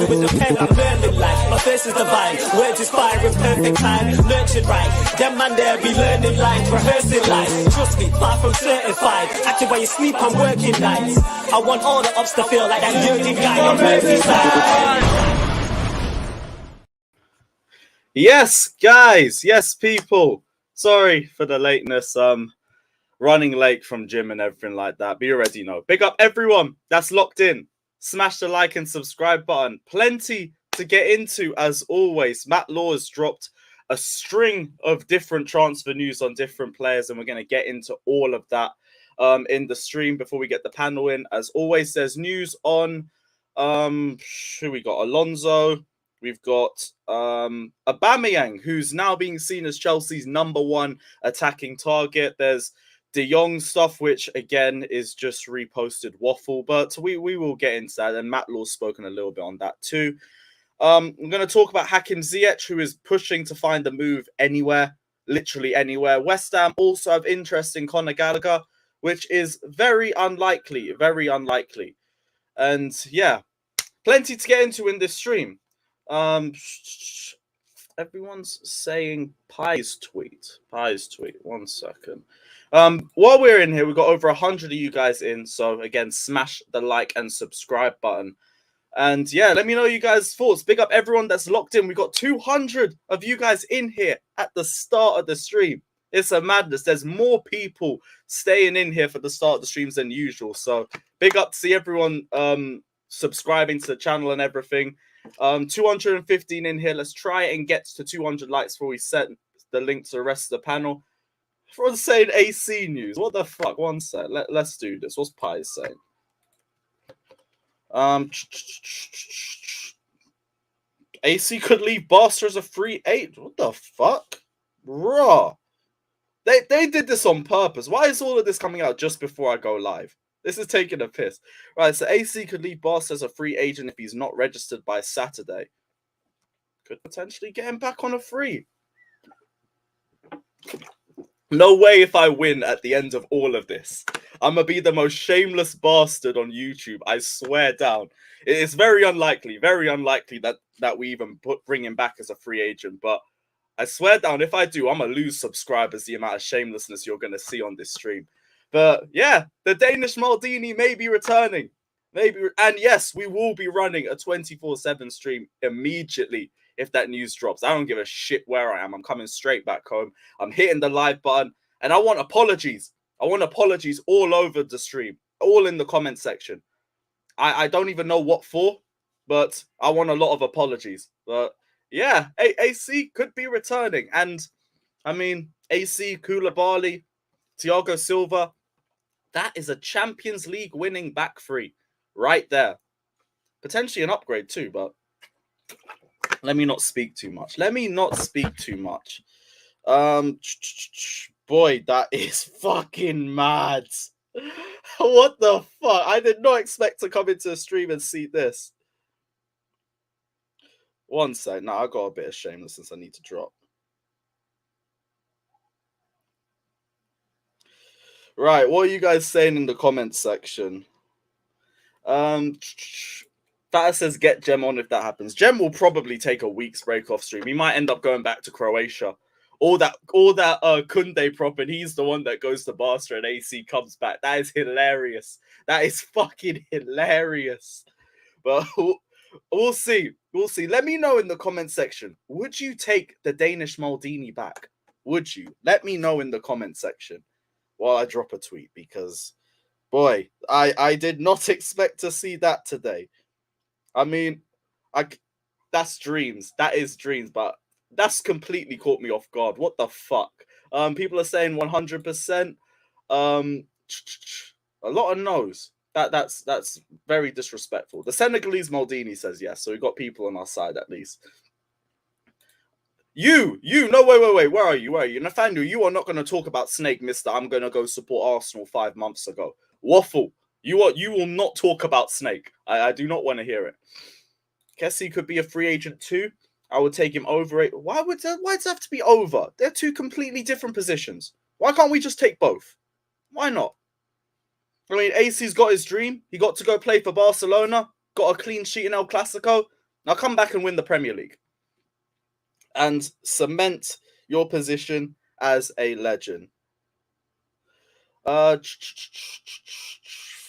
with the pen, I'm learning life. My verse is divine, words inspire in perfect time. Nurtured right, them man there be learning lines, rehearsing life. Trust me, far from certified. Acting while you sleep, I'm working nights. I want all the ups to feel like that Jurgen guy on Merseyside. Yes, guys. Yes, people. Sorry for the lateness. Running late from gym and everything like that. But you already know. Big up everyone that's locked in. Smash the like and subscribe button. Plenty to get into as always. Matt Law has dropped a string of different transfer news on different players, and we're going to get into all of that in the stream before we get the panel in. As always, there's news on who we got? Alonso. We've got Aubameyang, who's now being seen as Chelsea's #1 attacking target. There's De Jong stuff, which again is just reposted waffle, but we will get into that. And Matt Law's spoken a little bit on that too. I'm going to talk about Hakim Ziyech, who is pushing to find a move anywhere, literally anywhere. West Ham also have interest in Conor Gallagher, which is very unlikely, very unlikely. And yeah, plenty to get into in this stream. Everyone's saying Pi's tweet. 1 second. While we're in here, we've got over 100 of you guys in. So again, smash the like and subscribe button. And yeah, let me know you guys' thoughts. Big up everyone that's locked in. We got 200 of you guys in here at the start of the stream. It's a madness. There's more people staying in here for the start of the streams than usual. So big up to see everyone subscribing to the channel and everything. 215 in here. Let's try and get to 200 likes before we send the link to the rest of the panel. Everyone's saying AC news. What the fuck? 1 sec. Let's do this. What's Pi saying? AC could leave Barca as a free agent. What the fuck? Bruh. They did this on purpose. Why is all of this coming out just before I go live? This is taking a piss. Right, so AC could leave Barca as a free agent if he's not registered by Saturday. Could potentially get him back on a free. No way if I win at the end of all of this. I'm going to be the most shameless bastard on YouTube. I swear down. It's very unlikely that we even bring him back as a free agent. But I swear down, if I do, I'm going to lose subscribers, the amount of shamelessness you're going to see on this stream. But yeah, the Danish Maldini may be returning. Maybe, and yes, we will be running a 24/7 stream immediately if that news drops. I don't give a shit where I am. I'm coming straight back home. I'm hitting the live button, and I want apologies. I want apologies all over the stream, all in the comment section. I don't even know what for, but I want a lot of apologies. But yeah, AC could be returning, and I mean AC, Koulibaly, Thiago Silva. That is a Champions League winning back three right there. Potentially an upgrade too, but let me not speak too much. Boy, that is fucking mad. What the fuck? I did not expect to come into a stream and see this. 1 sec. No, I got a bit of shamelessness I need to drop. Right, what are you guys saying in the comments section? That says get Gem on if that happens. Gem will probably take a week's break off stream. He might end up going back to Croatia. All that Kunde prop, and he's the one that goes to Barca and AC comes back. That is hilarious. That is fucking hilarious. But we'll see. We'll see. Let me know in the comment section. Would you take the Danish Maldini back? Would you? Let me know in the comment section while I drop a tweet, because boy, I did not expect to see that today. I mean, that's dreams. That is dreams, but that's completely caught me off guard. What the fuck? People are saying 100%. A lot of no's. That's very disrespectful. The Senegalese Maldini says yes, so we got people on our side at least. No, wait. Where are you? Nathaniel, you are not going to talk about Snake, mister. I'm going to go support Arsenal 5 months ago. Waffle. You will not talk about Snake. I do not want to hear it. Kessie could be a free agent too. I would take him over it. Why does it have to be over? They're two completely different positions. Why can't we just take both? Why not? I mean, AC's got his dream. He got to go play for Barcelona. Got a clean sheet in El Clasico. Now come back and win the Premier League and cement your position as a legend.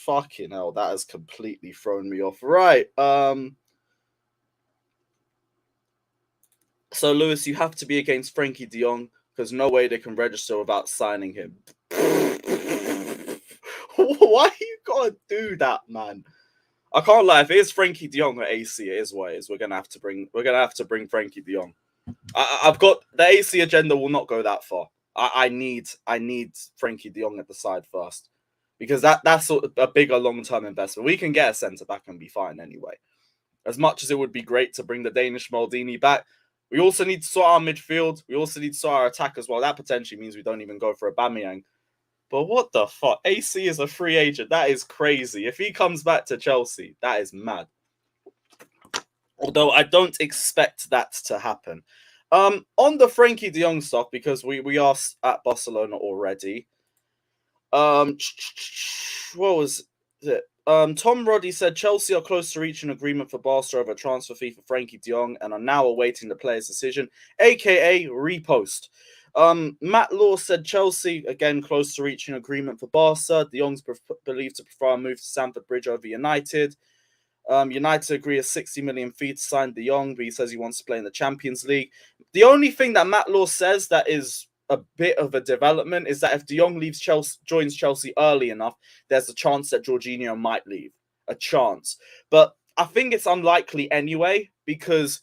Fucking hell, that has completely thrown me off. Right. So Lewis, you have to be against Frenkie de Jong because no way they can register without signing him. Why you gotta do that, man? I can't lie. If it is Frenkie de Jong or AC, it is what it is. We're gonna have to bring Frenkie de Jong. I've got the AC agenda will not go that far. I need Frenkie de Jong at the side first because that's a bigger long-term investment. We can get a centre back and be fine anyway. As much as it would be great to bring the Danish Maldini back, we also need to sort our midfield. We also need to sort our attack as well. That potentially means we don't even go for Aubameyang. But what the fuck? AC is a free agent. That is crazy. If he comes back to Chelsea, that is mad. Although I don't expect that to happen. On the Frenkie de Jong stuff, because we are at Barcelona already. What was it? Tom Roddy said Chelsea are close to reaching agreement for Barca over a transfer fee for Frenkie de Jong and are now awaiting the player's decision, aka repost. Matt Law said Chelsea, again, close to reaching agreement for Barca. De Jong's believed to prefer a move to Stamford Bridge over United. United agree a 60 million fee to sign De Jong, but he says he wants to play in the Champions League. The only thing that Matt Law says that is a bit of a development is that if De Jong joins Chelsea early enough, there's a chance that Jorginho might leave. A chance. But I think it's unlikely anyway, because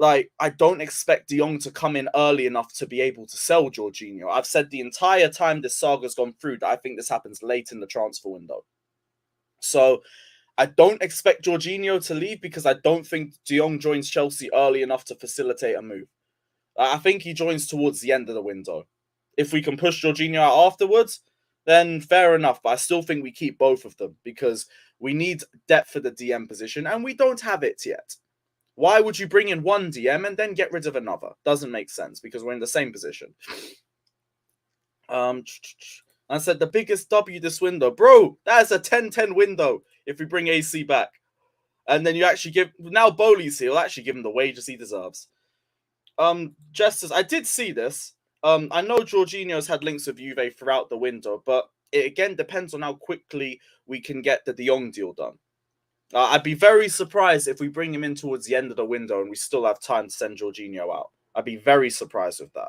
I don't expect De Jong to come in early enough to be able to sell Jorginho. I've said the entire time this saga's gone through that I think this happens late in the transfer window. So I don't expect Jorginho to leave because I don't think De Jong joins Chelsea early enough to facilitate a move. I think he joins towards the end of the window. If we can push Jorginho out afterwards, then fair enough. But I still think we keep both of them because we need depth for the DM position and we don't have it yet. Why would you bring in one DM and then get rid of another? Doesn't make sense because we're in the same position. I said the biggest W this window. Bro, that is a 10-10 window if we bring AC back. And then you actually give... Now Bowley's here. You'll actually give him the wages he deserves. Jesters, I did see this. I know Jorginho's had links with Juve throughout the window, but it again depends on how quickly we can get the De Jong deal done. I'd be very surprised if we bring him in towards the end of the window and we still have time to send Jorginho out. I'd be very surprised with that.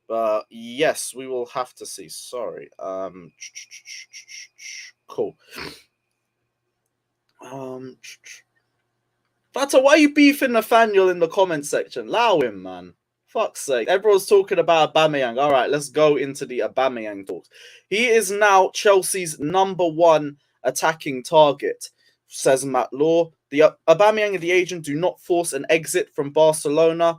But yes, we will have to see. Sorry. Cool. Fata, why are you beefing Nathaniel in the comment section? Allow him, man. Fuck's sake. Everyone's talking about Aubameyang. All right, let's go into the Aubameyang talks. He is now Chelsea's #1 attacking target, says Matt Law. The Aubameyang and the agent do not force an exit from Barcelona,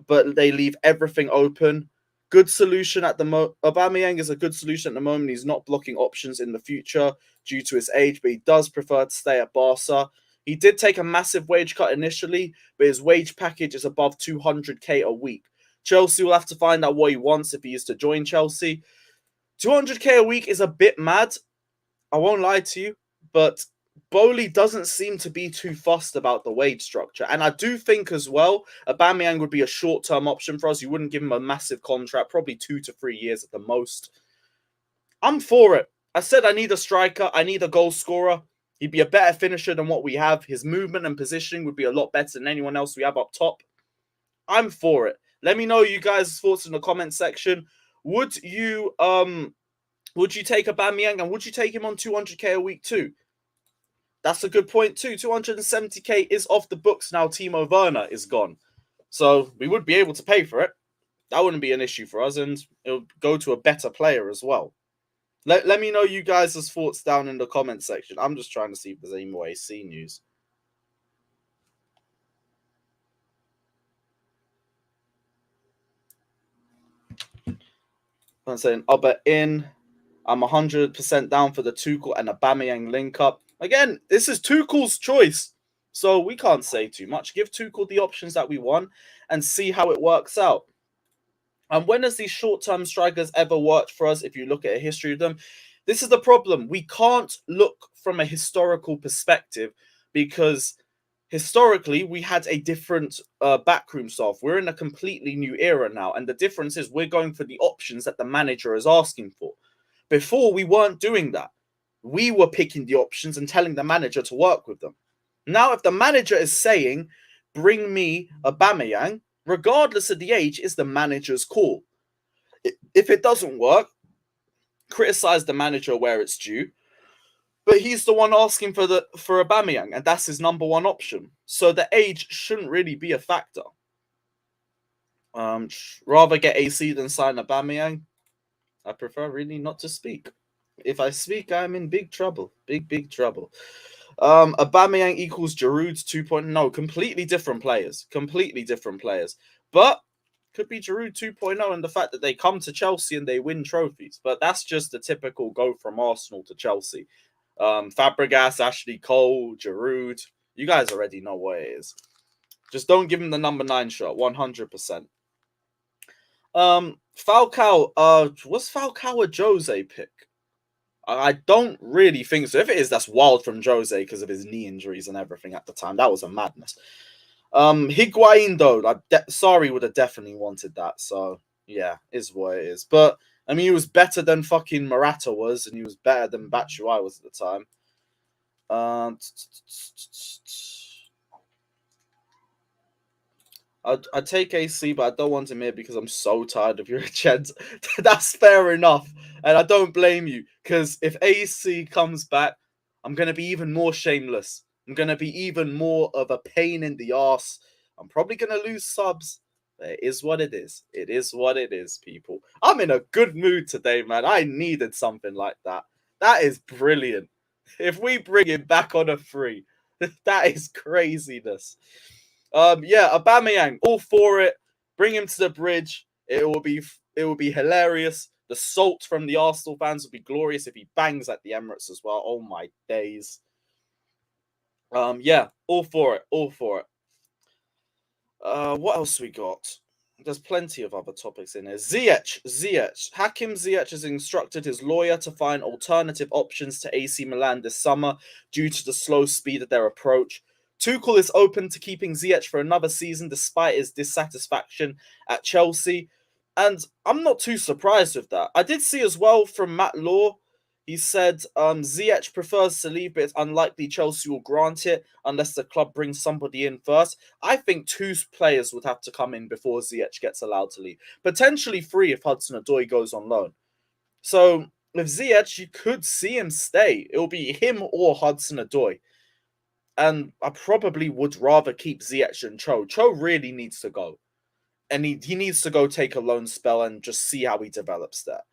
but they leave everything open. Good solution at the moment. Aubameyang is a good solution at the moment. He's not blocking options in the future due to his age, but he does prefer to stay at Barca. He did take a massive wage cut initially, but his wage package is above 200k a week. Chelsea will have to find out what he wants if he is to join Chelsea. 200k a week is a bit mad. I won't lie to you, but Bowley doesn't seem to be too fussed about the wage structure. And I do think as well, Aubameyang would be a short-term option for us. You wouldn't give him a massive contract, probably 2 to 3 years at the most. I'm for it. I said I need a striker. I need a goal scorer. He'd be a better finisher than what we have. His movement and positioning would be a lot better than anyone else we have up top. I'm for it. Let me know you guys' thoughts in the comment section. Would you take Aubameyang and would you take him on 200k a week too? That's a good point too. 270k is off the books now. Timo Werner is gone. So we would be able to pay for it. That wouldn't be an issue for us, and it'll go to a better player as well. Let me know you guys' thoughts down in the comment section. I'm just trying to see if there's any more AC news. I'm saying Oba in. I'm 100% down for the Tuchel and Aubameyang link up. Again, this is Tuchel's choice, so we can't say too much. Give Tuchel the options that we want and see how it works out. And when has these short-term strikers ever worked for us if you look at a history of them? This is the problem. We can't look from a historical perspective because historically, we had a different backroom staff. We're in a completely new era now. And the difference is we're going for the options that the manager is asking for. Before, we weren't doing that. We were picking the options and telling the manager to work with them. Now, if the manager is saying, bring me Aubameyang, regardless of the age, is the manager's call. If it doesn't work, criticize the manager where it's due. But he's the one asking for Aubameyang, and that's his number one option. So the age shouldn't really be a factor. Rather get AC than sign Aubameyang. I prefer really not to speak. If I speak, I'm in big trouble. Big trouble. Aubameyang equals Giroud 2.0. No, completely different players. But could be Giroud 2.0 and the fact that they come to Chelsea and they win trophies. But that's just a typical go from Arsenal to Chelsea. Fabregas, Ashley Cole, Giroud. You guys already know what it is. Just don't give him the number 9 shot. 100%. Falcao. Was Falcao a Jose pick? I don't really think so. If it is, that's wild from Jose because of his knee injuries and everything at the time. That was a madness. Higuain, though, Sarri would have definitely wanted that. So, yeah, is what it is. But, I mean, he was better than fucking Morata was, and he was better than Batshuayi was at the time. I'd take AC, but I don't want him here because I'm so tired of your agenda. That's fair enough. And I don't blame you, because if AC comes back, I'm going to be even more shameless. I'm going to be even more of a pain in the arse. I'm probably going to lose subs. But it is what it is. It is what it is, people. I'm in a good mood today, man. I needed something like that. That is brilliant. If we bring him back on a free, that is craziness. Yeah, Aubameyang, all for it. Bring him to the bridge. It will be hilarious. The salt from the Arsenal fans will be glorious if he bangs at the Emirates as well. Oh my days. Yeah, all for it. What else we got? There's plenty of other topics in here. Ziyech. Hakim Ziyech has instructed his lawyer to find alternative options to AC Milan this summer due to the slow speed of their approach. Tuchel is open to keeping Ziyech for another season despite his dissatisfaction at Chelsea. And I'm not too surprised with that. I did see as well from Matt Law, he said Ziyech prefers to leave, but it's unlikely Chelsea will grant it unless the club brings somebody in first. I think 2 players would have to come in before Ziyech gets allowed to leave. Potentially 3 if Hudson-Odoi goes on loan. So with Ziyech, you could see him stay. It'll be him or Hudson-Odoi. And I probably would rather keep Ziyech than Cho. Cho really needs to go. And he needs to go take a loan spell and just see how he develops there.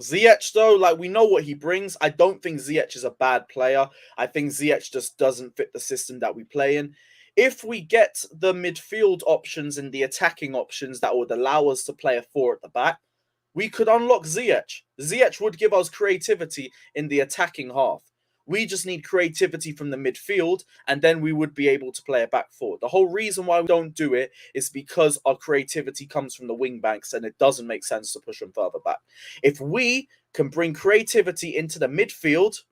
Ziyech, though, like, we know what he brings. I don't think Ziyech is a bad player. I think Ziyech just doesn't fit the system that we play in. If we get the midfield options and the attacking options that would allow us to play a 4 at the back, we could unlock Ziyech. Ziyech would give us creativity in the attacking half. We just need creativity from the midfield, and then we would be able to play a back 4. The whole reason why we don't do it is because our creativity comes from the wing backs, and it doesn't make sense to push them further back. If we can bring creativity into the midfield,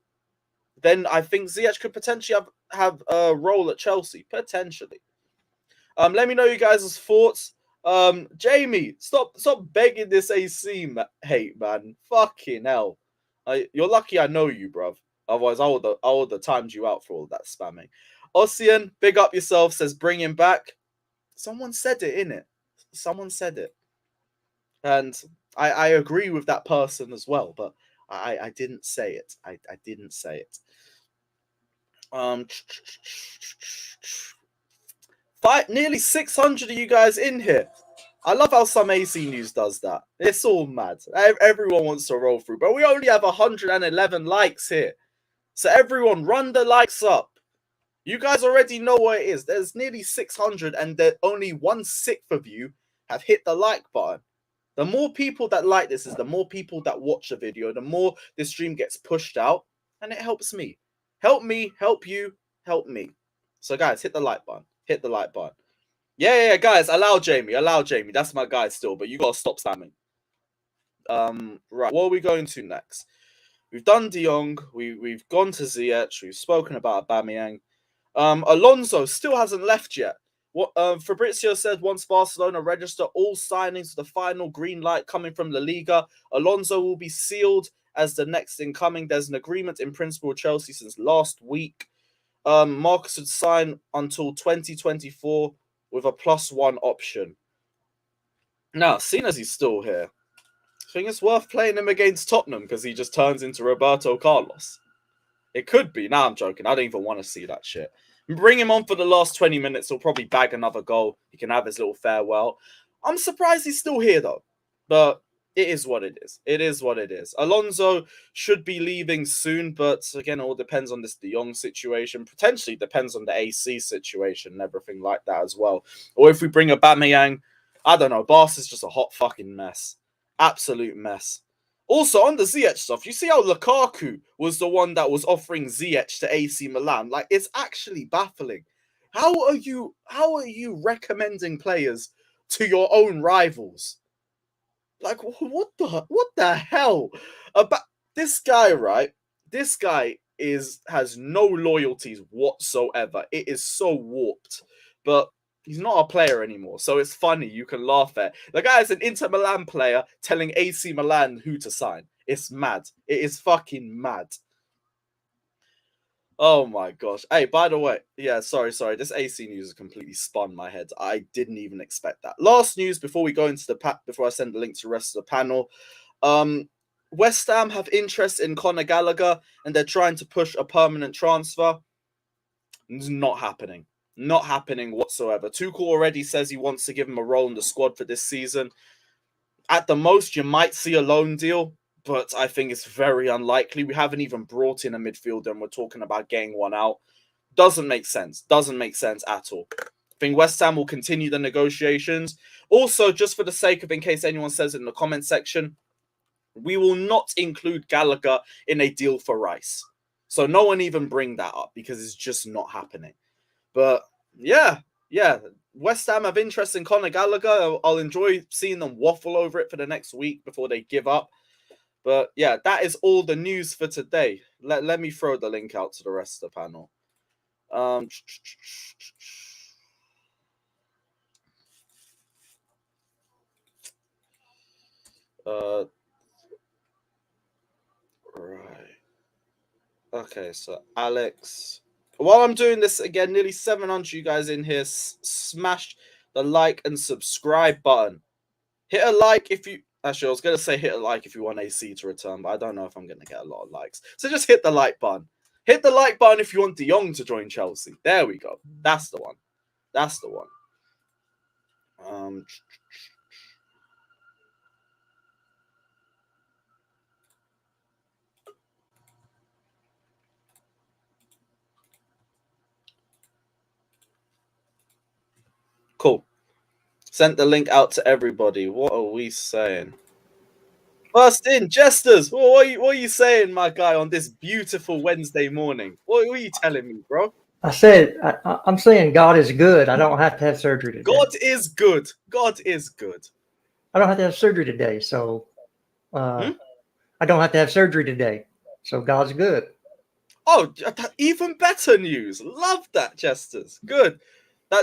then I think Ziyech could potentially have a role at Chelsea. Potentially. Let me know you guys' thoughts. Jamie, stop begging this AC hate, man. Fucking hell. You're lucky I know you, bruv. Otherwise, I would have timed you out for all that spamming. Ossian, big up yourself, says bring him back. Someone said it, innit? Someone said it. And I agree with that person as well, but I didn't say it. I didn't say it. Nearly 600 of you guys in here. I love how some AC News does that. It's all mad. Everyone wants to roll through, but we only have 111 likes here. So everyone, run the likes up. You guys already know what it is. There's nearly 600 and only 1/6 of you have hit the like button. The more people that like this is the more people that watch the video, the more this stream gets pushed out, and it helps me. Help me, help you, help me. So guys, hit the like button. Hit the like button. Yeah, guys, allow Jamie. That's my guy still, but you gotta stop spamming. Right, what are we going to next? We've done De Jong. We've gone to Ziyech. We've spoken about Aubameyang. Alonso still hasn't left yet. What Fabrizio said, once Barcelona register all signings, the final green light coming from La Liga, Alonso will be sealed as the next incoming. There's an agreement in principle with Chelsea since last week. Marcus would sign until 2024 with a +1 option. Now, seeing as he's still here, I think it's worth playing him against Tottenham because he just turns into Roberto Carlos. It could be. Nah, I'm joking. I don't even want to see that shit. Bring him on for the last 20 minutes. He'll probably bag another goal. He can have his little farewell. I'm surprised he's still here, though. But it is what it is. It is what it is. Alonso should be leaving soon, but again, it all depends on this De Jong situation. Potentially depends on the AC situation and everything like that as well. Or if we bring Aubameyang, I don't know. Barca's just a hot fucking mess. Absolute mess. Also, on the Ziyech stuff, you see how Lukaku was the one that was offering Ziyech to AC Milan? Like, it's actually baffling. How are you recommending players to your own rivals? Like, what the hell? About this guy, right? This guy has no loyalties whatsoever. It is so warped. But he's not a player anymore, so it's funny. You can laugh at the guy is an Inter Milan player telling AC Milan who to sign. It's mad. It is fucking mad. Oh my gosh. Hey, by the way, yeah, sorry. This AC news has completely spun my head. I didn't even expect that. Last news before we go into the before I send the link to the rest of the panel. West Ham have interest in Conor Gallagher, and they're trying to push a permanent transfer. It's not happening. Not happening whatsoever. Tuchel already says he wants to give him a role in the squad for this season. At the most, you might see a loan deal, but I think it's very unlikely. We haven't even brought in a midfielder and we're talking about getting one out. Doesn't make sense. Doesn't make sense at all. I think West Ham will continue the negotiations. Also, just for the sake of, in case anyone says it in the comment section, we will not include Gallagher in a deal for Rice. So no one even bring that up because it's just not happening. But yeah. West Ham have interest in Conor Gallagher. I'll enjoy seeing them waffle over it for the next week before they give up. But yeah, that is all the news for today. Let me throw the link out to the rest of the panel. Right. Okay, so Alex. While I'm doing this again, nearly 700 of you guys in here, smash the like and subscribe button. Hit a like if you... Actually, I was going to say hit a like if you want AC to return, but I don't know if I'm going to get a lot of likes. So just hit the like button. Hit the like button if you want De Jong to join Chelsea. There we go. That's the one. That's the one. Cool. Sent the link out to everybody. What are we saying? First in, Jesters. What are you saying, my guy, on this beautiful Wednesday morning? What are you telling me, bro? I'm saying God is good. I don't have to have surgery today. God is good. God is good. I don't have to have surgery today, so I don't have to have surgery today. So God's good. Oh, even better news. Love that, Jesters. Good.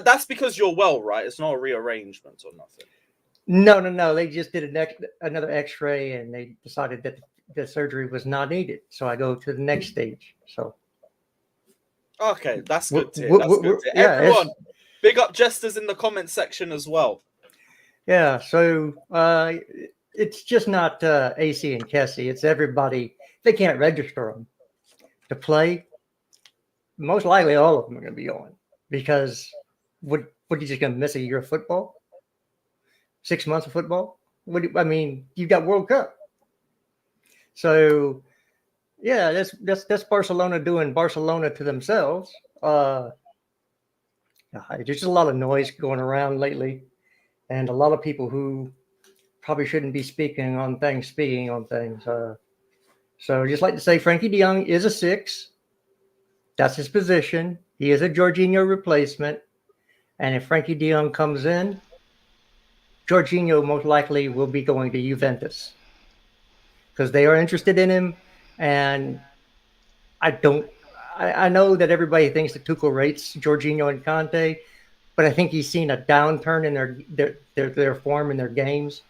That's because you're well, right? It's not a rearrangement or nothing. No. They just did another X-ray, and they decided that the surgery was not needed. So I go to the next stage. So. Okay, that's good to hear. That's good to hear. Yeah, everyone, big up Jesters in the comment section as well. Yeah, so it's just not AC and Kessie. It's everybody. They can't register them to play. Most likely, all of them are going to be on because what are you just going to miss a year of football? 6 months of football? You've got World Cup. So, yeah, that's Barcelona doing Barcelona to themselves. There's just a lot of noise going around lately, and a lot of people who probably shouldn't be speaking on things. So just like to say, Frenkie de Jong is a 6. That's his position. He is a Jorginho replacement. And if Frenkie de Jong comes in, Jorginho most likely will be going to Juventus because they are interested in him. And I know that everybody thinks that Tuchel rates Jorginho and Conte, but I think he's seen a downturn in their form in their games,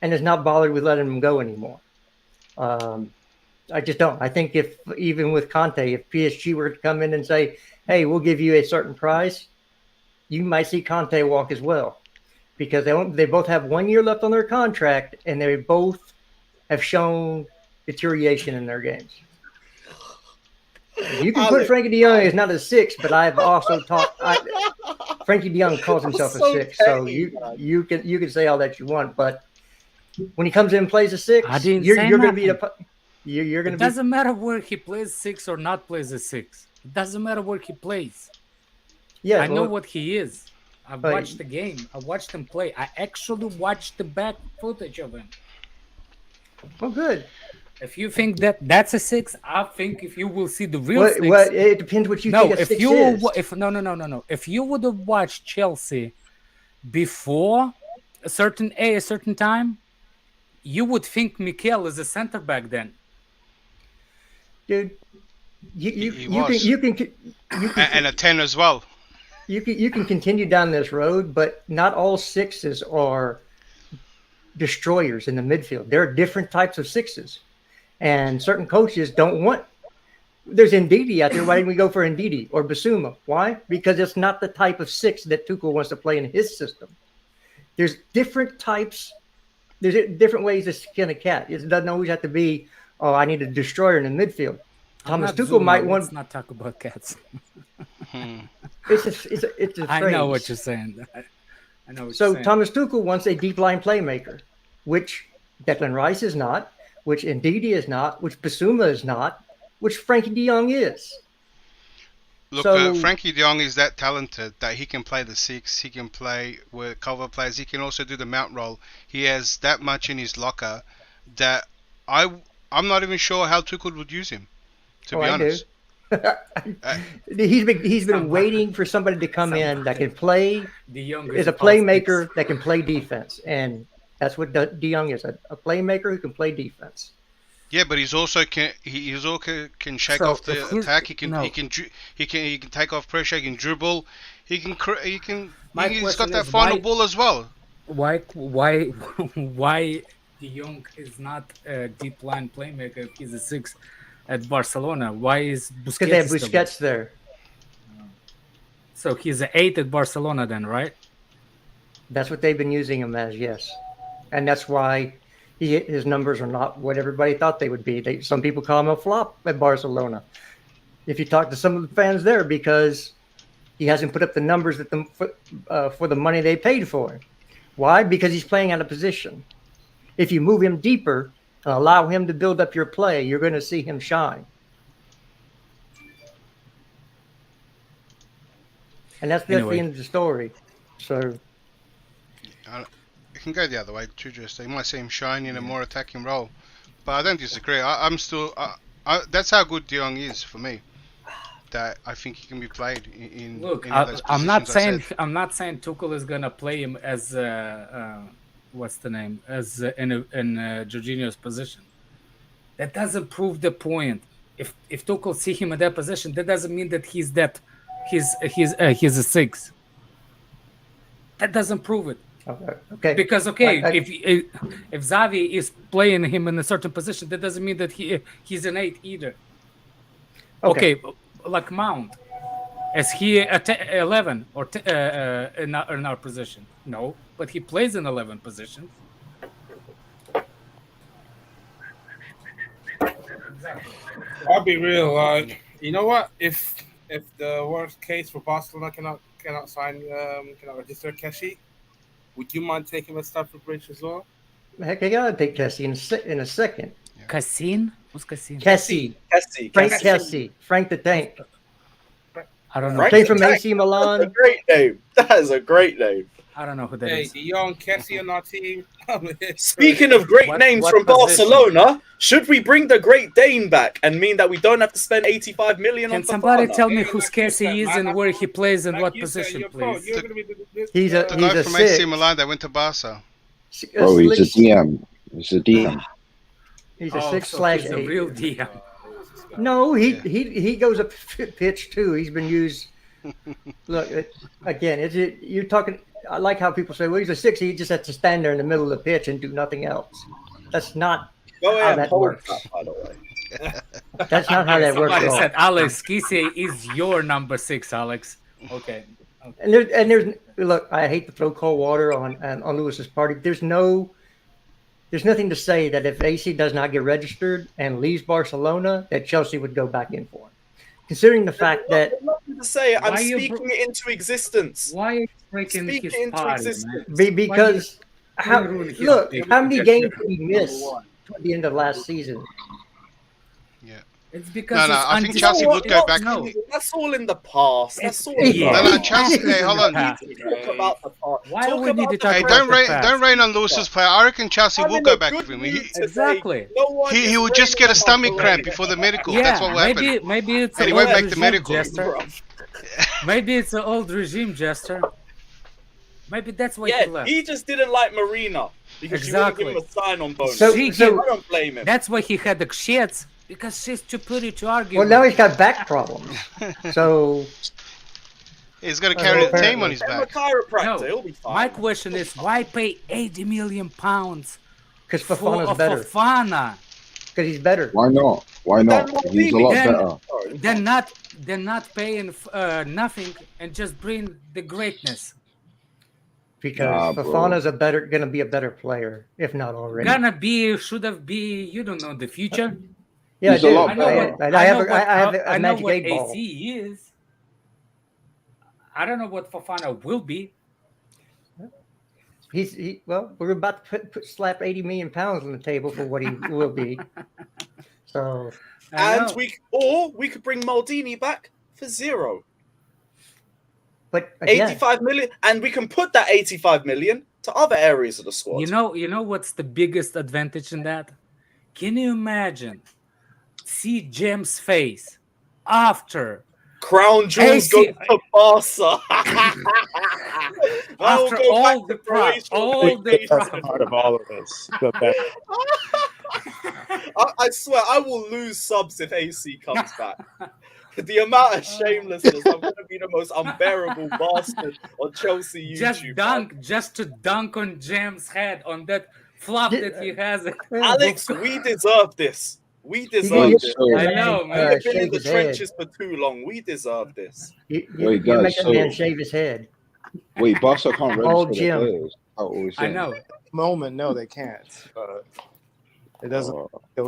and is not bothered with letting them go anymore. I just don't. I think if even with Conte, if PSG were to come in and say, "Hey, we'll give you a certain price," you might see Conte walk as well, because they both have 1 year left on their contract, and they both have shown deterioration in their games. You can put Frenkie de Jong as not a 6, but I've also Frenkie de Jong calls himself a 6, so you can say all that you want, but when he comes in and plays a 6, you're going to be you're going to. It doesn't matter where he plays 6 or not plays a 6. It doesn't matter where he plays. Yeah, I know what he is. I've watched the game. I watched him play. I actually watched the back footage of him. Oh, good. If you think that's a 6, I think if you will see the real 6. It depends what you think a 6 is. No. If you would have watched Chelsea before a certain time, you would think Mikel is a center back then. Dude, you can and a 10 as well. You can continue down this road, but not all 6s are destroyers in the midfield. There are different types of 6s. And certain coaches don't want. There's Ndidi out there. Why didn't we go for Ndidi or Basuma? Why? Because it's not the type of 6 that Tuchel wants to play in his system. There's different types. There's different ways to skin a cat. It doesn't always have to be, oh, I need a destroyer in the midfield. Thomas Tuchel might want. Let's not talk about cats. It's a I phrase. know what you're saying. I know what so you're saying. Thomas Tuchel wants a deep line playmaker, which Declan Rice is not, which Ndidi is not, which Basuma is not, which Frenkie de Jong is. Look, Frenkie de Jong is that talented that he can play the 6, he can play with cover players, he can also do the mount role. He has that much in his locker that I'm not even sure how Tuchel would use him, to be honest. He's been waiting for somebody to come in that can play, is a playmaker that can play defense, and that's what De Jong is, a playmaker who can play defense. Yeah, but he's also can shake off the attack. He can take off pressure. He can dribble. He's got that final ball as well. Why De Jong is not a deep line playmaker if he's a 6 at Barcelona? Why is Busquets? Because they have Busquets there. So he's an 8 at Barcelona then, right? That's what they've been using him as, yes. And that's why his numbers are not what everybody thought they would be. Some people call him a flop at Barcelona. If you talk to some of the fans there, because he hasn't put up the numbers for the money they paid for him. Why? Because he's playing out of position. If you move him deeper and allow him to build up your play, you're going to see him shine. And that's the end of the story. So it can go the other way too. Just you might see him shine in a more attacking role, but I don't disagree. I'm still. That's how good De Jong is for me. That I think he can be played in. Look, I'm not saying Tuchel is gonna play him as what's the name, as in Jorginho's position. That doesn't prove the point. If Tuchel see him in that position, that doesn't mean that he's a 6. That doesn't prove it. Okay. Because if Xavi is playing him in a certain position, that doesn't mean that he's an 8 either. Okay, like Mount, is he at 11 or in our position? No, but he plays in 11 positions. I'll be real. You know what? If the worst case for Barcelona cannot register Kessie, would you mind taking a Stamford Bridge as well? Heck, I gotta take Kessie in a second. Yeah. Cassin? Who's Cassin? Kessie. Frank Kessie. Frank the Tank. I don't know. Came from AC Milan. That's a great name. That is a great name. I don't know who that is. De Jong, Kessie on our team. Speaking of great names from Barcelona, should we bring the Great Dane back and mean that we don't have to spend 85 million on Fofana? Can somebody tell me who Kessie is and where he plays and what position, please? He's the guy a from 6. AC Milan that went to Barca. Bro, he's a DM. He's a DM. He's a Oh, 6/8. so he's a real DM. No, he goes up pitch too. He's been used. Look, again, you're talking. I like how people say, "Well, he's a 6. He just has to stand there in the middle of the pitch and do nothing else." That's not how that works. By the way. That's not how that works. Somebody at all. said Alex Kise is your number 6, Alex. Okay. And there's look. I hate to throw cold water on Lewis's party. There's nothing to say that if AC does not get registered and leaves Barcelona, that Chelsea would go back in for him. Considering the fact that to say I'm speaking it into existence. Why are you breaking his party, man? Because how many games did he miss toward the end of last season? Yeah. It's because I think Chelsea would go back. No, that's all in the past. That's all. No, Chelsea. Hey, hold on. Talk about the past. Why do we need to talk Hey, about the past? don't rain on Lewis's player. I reckon Chelsea will go back with him. Exactly. He will just get a stomach cramp before the medical. That's what will happen. Maybe it's And he an won't old make the regime, medical. Jester. Maybe it's an old regime, Jester. Maybe that's why he left. He just didn't like Marina because she wouldn't give him a sign-on bonus. So I don't blame him. That's why he had the shits, because she's too pretty to argue. Well, now he's got back problems. So he's going to carry the team on his I'm a back. chiropractor. He'll be fine. My question is, why pay 80 million pounds because for Fofana's better. Fofana? Because he's better. Why not? Why not? He's a lot better. They're not paying nothing and just bring the greatness. Because Fofana's going to be a better player, if not already. Should have be. You don't know the future. Yeah, He's a lot better. I have a know magic what 8 ball. AC is. I don't know what Fofana will be. Well, we're about to slap 80 million pounds on the table for what he will be. So, and we could bring Maldini back for 0. But again, 85 million, and we can put that 85 million to other areas of the squad. You know what's the biggest advantage in that? Can you imagine? See Jem's face after Crown Jewels go to Barca. after all the pride, part of all of this. I swear, I will lose subs if AC comes back. The amount of shamelessness, I'm going to be the most unbearable bastard on Chelsea YouTube. Just to dunk on Jem's head on that fluff that he has. Alex, we deserve this. We deserve this. I know, man. We've been in the trenches for too long. We deserve this. Wait, you guys, make a man shave his head. Wait, Barca can't Oh, register Jim. their players. I know. Moment, no, they can't. It doesn't.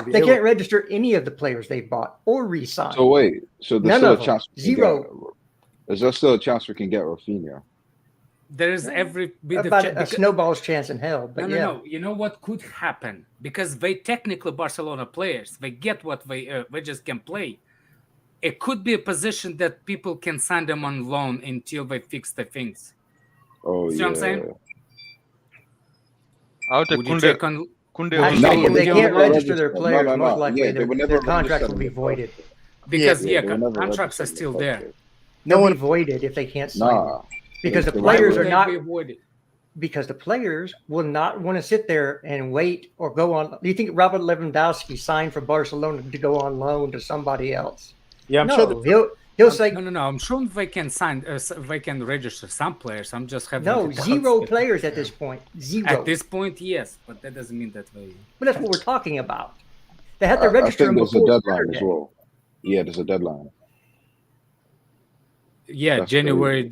They can't register any of the players they bought or re-signed. So wait, so there's None still of a chance. them. Zero. Is there still a chance we can get Rafinha? There's every bit About of a snowball's chance in hell. But no. You know what could happen? Because they technically Barcelona players, they get what they just can play. It could be a position that people can sign them on loan until they fix the things. Oh, See yeah. what I'm saying? Would you take on Actually, if they can't register their players, No. most likely Yeah, they would their never contracts will register be them. voided. Because they will never contracts are register still them. there. They'll be voided if they can't sign them. Nah. Because the Why players would are not. Be avoided? Because the players will not want to sit there and wait or go on. Do you think Robert Lewandowski signed for Barcelona to go on loan to somebody else? Yeah, I'm No, sure. he'll say No. I'm sure they can sign. They can register some players. I'm just having no. the doubts Zero that- players at this point. Zero. At this point, yes, but that doesn't mean that they. But that's what we're talking about. They have to I register think them there's a before deadline Saturday. as well. Yeah, there's a deadline. Yeah, That's January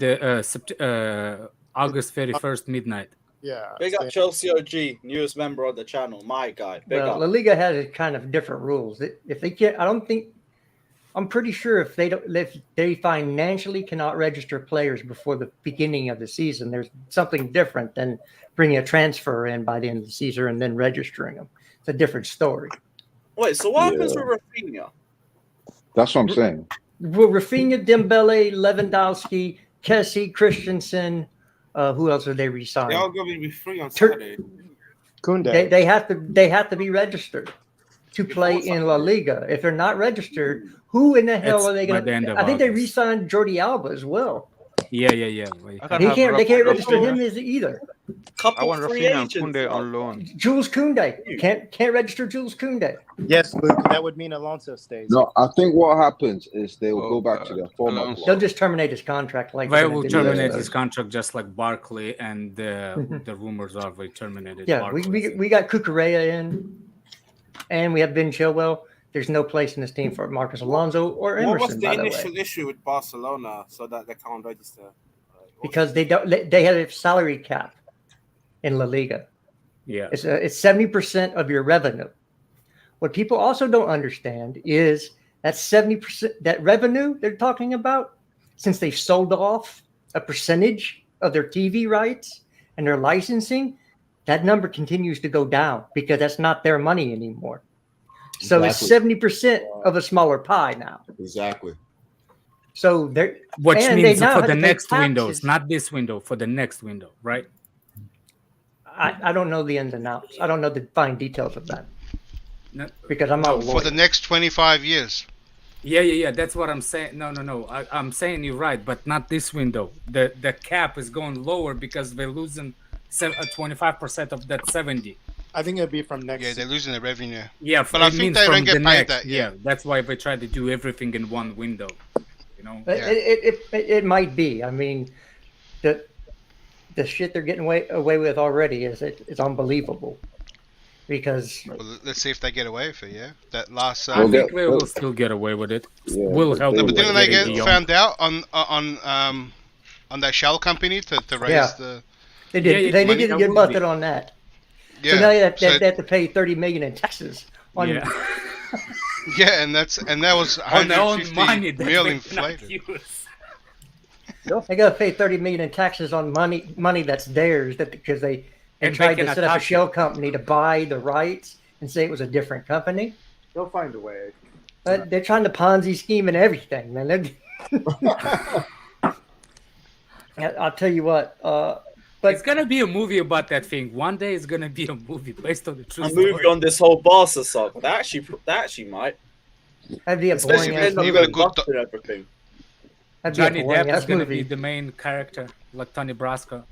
August 31st midnight. Yeah. Big up Chelsea OG, newest member of the channel. My guy. Big Well, up. La Liga has a kind of different rules. If they can't, I'm pretty sure if they financially cannot register players before the beginning of the season, there's something different than bringing a transfer in by the end of the season and then registering them. It's a different story. Wait, so what happens with Rafinha? That's what I'm saying. Well, Rafinha, Dembele, Lewandowski, Kessie, Christensen, who else are they re-signed? They're all going to be free on Saturday. Koundé. They have to be registered to play in La Liga. If they're not registered, who in the hell It's are they going by the end to? of I think they August. re-signed Jordi Alba as well. Yeah. They can't register him as either. Couple I want free Rafinha and agents. Koundé on loan. Jules Koundé can't register Jules Koundé. Yes, Luke. That would mean Alonso stays. No, I think what happens is they will go back to their former Alonso. They'll club. just terminate his contract like They they're will gonna do terminate the his others. contract just like Barkley, and the rumors are they terminated. Yeah, Barkley. we got Cucurella in, and we have Ben Chilwell. There's no place in this team for Marcus Alonso or Emerson. What was the by the initial way, issue with Barcelona so that they can't register? because they had a salary cap in La Liga. Yeah. It's 70% of your revenue. What people also don't understand is that 70%, that revenue they're talking about, since they've sold off a percentage of their TV rights and their licensing, that number continues to go down because that's not their money anymore. So it's 70% of a smaller pie now. Exactly. So they're Which and means they now for have the to pay next windows, taxes. not this window, for the next window, right? I don't know the ins and outs. I don't know the fine details of that No, because I'm not a For lawyer. the next 25 years. yeah. That's what I'm saying. No. I'm saying you're right, but not this window. The cap is going lower because they're losing 25% of that 70. I think it'd be from next. Yeah, they're losing the revenue. Yeah, But I it think means they from don't get the paid next. that, yeah. That's why they try to do everything in one window. You know. It might be. I mean, the shit they're getting away with already is unbelievable. Because Well, let's see if they get away with it, yeah? That last... I think they will still get away with it. Yeah, Will help. No, but with didn't they getting get De Jong. found out on that shell company to raise Yeah. the... they did. Yeah, they money didn't that get will busted be. on that. Yeah, So now they have, so- they have to pay $30 million in taxes on. Yeah. yeah, and that was On their own 150 money that mil they cannot inflated. use. They got to pay $30 million in taxes on money that's theirs because they And they tried to cannot set up a touch shell company to buy the rights and say it was a different company. They'll find a way. But they're trying to Ponzi scheme and everything, man. I'll tell you what. But It's gonna be a movie about that thing. One day it's gonna be a movie based on the true A story. movie on this whole Barca saga. That actually might. that'd be a Especially boring if ass they're not Even a even good busted everything. That'd be a Johnny boring Depp is ass gonna movie. be the main character, like Tony Brasco.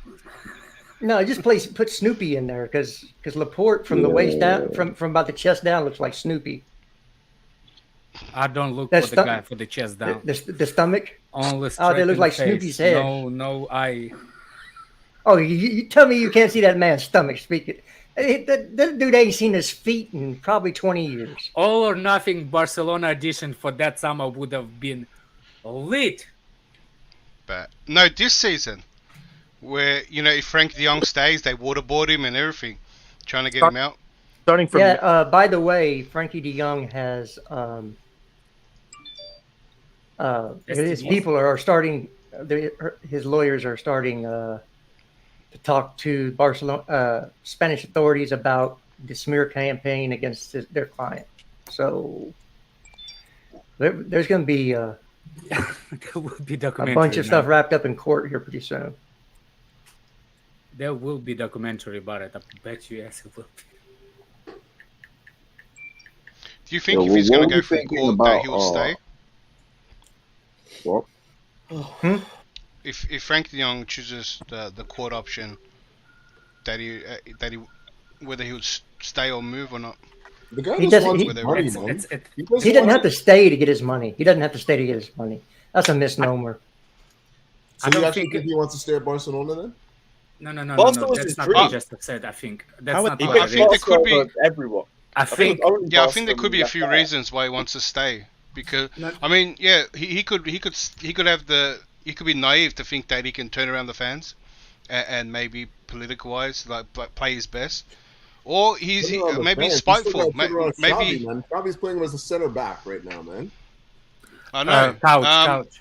No, just put Snoopy in there because Laporte from the waist down, from about the chest down, looks like Snoopy. I don't look That's for the stu- guy for the chest down. The stomach. Only Oh, they straight look in like the face. Snoopy's head. No eye. Oh, you tell me you can't see that man's stomach. Speaking, that dude ain't seen his feet in probably 20 years. All or nothing Barcelona edition for that summer would have been lit. But no, this season, where, you know, if Frenkie de Jong stays, they waterboard him and everything, trying to get him out. Starting from Yeah. By the way, Frenkie de Jong has his people are starting. His lawyers are starting to talk to Barcelona Spanish authorities about the smear campaign against their client. So there's going to be There will be a documentary. bunch of stuff man. wrapped up in court here pretty soon. There will be documentary about it. I bet you yes it will be. Do you think Yeah, if he's well, going to what go are for you thinking court that about, he will stay? What? If Frenkie de Jong chooses the court option, that he whether he would stay or move or not. The guy He just doesn't- wants he- his money, man. It's- just He doesn't wants have to stay to get his money. He doesn't have to stay to get his money. That's a misnomer. So I you don't actually think think he wants to stay at Barcelona then? No. Barca was his That's not dream. what I just said. I think that's How would- not He what could it I is. think there could be- over everyone. I think only Yeah, I think there Barca could be a left few out. reasons why he wants to stay. Because No. I mean, yeah, he could have he could be naive to think that he can turn around the fans, and maybe political wise, like play his best, or he's Put it on the maybe bench. He's spiteful. still gotta put it on Maybe Xavi, man. Xavi's playing him as a center back right now, man. I know. couch.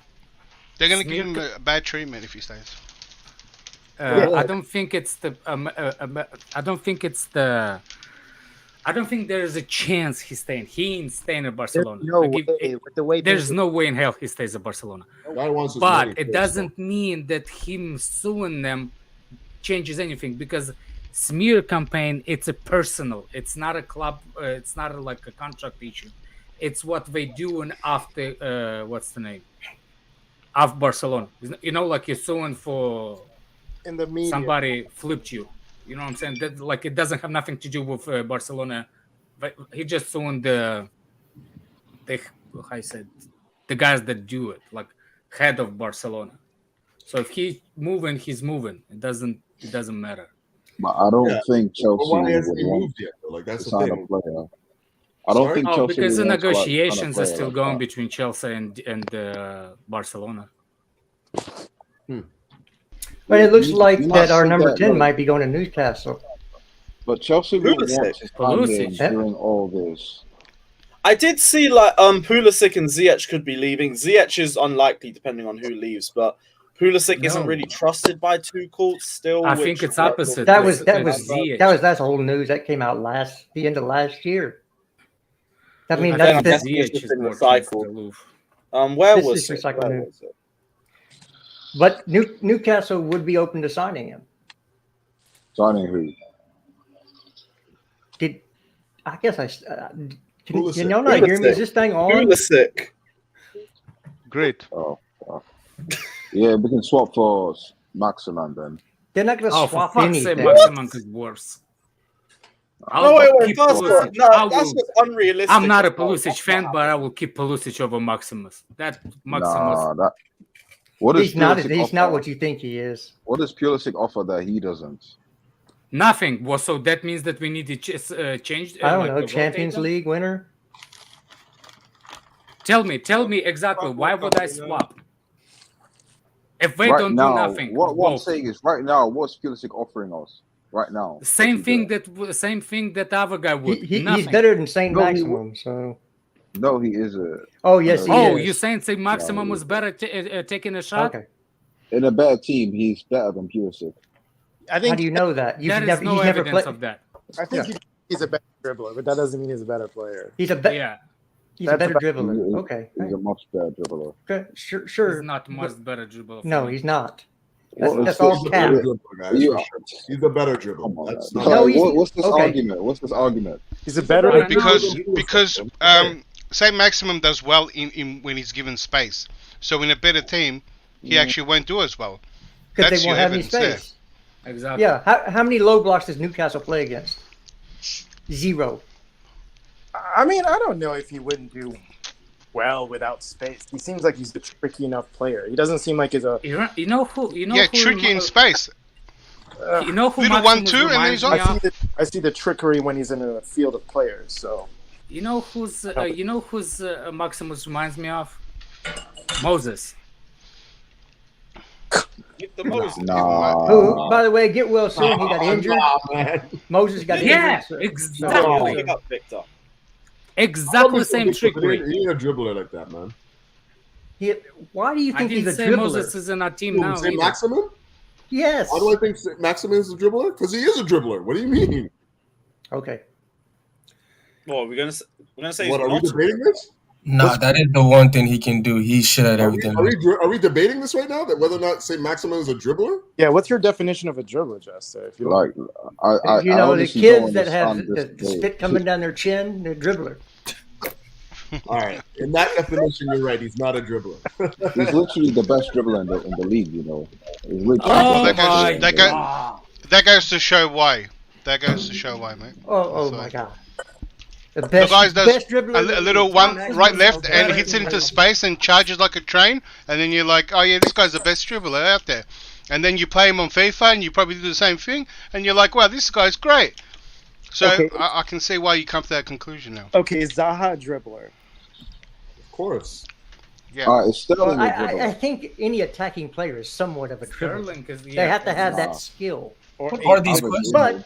They're gonna give Smear him a bad treatment if he stays. I don't think it's the. I don't think there is a chance he's staying. He ain't staying at Barcelona. no Like, way. With the way there's no way in hell he stays at Barcelona. Guy wants his But money it first, doesn't mean that him suing them changes anything, because smear campaign, it's a personal. It's not a club. It's not like a contract issue. It's what they do after what's the name? of Barcelona. You know, like you're suing for In the media. somebody flipped you. You know what I'm saying? That, like, it doesn't have nothing to do with Barcelona. But he just suing the how I said, the guys that do it, like head of Barcelona. So if he's moving, he's moving. It doesn't matter. But I don't think Chelsea But why would hasn't he want moved yet? Though? Like to that's the sign a thing. player. I don't Sorry? think Oh, Chelsea because the would want to, like, sign a negotiations are player still like going that. between Chelsea and Barcelona. But it looks You- like you that not our see number that, 10 like- might be going to Newcastle. But Chelsea would Pulisic. want to sign him Pulisic. during all this. I did see like Pulisic and Ziyech could be leaving. Ziyech is unlikely depending on who leaves, but Pulisic isn't No. really trusted by Tuchel still. I which think it's we are opposite. That talking was about. Ziyech. that's old news that came out the end of last year. I mean, I that's think the, that's Ziyech just is been more chance recycled. to lose. Where This was is it? recycled Where news. was it? but Newcastle would be open to signing him. Signing who? I guess can Pulisic. y'all not hear me? Is this thing on? Pulisic. Great. Oh, yeah, we can swap for Maximin then. They're not going to Oh, for swap fuck's sake, anything. Maximin is worse. No, wait, keep that's Pulisic. no, I that's will- just unrealistic. I'm not a as well. Pulisic That's fan, not but I will keep Pulisic over Maximus. That Maximus. Nah, that. What does He's not. Pulisic He's not offer? what you think he is. What does Pulisic offer that he doesn't? Nothing. Well, so that means that we need to change. I don't like, know. rotate Champions them? League winner. Tell me exactly. Why would I swap? If they Right don't now, do nothing, what I'm well, saying is, right now, what's Pulisic offering us? Right now, same what's he thing doing? same thing that other guy would. He's Nothing. better than Saint No, he Maximum. So. No, he isn't. Oh yes, he Oh, is. you saying Saint Maximum No, was better taking a shot? Okay. In a bad team, he's better than Pulisic. I How think do you know that? There is no he's never evidence played. of that. I think he's a better dribbler, but that doesn't mean he's a better player. He's a Yeah, He's a That's better about- dribbler. Okay. He's a much better dribbler. Okay. Sure. he's not much better dribbler. for No, me. he's not. What That's is all this- He's a cap. better dribbler, guys. You- for sure. He's a better dribbler. Come on, That's man. not No, Like, he's- what's this okay. argument? What's this argument? He's a better. Right. Because Saint Maximum does well in when he's given space. So in a better team, he actually won't do as well. Because That's they won't your have any evidence there. space. Exactly. Yeah. How many low blocks does Newcastle play against? 0. I mean, I don't know if he wouldn't do well without space. He seems like he's a tricky enough player. He doesn't seem like he's a. You know who? You know Yeah, who tricky in space. You know who Little Maximus 1-2 and then reminds he's me off. of? I see the trickery when he's in a field of players. So You know who's Maximus reminds me of? Moses. Give the Moses. Nah. Who, by the way, get well soon. He got injured. Nah, man. Moses got Yeah, injured. exactly. Pick up Victor. Exactly the same trickery. He ain't a dribbler like that, man. Why do you I think didn't he's a say dribbler? Moses is in our team now. Say either. Maximin? Yes. Why do I think Maximin is a dribbler? Because he is a dribbler. What do you mean? Okay. What we're gonna say? What he's are we not- debating this? Nah, that is the one thing he can do. He's shit at everything. Are we debating this right now? That whether or not Saint Maximin is a dribbler? yeah, what's your definition of a dribbler, Jester? If you Like, I You know, the honestly don't kids that have understand the this debate. spit coming down their chin, they're dribbler. All right. In that definition, you're right. He's not a dribbler. He's literally the best dribbler in the league. You know, he's literally Oh the that goes- my that goes- god. That goes to show why. That goes to show why, mate. Oh So- my God. The The best, guy does best dribbler. a little one right left and hits it into space and charges like a train, and then you're like, oh yeah, this guy's the best dribbler out there. And then you play him on FIFA and you probably do the same thing, and you're like, wow, this guy's great. So Okay. I can see why you come to that conclusion now. Okay, Zaha a dribbler. Of course. Yeah. It's Sterling Well, a dribbler. I think any attacking player is somewhat of a dribbler. Sterling, 'cause, They yeah, have to have Nah. that skill. Or Are these Average questions? But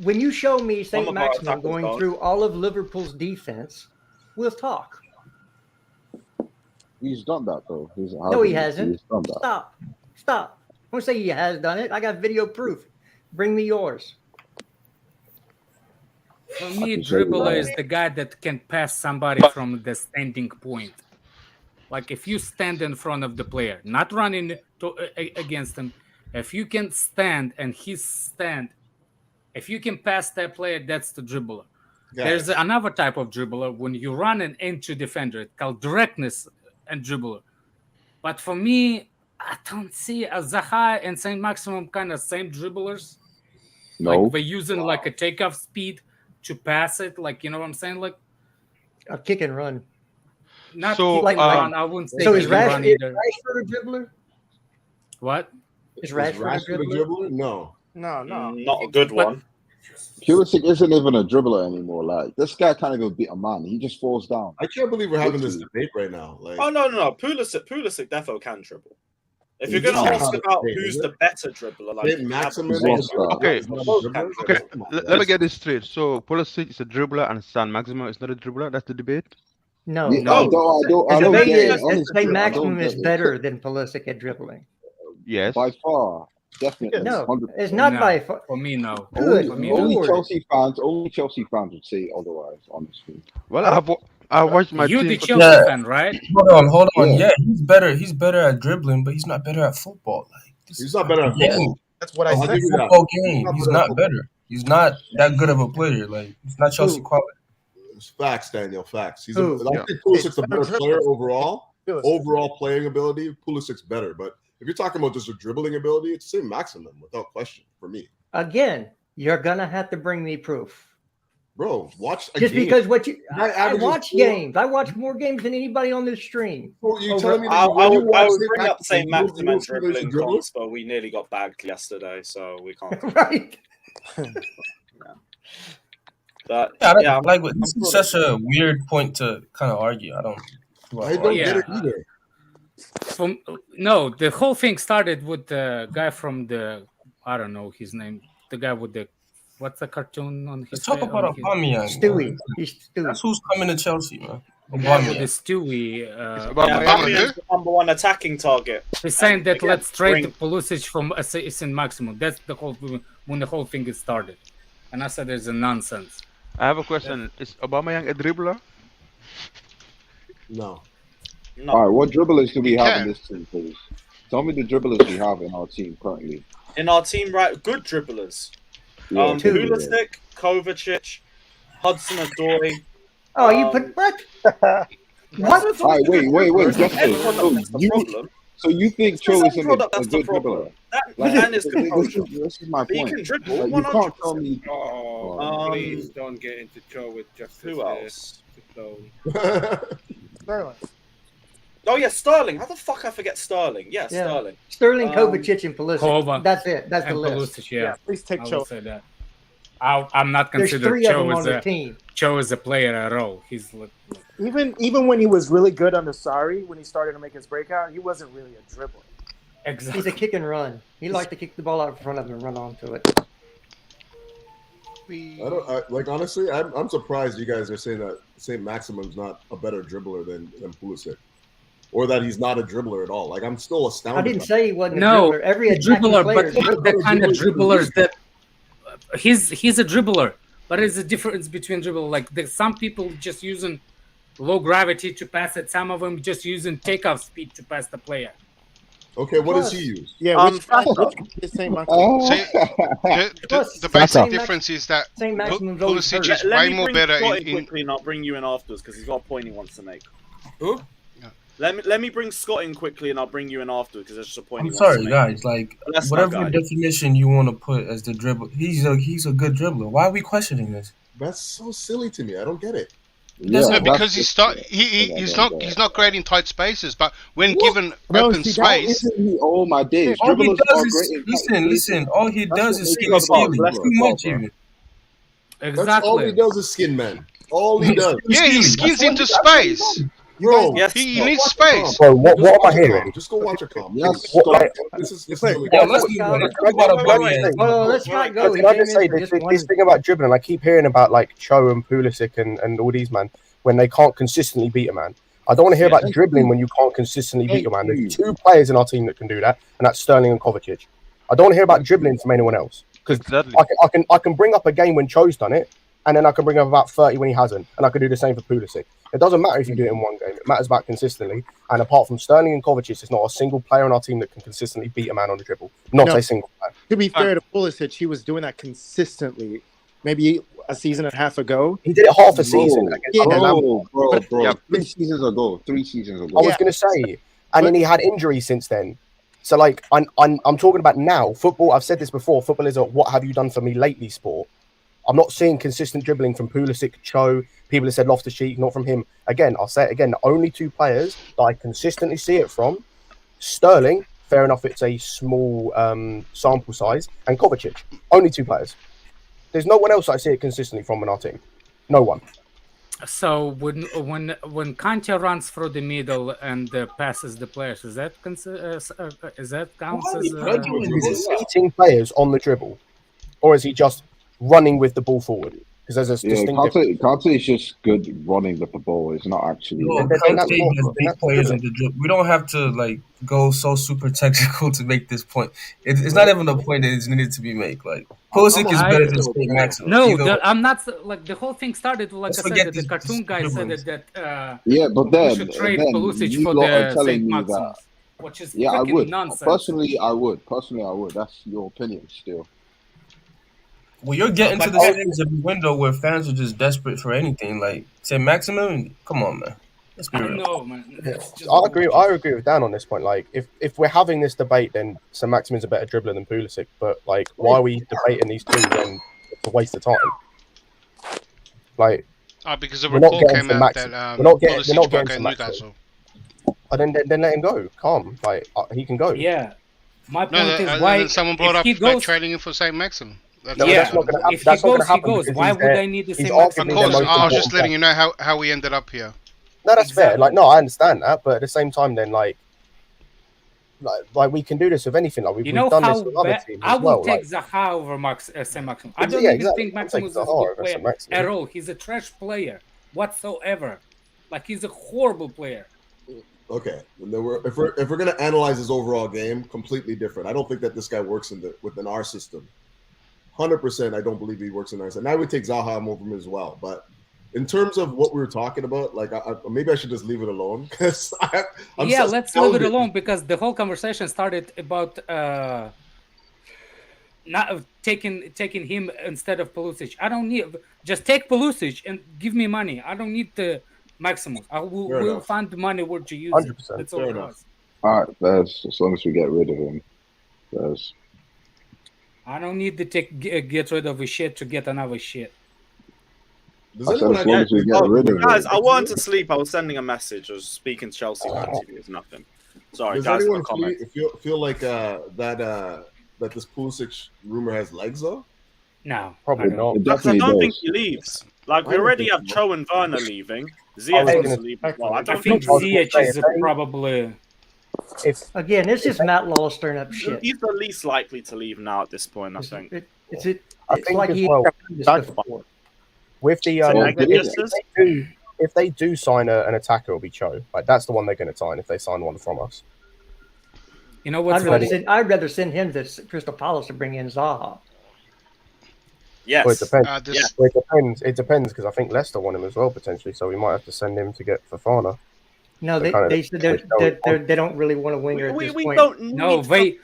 when you show me Saint I'm about Maximin attacking going zone. through all of Liverpool's defense, we'll talk. He's done that though. No, he hasn't. He's done that. Stop. Don't say he has done it. I got video proof. Bring me yours. For me, can show you dribbler that. is the guy that can pass somebody from the standing point. Like if you stand in front of the player, not running against him, if you can stand and he stand, if you can pass that player, that's the dribbler. There's another type of dribbler when you run into defender, it's called directness and dribbler. But for me, I don't see Zaha and Saint-Maximin kind of same dribblers. No. Like they're using like a takeoff speed to pass it. Like, you know what I'm saying? Like a kick and run. Not So, kick and run. I wouldn't say So kick is and run either. Rashford a dribbler? What? Is Is Rashford a Rashford a dribbler? dribbler? No. No. Not a good one. Pulisic isn't even a dribbler anymore. Like, this guy can't even beat a man. He just falls down. I can't believe we're having this debate right now. Like, Oh no. Pulisic defo can dribble. If you're He's going to not ask a about debate, who's is the it? better dribbler, like Saint-Maximin is one star. Okay, both can okay. dribble. Let me get this straight. So Pulisic is a dribbler and Saint-Maximin is not a dribbler. That's the debate. No. Yeah, No. I The don't debate get it. is that Honestly, I Saint-Maximin don't is get it. better than Pulisic at dribbling. Yes. By far, definitely. No, 100%. it's not No, by far. for me, no. Good For me, Only no. Lord. Chelsea fans would say otherwise, honestly. Well, I watched my You team. the for- Chelsea Yeah. fan, right? Hold on. Yeah. Yeah, he's better. He's better at dribbling, but he's not better at football. Like he's not better at Yeah. football. That's what I I'll said. give you that. football game. not He's better at not football. better. He's not that good of a player. Like he's not Chelsea Who? quality. It's facts, Daniel. Facts. I Who? think Pulisic's a better player overall. Pulisic. Overall playing ability, Pulisic's better. But if you're talking about just a dribbling ability, it's the same maximum without question for me. Again, you're gonna have to bring me proof. Bro, watch a Just game. because what you Guy I averages watch 4. games. I watch more games than anybody on this stream. Bro, you Over- telling me that I when you would watch bring up Saint-Maximin, Saint-Maximin you don't feel he's a dribbling dribbler? comps, but we nearly got bagged yesterday, so we can't. Right. But Yeah, yeah, I'm- like I'm this is sure such a weird point to kind of argue. I don't get it either. No, the whole thing started with the guy from the, I don't know his name, the guy with the, what's the cartoon on his Let's talk head- about on his- Aubameyang. Stewie. man. He's Stewie. That's who's coming to Chelsea, man. The guy with the Aubameyang. Stewie. yeah, Aubameyang. Aubameyang's the number one attacking target. He's saying that Again, let's trade bring- Pulisic from Saint-Maximin. That's the whole when the whole thing is started, and I said there's a nonsense. I have a question. Is Aubameyang a dribbler? No. No. All right, what dribblers do we have can. in this team, please? Tell me the dribblers we have in our team currently. In our team, right, good dribblers. Yeah, Two. Pulisic, Kovacic, Hudson-Odoi. Oh, you put what? What? All right, wait. Justin. Everyone, that's the problem. So you think It's Cho the isn't same a product, that's the good problem. dribbler? That Like, man is composure. this is my But he point. can dribble Like, you 100%. can't tell me. Oh, please don't get into trouble with justice. Who else? Sterling. Oh yeah, Sterling. How the fuck I forget Sterling? Yeah, Yeah. Sterling. Sterling, Um, Kovacic, and Pulisic. Kova That's it. That's the and list. Pulisic, yeah. Please take I Cho. would say that. I'm not There's considered three of them Cho on as the a team. Cho as a player at all. He's like, Even when he was really good under Sarri, when he started to make his breakout, he wasn't really a dribbler. exactly. He's a kick and run. He likes to kick the ball out in front of him and run onto it. Honestly, I'm surprised you guys are saying that Saint-Maximin's not a better dribbler than Pulisic. Or that he's not a dribbler at all. Like, I'm still astounded. I didn't by say he wasn't No, a dribbler. Every a attacking dribbler, player but is a dribbler. the kind of dribblers that he's a dribbler, but there's a difference between dribbler. Like some people just using low gravity to pass it. Some of them just using takeoff speed to pass the player. Okay, what does he use? Yeah, which Fata. is Saint-Maximin? The basic difference is that Saint-Maximin's always Pulisic hurt. is Let way me more bring better Scott in in quickly, and I'll bring you in afterwards because he's got a point he wants to make. Who? Let me bring Scott in quickly, and I'll bring you in afterwards because there's just a point. I'm he wants to sorry, make. guys. Like That's my whatever guy. definition you want to put as the dribble, he's a good dribbler. Why are we questioning this? That's so silly to me. I don't get it. Yeah, No, that's because just- he's not great in tight spaces, but when What? given No, open see, space, Isn't he? Oh my days! All he Dribblers does are is great in tight spaces. listen. All he That's does what is makes skin him a skilly. ball. Too much Bro. even. That's all he Exactly. does is skin man. All he does. yeah, he skins into space. Bro, Yes. He needs space. Bro, what Just am I watch a hearing? comp. Just go watch a comp. Yes, Stop. like- This is Wait, silly. Yeah, let's move on. Let's talk about Aubameyang. Well, let's not go. Can I just say this thing about dribbling? I keep hearing about like Cho and Pulisic and all these man when they can't consistently beat a man. I don't want to hear about dribbling when you can't consistently beat a man. There's two players in our team that can do that, and that's Sterling and Kovacic. I don't want to hear about dribbling from anyone else because Exactly. I can bring up a game when Cho's done it, and then I can bring up about 30 when he hasn't, and I can do the same for Pulisic. It doesn't matter if you do it in one game; it matters about consistently. And apart from Sterling and Kovacic, there's not a single player on our team that can consistently beat a man on the dribble. Not No. a single player. To be fair to Pulisic, he was doing that consistently. Maybe a season and a half ago. He did it half a season. Yeah. Bro. Yeah. 3 seasons ago. 3 seasons ago. I was going to say, and then he had injuries since then. So like I'm talking about now football. I've said this before. Football is a what have you done for me lately sport. I'm not seeing consistent dribbling from Pulisic, Cho. People have said Loftus-Cheek, not from him. Again, I'll say it again. The only two players that I consistently see it from, Sterling. Fair enough, it's a small sample size, and Kovacic. Only two players. There's no one else I see it consistently from in our team. No one. So when Kante runs through the middle and passes the players, is that counts as? Is he beating players on the dribble, or is he just running with the ball forward? Because there's a distinct Kante is just good running with the ball. It's not actually. No, players on the dribble. We don't have to like go so super technical to make this point. It's not even a point that is needed to be made. Like Pulisic is better than Saint-Maximin. No, I'm not. Like the whole thing started. Like I said, the cartoon guy said that. But then we should trade Pulisic you for lot are the telling me Saint-Maximin, that. which is I would. nonsense. Personally, I would. That's your opinion still. Well, you're getting to the stage of the window where fans are just desperate for anything. Like Saint-Maximin, come on, man. Let's be real. No, man. I agree with Dan on this point. Like, if we're having this debate, then Saint-Maximin's a better dribbler than Pulisic. But like, why are we debating these two when it's a waste of time? Like, because the report came out that we're not getting Newcastle. Then let him go. Calm. Like, he can go. Yeah. My point is why someone brought up like trading him for Saint-Maximin. That's not going to happen. That's not going to happen. He goes. Why would I need the same? Of course, I was just letting you know how we ended up here. No, that's fair. Like, no, I understand that, but at the same time, then like we can do this with anything. Like we've done this with other teams I as well. will take Zaha over Saint-Maximin. I don't even think Maximus is a good player at all. He's a trash player whatsoever. Like he's a horrible player. Okay, if we're gonna analyze his overall game, completely different. I don't think that this guy works within our system. 100%, I don't believe he works in our system. And I would take Zaha over him as well. But in terms of what we were talking about, like maybe I should just leave it alone because let's leave it alone because the whole conversation started about not taking him instead of Pulisic. I don't need just take Pulisic and give me money. I don't need the Maximus. I will find the money where to use 100%. It. That's all it was. All right, that's as long as we get rid of him. That's. I don't need to get rid of a shit to get another shit. Guys, I wanted to sleep. I was sending a message. I was speaking to Chelsea fans. It's nothing. Sorry, does guys. Anyone feel like that this Pulisic rumor has legs though? No, probably not. I don't think he leaves. Like we already have Cho and Werner leaving. Ziyech is leaving. Well, I think Ziyech is probably. Again, this is Matt Law stirring up shit. He's the least likely to leave now at this point. I think. It's like he before. With the if they do sign an attacker, it'll be Cho. Like that's the one they're going to sign if they sign one from us. You know what? I'd rather send him to Crystal Palace to bring in Zaha. Yes. Well, it depends because I think Leicester want him as well potentially, so we might have to send him to get Fofana. No, they said they don't really want a winger at this point. No, they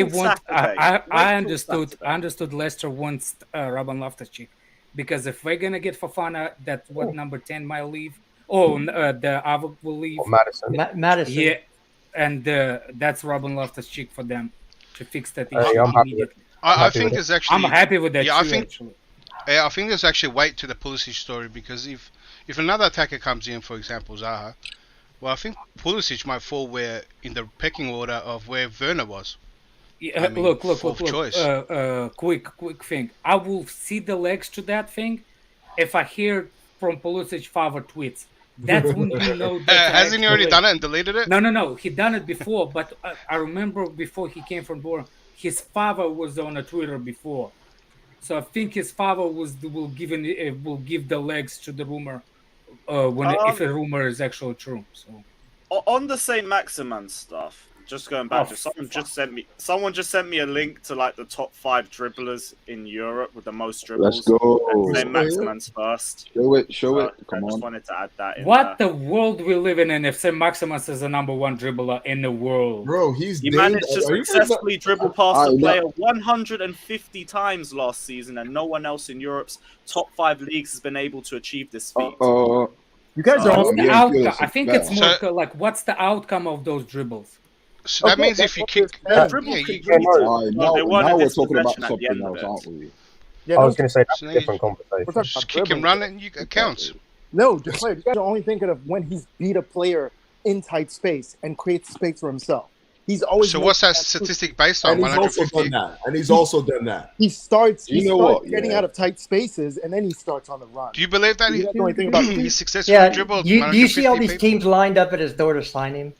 want. I understood Leicester wants Robin Loftus-Cheek because if we're gonna get Fofana, that's what number 10 might leave. The Ava will leave. Madison. Yeah, and that's Robin Loftus-Cheek for them to fix that issue immediately. I think there's actually. I'm happy with that. I think there's actually weight to the Pulisic story because if another attacker comes in, for example Zaha, well, I think Pulisic might fall in the pecking order of where Werner was. Yeah, look. Quick thing. I will see the legs to that thing if I hear from Pulisic father tweets. That's when you know. Hasn't he already done it and deleted it? No. He done it before, but I remember before he came from Bournemouth, his father was on a Twitter before. So I think his father will give the legs to the rumor if a rumor is actually true. So on the Saint-Maximin stuff, just going back to someone just sent me a link to like the top 5 dribblers in Europe with the most dribbles. Let's go. Saint-Maximin's first. Show it. Come I just on. wanted to add that in. What the world we live in if Saint-Maximin is the number 1 dribbler in the world? Bro, he managed to successfully dribble past the player 150 times last season, and no one else in Europe's top 5 leagues has been able to achieve this feat. You guys are What's all the yeah, outcome? Pulisic I think better. it's more like what's the outcome of those dribbles? So that Okay, means that's if you what we're kick, saying. Dribble yeah, completed. Now, No, they weren't now in we're this talking about possession at the something end of else, it. aren't we? Yeah, I no, was going to say that's So a now you different conversation. we're talking just about kick him, dribbling. run, and it counts. No, declare. You guys are only thinking of when he's beat a player in tight space and creates space for himself. He's always. So making what's that that move. statistic based on? And he's also 150? done that. And he's also done that. He starts. You He know starts what? getting Yeah. out of tight spaces, and then he starts on the run. Do you believe that You guys know anything about he it? successfully Yeah, dribbled do you see all 150 these people? teams lined up at his door to sign him?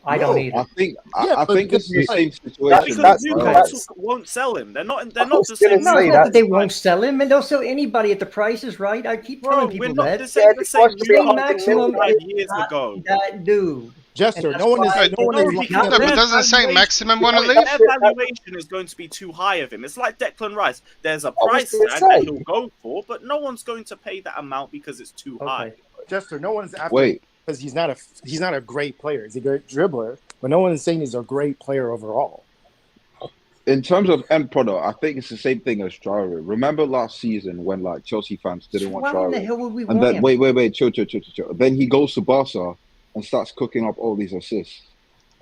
I don't either. I think Yeah, I but think this is the like, same Because situation. that's- Newcastle won't sell him. They're not. They're I not was the gonna same. No, say it's not that they that. won't sell him, and they'll sell anybody if the price is right. I keep Bro, telling we're people not. that. This ain't the same. Yeah, Saint Newcastle Maximum 5 is years not ago. that dude. Jester, And no one is. that's No why- one is. No, looking because at No, but their doesn't Saint valuation- Maximum want to their leave? valuation is going to be too high of him. It's like Declan Rice. There's a was price gonna tag say. that he'll go for, but no one's going to pay that amount because it's too high. Okay. Jester, no one is after. Wait, because he's not a great player. He's a great dribbler, but no one is saying he's a great player overall. in terms of end product, I think it's the same thing as Traore. Remember last season when like Chelsea fans didn't want Why in the Traore, hell would we and want then him? wait, chill. Then he goes to Barca and starts cooking up all these assists,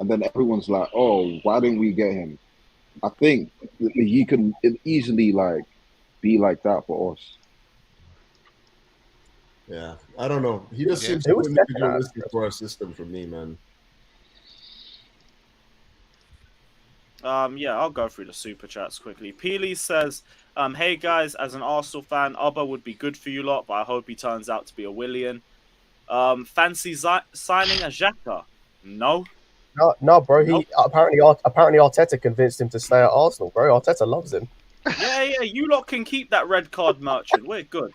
and then everyone's like, "Oh, why didn't we get him?" I think he could easily like be like that for us. Yeah, I don't know. He just seems It too was individualistic for our system for me, man. Yeah, I'll go through the super chats quickly. Peely says, "Hey guys, as an Arsenal fan, Aubameyang would be good for you lot, but I hope he turns out to be a Willian. Fancy signing a Xhaka? No, No, bro. He Nope. apparently Arteta convinced him to stay at Arsenal, bro. Arteta loves him. Yeah, you lot can keep that red card merchant. We're good.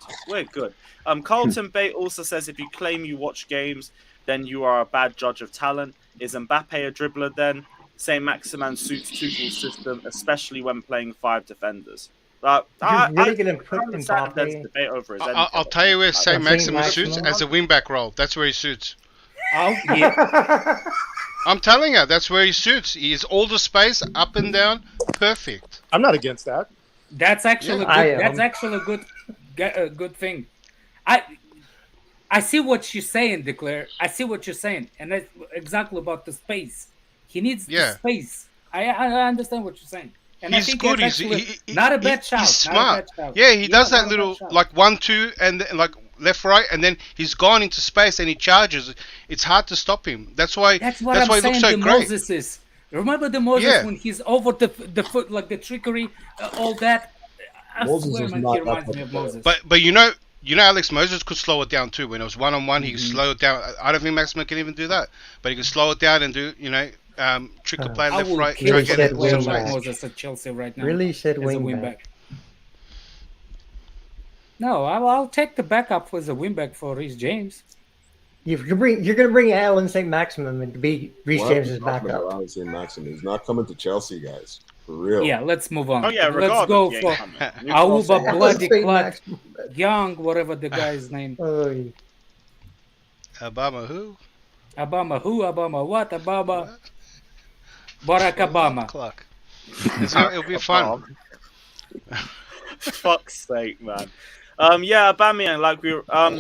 Carlton Bate also says, if you claim you watch games, then you are a bad judge of talent. Is Mbappe a dribbler then? Saint-Maximin suits Tuchel's system, especially when playing 5 defenders. You're really going to put understand there's Mbappe? debate over his I'll tell you where Saint Maximin Saint-Maximin? suits as a wingback role. That's where he suits. Oh, yeah. I'm telling you, that's where he suits. He is all the space, up and down, perfect. I'm not against that. That's actually Yeah, I good. That's am. actually a good thing. I see what you're saying, Declare. I see what you're saying, and that's exactly about the space. He needs the space. I understand what you're saying, and I He's think good. that's actually not a bad shout. He's not a smart. bad shout. Yeah, he does not that a bad little shout. like 1-2 and then, like left right, and then he's gone into space and he charges. It's hard to stop him. That's why. That's what that's I'm why he saying. looks so The great. Moses is. Remember the Moses Yeah. when he's over the foot, like the trickery, all that. I Moses swear, is man, not he that reminds type me of of player. Moses. But you know Alex Moses could slow it down too. When it was 1-on-1, he could slow it down. I don't think Maximin can even do that, but he can slow it down and do trickle play I left will right. kill Try to Really get said it wing some back. like space. Moses at Chelsea right now. Really said as a wing wing back. back. No, I'll take the backup as a wing back for Reece James. You're going to bring Alan St. Maximum and be Reece Why are we James's talking about backup. Alan Saint-Maximin? He's not coming to Chelsea, guys. For real. Yeah, let's move on. Oh yeah, let's regardless, go he ain't for coming. Auba Newcastle- Bloody Saint Clot Maximum. Young, whatever the guy's name. Oy. Obama who? Obama who? Obama what? Obama Barack Obama. Clock. It'll be fun. Fuck's sake, man. Yeah, Aubameyang. Like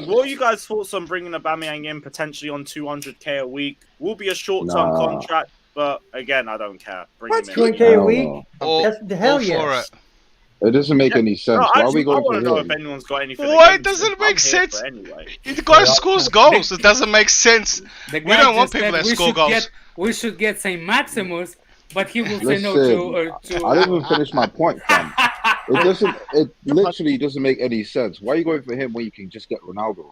what are you guys' thoughts on bringing Aubameyang in potentially on 200k a week? Will be a short-term Nah. contract, but again, I don't care. Bring him in. 200K a Hell week? no. All, That's the hell all for yes. it. It doesn't make any sense. No, Why are actually, we going I want to for know him? if anyone's got anything. Why against doesn't him. it make I'm here sense? for it anyway. The guy scores goals. It doesn't make sense. The We guy don't want just people said that score goals. we should get Saint Maximus, but he will say no Listen, to. I didn't even finish my point, fam. It literally doesn't make any sense. Why are you going for him when you can just get Ronaldo?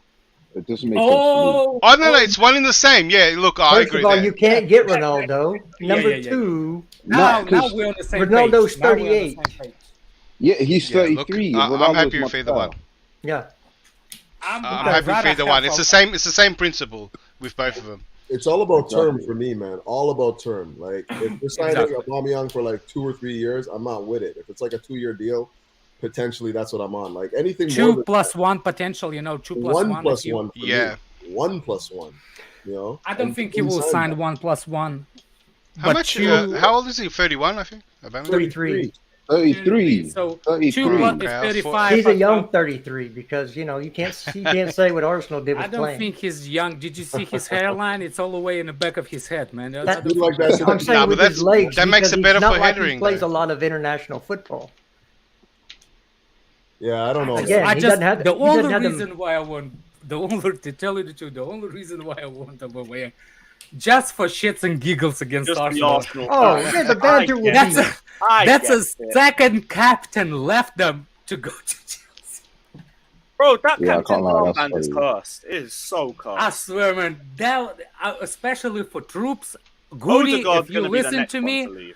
It doesn't make sense to me. Oh, Oh no, it's one in the same. Yeah, look, I First agree of all, there. you can't get Ronaldo. Number yeah. two, now Nah, 'cause we're on the same Ronaldo's page. Now we're on the 38. same page. Yeah, he's Yeah, look, 33. I'm Ronaldo's happy much with either better. one. yeah. I'm I'd happy with rather either one. have It's a- the same principle with both of them. It's all about term Exactly. for me, man. All about term. Like if you're signing Exactly. Aubameyang for like 2 or 3 years, I'm not with it. If it's like a 2-year deal, potentially that's what I'm on. Like anything more 2 than plus 1 potential. 2 plus 1 1. plus if you- 1 for Yeah. me. 1 plus 1. You know? I don't And think he people will sign sign that. 1 plus 1. How But much? you- How old is he? 31, I think. Aubameyang? 33. 33. So 33. 2 plus is 35. He's a young 33 because you can't say what Arsenal did with I don't playing. think he's young. Did you see his hairline? It's all the way in the back of his head, man. I don't like think- that. I'm saying with his legs. that makes because it better he's not for like headering, He plays though. a lot of international football. Yeah, I don't know. Again, I he just doesn't have the he doesn't only have them- reason why I want to tell you the truth, the only reason why I want Aubameyang, just for shits and giggles against Just the Arsenal. Arsenal. Oh, yeah, the banter would That's be. that's a second captain left them to go to Chelsea. Bro, that Yeah, I captain can't lie, that's armband is funny. cursed. It is so I cursed. swear, man, that especially for troops, Goody, Odegaard's if you gonna be the listen next to one me, to leave.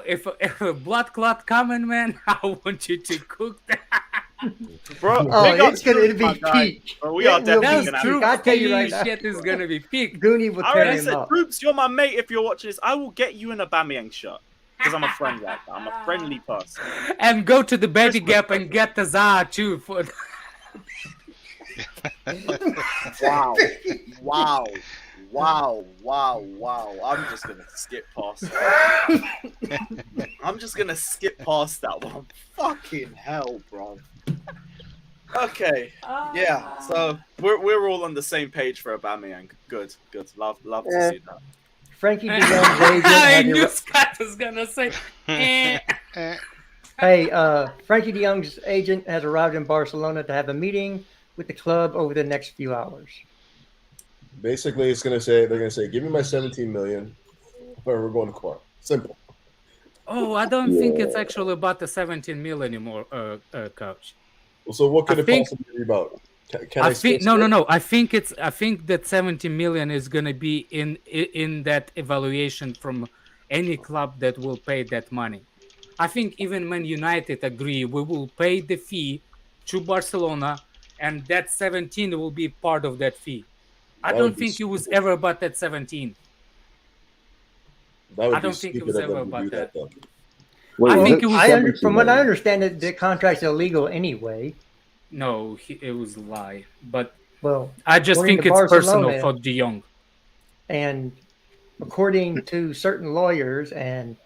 if a blood clot coming, man, I want you to cook that. Bro, Oh, big up it's gonna Troops, be my guy. peak. Bro, we It are will definitely be gonna peak. have I'll tell you right This now. shit is gonna be peak. Goonie will I tear already him said, up. Troops, you're my mate if you're watching this. I will get you an Aubameyang shirt. Because I'm a friend like that. I'm a friendly person. And go to the baby Christmas gap and get the Za too. For Wow. Wow. Wow. Wow. Wow. I'm just going to skip past that. I'm just going to skip past that one. Fucking hell, bro. Okay. Yeah. So we're all on the same page for Aubameyang. Good. Good. Love to see that. Frenkie de Jong's agent. I had knew to- Scott was gonna say. eh. Hey, Frenkie de Jong's agent has arrived in Barcelona to have a meeting with the club over the next few hours. Basically, they're gonna say, give me my 17 million, or we're going to court. Simple. Oh, I don't think it's actually about the 17 mil anymore, coach. So what could I it think- possibly be about? Can I still think no. say- I think that 17 million is gonna be in that evaluation from any club that will pay that money. I think even Man United agree we will pay the fee to Barcelona, and that 17 will be part of that fee. I That don't would be think it was ever about that 17. That would I be don't think it stupid was of ever them to about do that. though. I Wait, think it was From what I understand, the contract's illegal anyway. No, it was a lie. But Well, I just according think to it's personal Barcelona, for De Jong. And according to certain lawyers and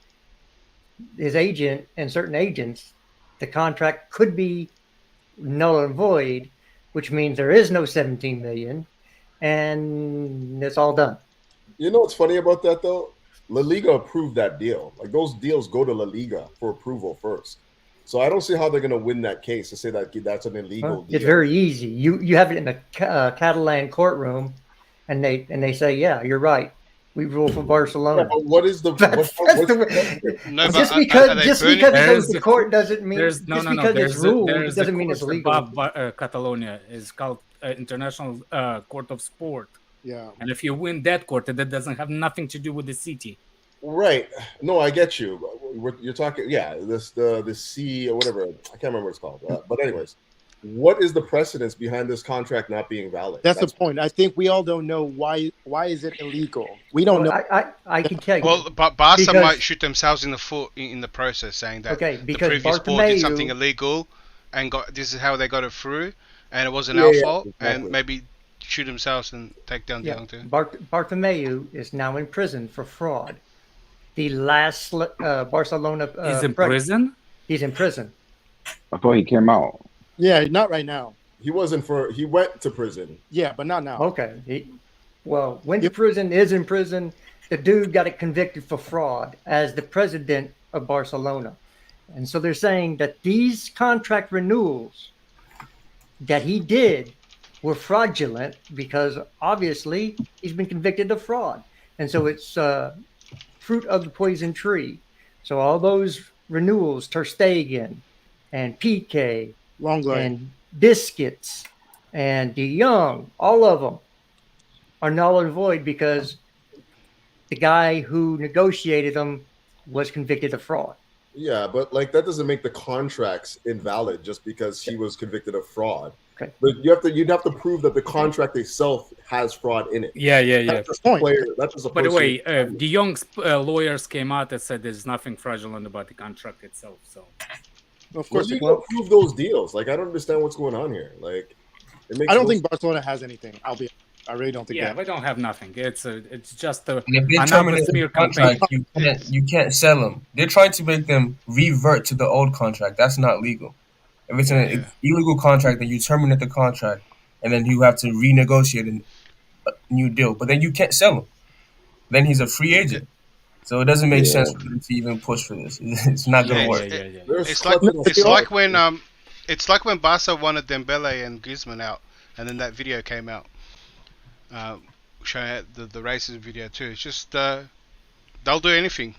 his agent and certain agents, the contract could be null and void, which means there is no 17 million, and it's all done. You know what's funny about that though? La Liga approved that deal. Like those deals go to La Liga for approval first. So I don't see how they're going to win that case to say that that's an illegal deal. It's very easy. You have it in the Catalan courtroom, and they say, yeah, you're right. We rule for Barcelona. Yeah, but what is the That's the No, just but because are they just burning- because it There's goes to the- court doesn't mean There's just no. because it's ruled There's doesn't the mean it's court legal. Catalonia is called International Court of Sport. Yeah. And if you win that court, that doesn't have nothing to do with the city. Right. No, I get you. You're talking, yeah, the C or whatever. I can't remember what it's called. But anyways, what is the precedence behind this contract not being valid? That's the point. I think we all don't know why is it illegal. We don't know. I can tell you. Well, but Barca Because- might shoot themselves in the foot in the process, saying that Okay, the because previous board did Bartomeu- something illegal, and this is how they got it through, and it wasn't Yeah, our yeah, fault, exactly. and maybe shoot themselves and take down De Yeah, Jong too. Bartomeu is now in prison for fraud. The last Barcelona He's in president- prison? He's in prison. I thought he came out. Yeah, not right now. He went to prison. Yeah, but not now. Okay. Went to prison, is in prison. The dude got convicted for fraud as the president of Barcelona. And so they're saying that these contract renewals that he did were fraudulent because obviously he's been convicted of fraud. And so it's fruit of the poison tree. So all those renewals, Ter Stegen and PK Longley. and Biscuits and De Jong, all of them are null and void because the guy who negotiated them was convicted of fraud. Yeah, but like that doesn't make the contracts invalid just because he was convicted of fraud. Okay. But you'd have to prove that the contract itself has fraud in it. Yeah. That's just the player. That's just a By the way, person. De Jong's lawyers came out and said there's nothing fraudulent about the contract itself. So, Of course, you can prove those deals. Like I don't understand what's going on here. Like, it makes I don't no think Barcelona has anything. I really don't think. Yeah, we don't have nothing. It's just And if they another terminate the smear campaign. contract, you can't sell them. They're trying to make them revert to the old contract. That's not legal. If it's an illegal contract, then you terminate the contract, and then you have to renegotiate a new deal. But then you can't sell him. Then he's a free agent. So it doesn't make sense for them to even push for this. It's not going to work. It's like when Barca wanted Dembele and Griezmann out, and then that video came out, showing the racism video too. It's just they'll do anything.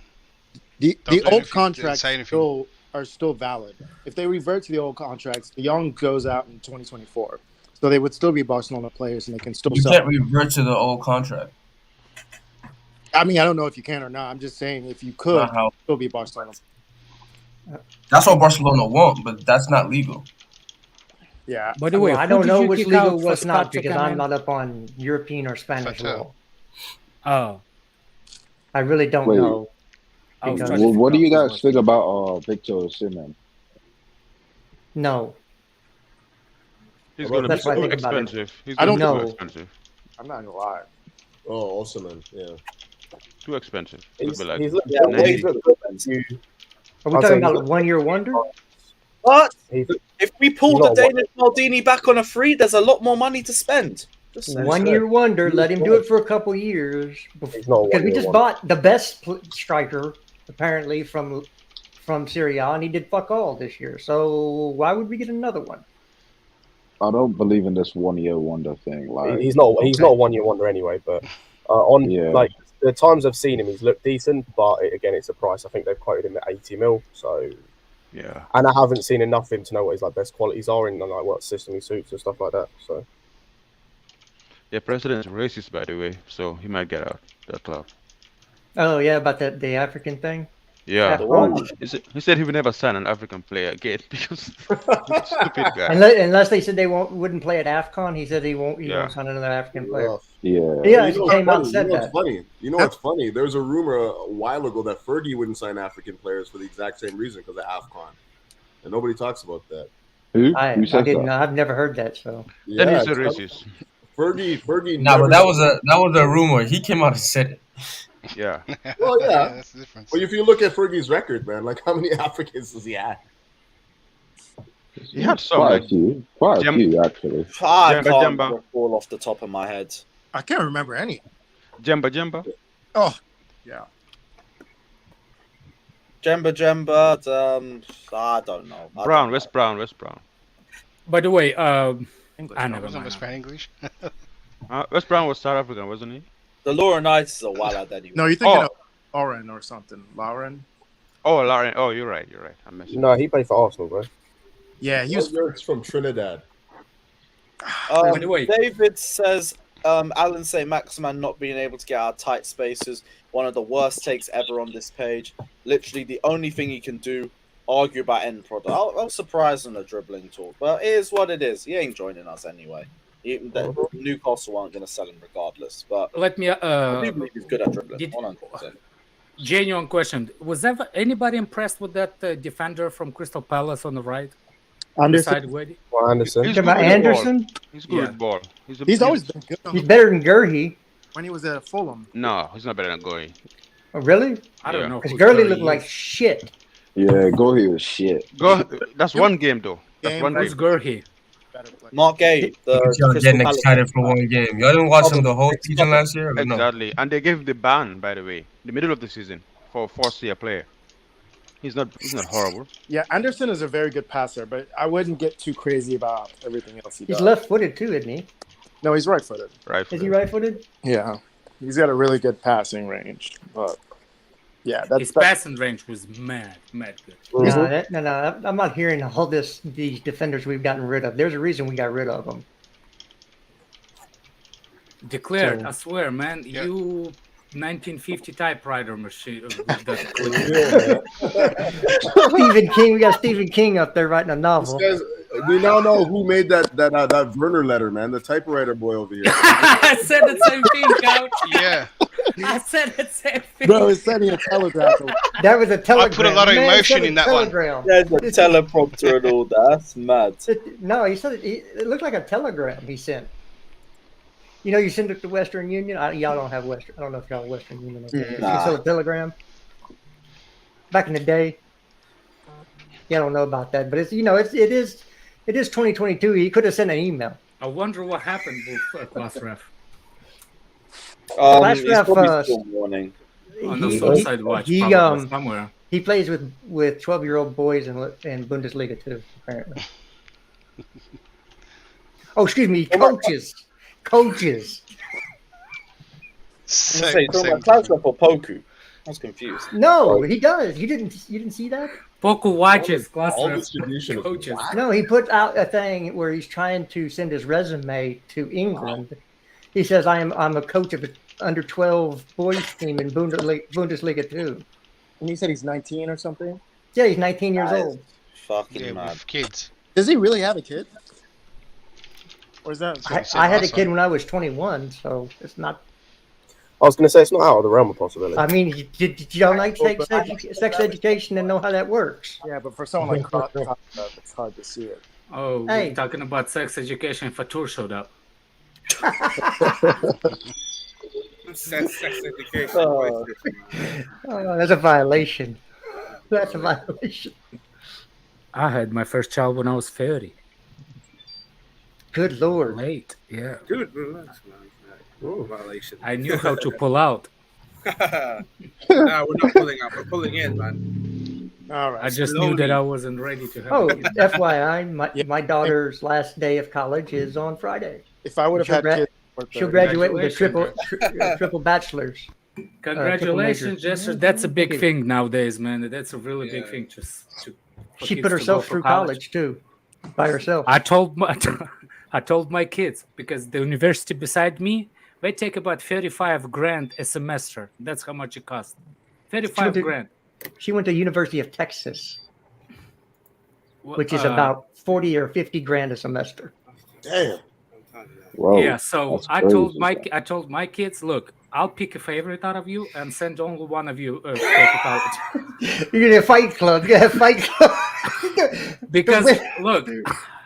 The old contracts are still valid. If they revert to the old contracts, De Jong goes out in 2024, so they would still be Barcelona players, and they can still. You can't revert to the old contract. I mean, I don't know if you can or not. I'm just saying if you could, still be Barcelona. That's what Barcelona want, but that's not legal. Yeah. By the way, I don't know what's legal, what's not, because I'm not up on European or Spanish law. Oh. I really don't know. Well, what do you guys think about Victor Osimhen? No. He's going to be so expensive. I don't know. Expensive. I'm not gonna lie. Oh, Osimhen, yeah. Too expensive. Are we talking about a 1 year wonder? What? If we pull the Danish Maldini back on a free, there's a lot more money to spend. 1 year wonder. Let him do it for a couple years. Because we just bought the best striker, apparently, from Serie A, and he did fuck all this year. So why would we get another one? I don't believe in this 1 year wonder thing. Like he's not a 1 year wonder anyway. But like the times I've seen him, he's looked decent. But again, it's a price. I think they've quoted him at 80 mil. So yeah, and I haven't seen enough of him to know what his best qualities are in like what system he suits and stuff like that. So the president's racist, by the way, so he might get out the club. Oh yeah, about the African thing. Yeah, he said he would never sign an African player again because stupid guy. Unless they said they wouldn't play at AFCON, he said he won't sign another African player. Yeah, he came out and said that. You know what's funny? There was a rumor a while ago that Fergie wouldn't sign African players for the exact same reason, because of AFCON, and nobody talks about that. I've never heard that. So then he's a racist. Fergie. No, but that was a rumor. He came out and said it. Yeah. Well, yeah. That's the difference. Well, if you look at Fergie's record, man, like how many Africans does he have? He had some. Quite a few, actually. I can't recall off the top of my head. I can't remember any. Jemba. Oh, yeah. Jemba. I don't know. West Brown. By the way, English. English. West Brown was South African, wasn't he? The Lauren-ites is a wild anyway. No, you're thinking of Lauren or something. Lauren. Oh, Lauren. Oh, you're right. I missed it. No, he played for Arsenal, bro. Yeah, he was from Trinidad. By the way, David says Alan Saint-Maximin not being able to get out of tight spaces, one of the worst takes ever on this page. Literally the only thing he can do, argue about end product. I was surprised on the dribbling talk, but it is what it is. He ain't joining us anyway. Newcastle aren't going to sell him regardless. But let me. I do believe he's good at dribbling. Genuine question: was ever anybody impressed with that defender from Crystal Palace on the right? Anderson. Anderson. He's Anderson. He's good with ball. He's always been good. He's better than Gurhey. When he was at Fulham. No, he's not better than Gurhey. Oh, really? I don't know. Because Gurley looked like shit. Yeah, Gurhey was shit. That's one game though. That's one game. Gurhey. Mark Gay. Y'all getting excited for one game. Y'all didn't watch him the whole season last year? Exactly. And they gave the ban, by the way, in the middle of the season for a fourth-year player. He's not horrible. Yeah, Anderson is a very good passer, but I wouldn't get too crazy about everything else he does. He's left-footed too, isn't he? No, he's right-footed. Is he right-footed? Yeah. He's got a really good passing range, but yeah, his passing range was mad good. No, I'm not hearing all these defenders we've gotten rid of. There's a reason we got rid of them. Declared, I swear, man, you 1950 typewriter machine. Stephen King, we got Stephen King up there writing a novel. We now know who made that Werner letter, man. The typewriter boy over here. I said the same thing, Couch. Yeah. I said the same thing. Bro, it's sending a telegram. That was a telegram. I put a lot of emotion in that telegram. one. There's a teleprompter and all that. That's mad. No, he said it looked like a telegram he sent. You know, you send it to Western Union. Y'all don't have Western. I don't know if y'all have Western Union. You can Nah. sell a telegram. Back in the day, y'all don't know about that, but it is 2022. He could have sent an email. I wonder what happened with Class Ref. Class He's Ref, probably still mourning. On the suicide watch, he probably somewhere. He plays with 12-year-old boys in Bundesliga too, apparently. Oh, excuse me, coaches. Say Class Ref or Poku? I was confused. No, he does. You didn't see that? Poku watches Class All Ref distribution coaches. No, he put out a thing where he's trying to send his resume to England. He says, I'm a coach of an under 12 boys team in Bundesliga too. And he said he's 19 or something? Yeah, he's 19 years old. Fucking mad. With kids. Does he really have a kid? Or is that? I had a kid when I was 21, so it's not. I was going to say it's not out of the realm of possibility. I mean, did y'all like sex education and know how that works? Yeah, but for someone like Croc, it's hard to see it. Oh, we're talking about sex education. Fatur showed up. Sex education. Oh, that's a violation. That's a violation. I had my first child when I was 30. Good Lord. Late, yeah. Dude, relax, man. Violation. I knew how to pull out. Nah, we're not pulling out. We're pulling in, man. All right. I just knew that I wasn't ready to have Oh, a kid. FYI, my daughter's last day of college is on Friday. If I would have had kids, she'll graduate with a triple bachelor's. Congratulations, Jester. That's a big thing nowadays, man. That's a really big thing. She put herself through college too, by herself. I told my kids, because the university beside me, they take about 35 grand a semester. That's how much it costs. 35 grand. She went to University of Texas, which is about 40 or 50 grand a semester. Damn. Whoa, yeah, so I told my kids, look, I'll pick a favorite out of you and send only one of you to college. You're gonna fight club. Yeah, fight club. Because look,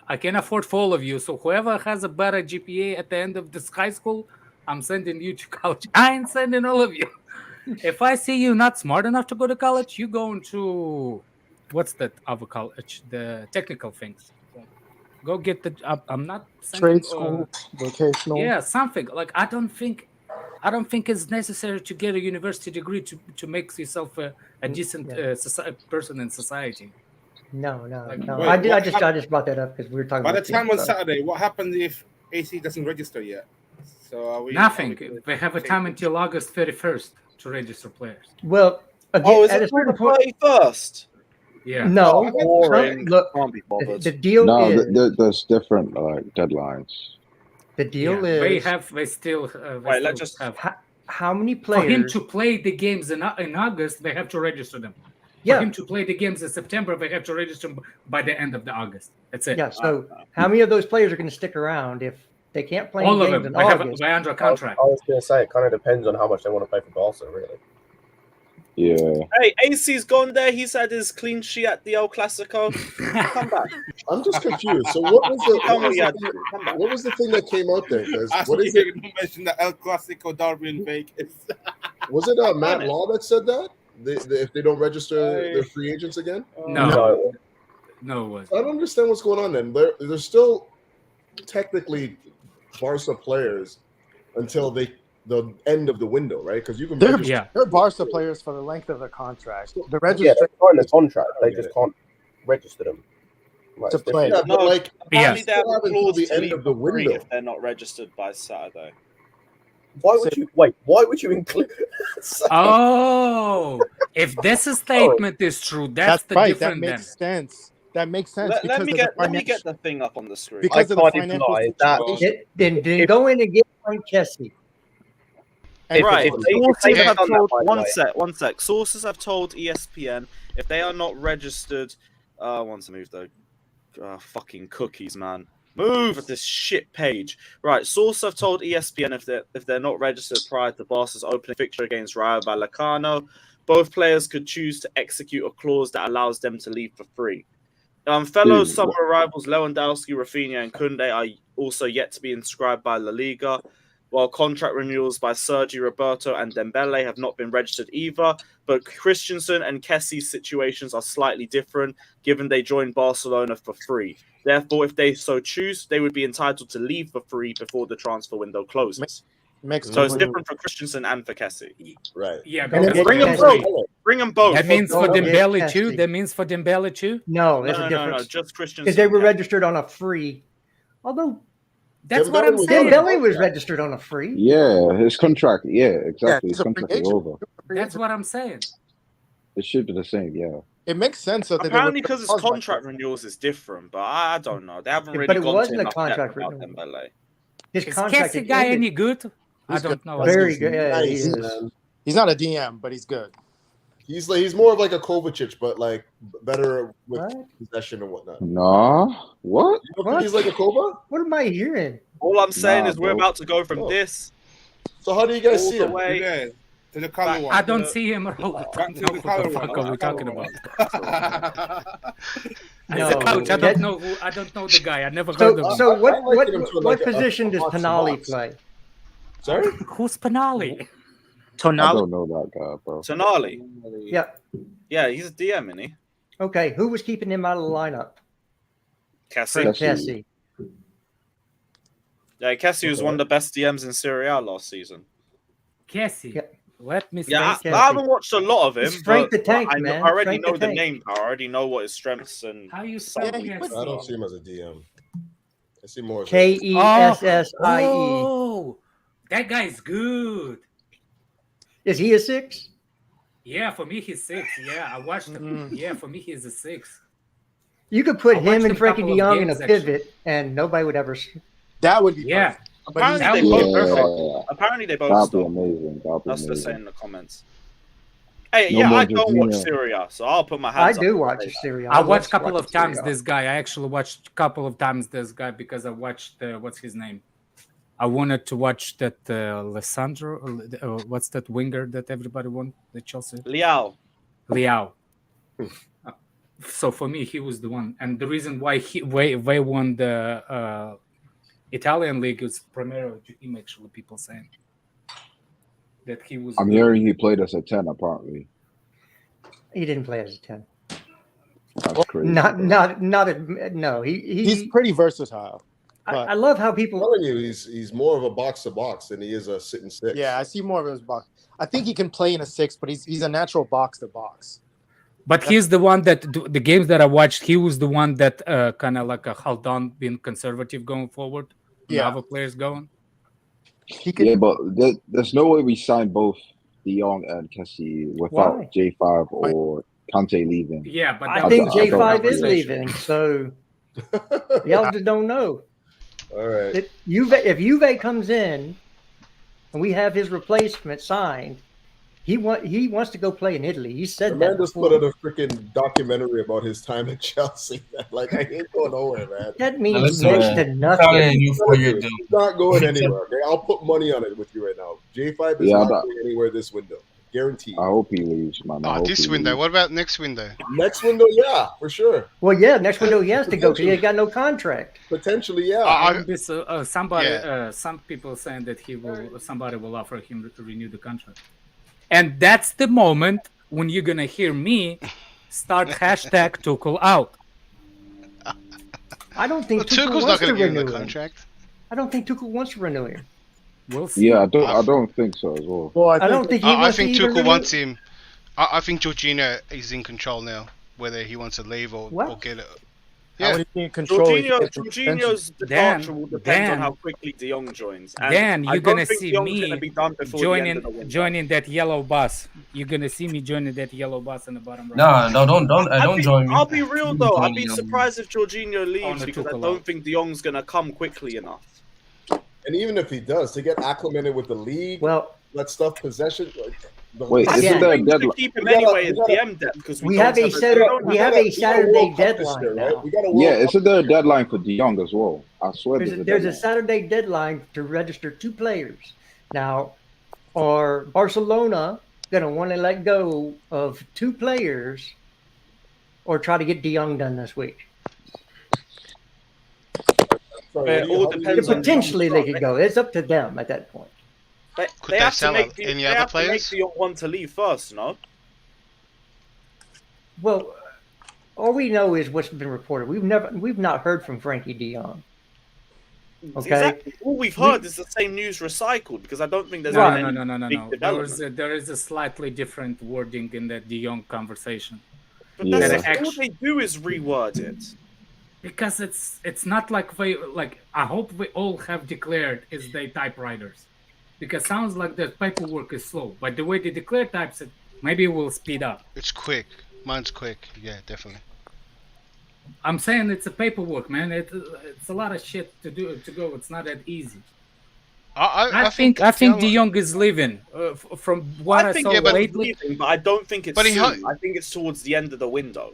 I can afford for all of you. So whoever has a better GPA at the end of this high school, I'm sending you to college. I ain't sending all of you. If I see you not smart enough to go to college, you going to what's that other college? The technical things. Go get the. I'm not trade school, vocational. Yeah, something like I don't think it's necessary to get a university degree to make yourself a decent person in society. No. Wait, I just brought that up because we were talking. By about the time on Saturday, what happens if AC doesn't register yet? So are we? Nothing. They have a time until August 31st to register players. Well, again, is it the 31st? Yeah. No. Look, can't be bothered. The deal is there's different deadlines. The deal is they still let's just have how many players for him to play the games in August. They have to register them. For him to play the games in September, they have to register them by the end of the August. That's it. Yeah. So how many of those players are going to stick around if they can't play all of games them? in August? They're under contract. I was going to say it kind of depends on how much they want to play for Barca, really. Yeah. Hey, AC's gone there. He's had his clean sheet at the El Clasico. Come back. I'm just confused. So what was the thing that came out there? What is it? Mention the El Clasico derby in Vegas. Was it Matt Law that said that? If they don't register their free agents again? No, it wasn't. I don't understand what's going on then. They're still technically Barca players until the end of the window, right? Because you can register. They're Barca players for the length of the contract. The they're on the contract. They just can't register them to play. Yeah, but like, they have a clause the to end leave of the for free window if they're not registered by Saturday. Why would you include? Oh, if this statement is true, that's the right. different. That makes sense. That makes sense. Let me get the thing up on the screen. Because of the financial situation. Then go in and get Kessie. Right. Sources have told, one sec. Sources have told ESPN if they are not registered. Once I move though, fucking cookies, man. Move at this shit page. Right. Sources have told ESPN if they're not registered prior to Barca's opening fixture against Rayo Vallecano, both players could choose to execute a clause that allows them to leave for free. Fellow summer rivals Lewandowski, Rafinha, and Koundé are also yet to be inscribed by La Liga. while contract renewals by Sergi Roberto and Dembele have not been registered either. But Christensen and Kessie's situations are slightly different, given they joined Barcelona for free. Therefore, if they so choose, they would be entitled to leave for free before the transfer window closes. So it's different for Christensen and for Kessie. Right. Yeah, bring them both. Bring them both. That means for Dembele too. That means for Dembele too. No, there's a difference. No, just Christensen. Because they were registered on a free. Although that's what I'm saying. Dembele was registered on a free. Yeah, his contract. Yeah, exactly. His contract is over. That's what I'm saying. It should be the same. Yeah. It makes sense. So apparently, because his contract renewals is different, but I don't know. They haven't really. But it wasn't a contract renewal. His is contract Kessie guy any good? I don't know. Very good. Yeah, nice. He's not a DM, but he's good. He's more of like a Kovacic, but like better with possession and whatnot. Nah, what? You don't think he's like a Kova? What am I hearing? All I'm saying is we're about to go from this. So how do you guys see him? To the color one. I don't see him at all. What the fuck are we talking about? No, as a coach, I don't know the guy. I never heard of him. So what position does Tonali play? Sorry? Who's Tonali? I don't know that guy, bro. Tonali. Yeah. Yeah, he's a DM, isn't he? Okay, who was keeping him out of the lineup? Kessie. Yeah, Kessie was one of the best DMs in Serie A last season. Kessie. Yeah. Let me see. Yeah, I haven't watched a lot of him. It's Frank the Tank, I man. already Frank know the Tank. name. I already know what his strengths and. How you spell I don't see him as a DM. I see more as Kessie. Oh, that guy's good. Is he a 6? Yeah, for me he's 6. Yeah, I watched him. Yeah, for me he's a 6. You could put him and Frenkie de Jong in a pivot, and nobody would ever. That would be perfect. Apparently they both That'd stop. be amazing. That's the saying in the comments. Hey, I don't watch Syria, so I'll put my hands up. I do watch Syria. I watched a couple of times this guy. I actually watched a couple of times this guy because I watched what's his name? I wanted to watch that Alessandro. What's that winger that everybody won? The Chelsea. Leao. So for me, he was the one, and the reason why they won the Italian league is primarily to him. Actually, people saying that he was. I'm hearing he played as a 10. Apparently, he didn't play as a 10. That's crazy. No. He's pretty versatile. I love how people. I'm telling you, he's more of a box to box than he is a sitting 6. Yeah, I see more of his box. I think he can play in a 6, but he's a natural box to box. But he's the one that the games that I watched, he was the one that kind of like held on, being conservative going forward. Yeah, other players going. Yeah, but there's no way we sign both De Jong and Kessie without J5 or Kante leaving. Yeah, but I think J5 is leaving, so y'all just don't know. All right. If Juve comes in and we have his replacement signed, he wants to go play in Italy. He said man just put out a freaking documentary about his time at Chelsea. Like, I ain't going nowhere, man. That means next to nothing. He's not going anywhere. Okay? I'll put money on it with you right now. J5 is not going anywhere this window. Guaranteed. I hope he leaves, man. This window. What about next window? Next window, yeah, for sure. Well, yeah, next window he has to go because he got no contract. Potentially, yeah. Some people saying that somebody will offer him to renew the contract. And that's the moment when you're going to hear me start hashtag Tuchel out. I don't think Tuchel's not going to give him the contract. I don't think Tuchel wants to renew him. We'll see. Yeah, I don't think so as well. I don't think I think Tuchel wants him. I think Jorginho is in control now, whether he wants to leave or get it. Yeah, Jorginho's departure will depend on how quickly De Jong joins. And Dan, you're gonna see me joining that yellow bus. You're gonna see me joining that yellow bus in the bottom right. No, don't join me. I'll be real though. I'd be surprised if Jorginho leaves because I don't think De Jong's gonna come quickly enough. And even if he does, to get acclimated with the league, let stuff possession. Wait, isn't there a deadline? Keep him anyway as DM depth because we have a Saturday deadline now. Yeah, isn't there a deadline for De Jong as well? I swear there's a Saturday deadline to register 2 players. Now, are Barcelona going to want to let go of 2 players or try to get De Jong done this week? Sorry, all depends on potentially they could go. It's up to them at that point. They have to make any other players? De Jong want to leave first, no? Well, all we know is what's been reported. We've not heard from Frenkie de Jong. Okay. Exactly. All we've heard is the same news recycled because I don't think there's No. big development. There is a slightly different wording in the De Jong conversation. But all they do is reword it. Because it's not like I hope we all have declared is they typewriters. Because sounds like the paperwork is slow, but the way they declare types it, maybe it will speed up. It's quick. Mine's quick. Yeah, definitely. I'm saying it's a paperwork, man. It's a lot of shit to go. It's not that easy. I think De Jong is leaving. From what I saw lately, leaving, but I don't think it's soon. I think it's towards the end of the window.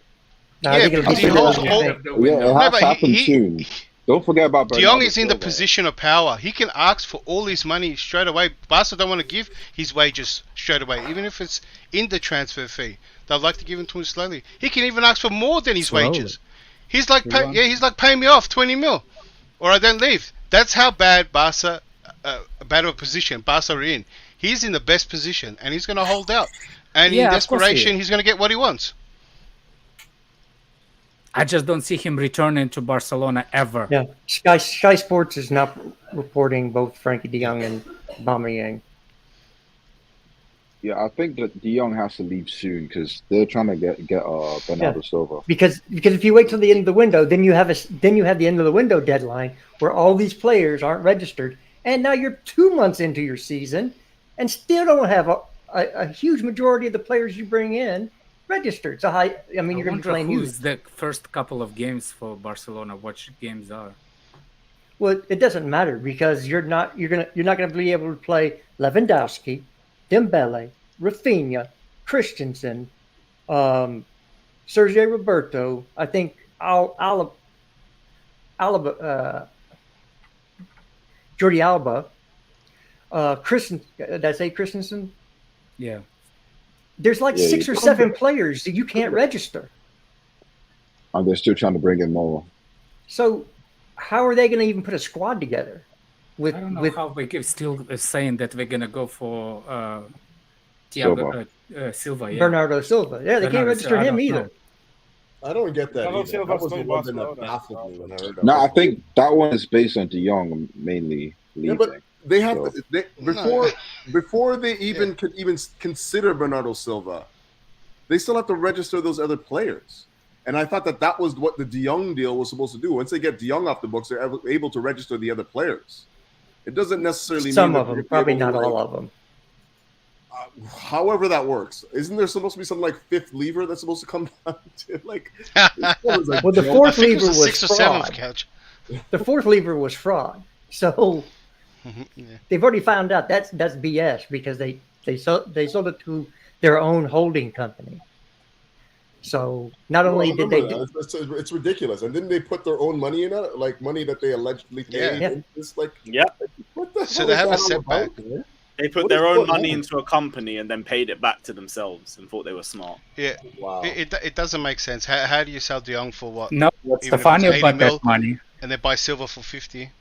No, I think it'll be it has to happen soon. Don't forget about De Jong is in the position of power. He can ask for all his money straight away. Barca don't want to give his wages straight away, even if it's in the transfer fee. They'd like to give him to him slowly. He can even ask for more than his wages. He's like, he's like, pay me off 20 mil, or I don't leave. That's how bad Barca, bad of a position Barca are in. He's in the best position, and he's going to hold out. And in desperation, he's going to get what he wants. I just don't see him returning to Barcelona ever. Yeah, Sky Sports is not reporting both Frenkie de Jong and Aubameyang. Yeah, I think that De Jong has to leave soon because they're trying to get Bernardo Silva. Because if you wait till the end of the window, then you have the end of the window deadline where all these players aren't registered, and now you're 2 months into your season and still don't have a huge majority of the players you bring in registered. So you're going to be playing. Who's the first couple of games for Barcelona? What games are? Well, it doesn't matter because you're not going to be able to play Lewandowski, Dembele, Rafinha, Christensen, Sergio Roberto. I think Jordi Alba, did I say Christensen? Yeah. There's like 6 or 7 players that you can't register. And they're still trying to bring in more. So how are they going to even put a squad together? I don't know how we still saying that we're going to go for Thiago Silva. Yeah. Bernardo Silva. Yeah, they can't register him either. I don't get that. That was the one that baffled me when I heard that. No, I think that one is based on De Jong mainly leaving. Yeah, but they have before they even could consider Bernardo Silva, they still have to register those other players. And I thought that was what the De Jong deal was supposed to do. Once they get De Jong off the books, they're able to register the other players. It doesn't necessarily some mean of them, probably not all of them. However that works, isn't there supposed to be some like fifth lever that's supposed to come down to like? Well, the fourth lever was 6 or 7 fraud. The fourth lever was fraud. So they've already found out that's BS because they sold it to their own holding company. So not only did they, it's ridiculous, and didn't they put their own money in it, like money that they allegedly paid? Yeah. It's like, what the so hell they is have a that setback. about? They put their own money into a company and then paid it back to themselves and thought they were smart. Yeah, wow. It doesn't make sense. How do you sell De Jong for what? No, what's the funny about that money? And they buy Silva for 50.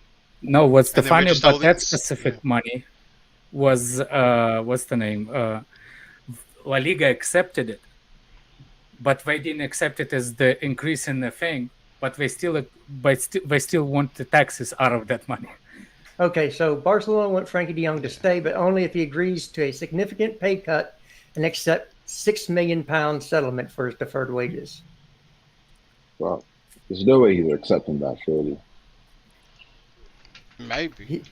No, what's the funny about that specific money was what's the name? La Liga accepted it, but they didn't accept it as the increase in the thing. But they still want the taxes out of that money. Okay, so Barcelona want Frenkie de Jong to stay, but only if he agrees to a significant pay cut and accept £6 million settlement for his deferred wages. Well, there's no way he's accepting that, surely. Maybe.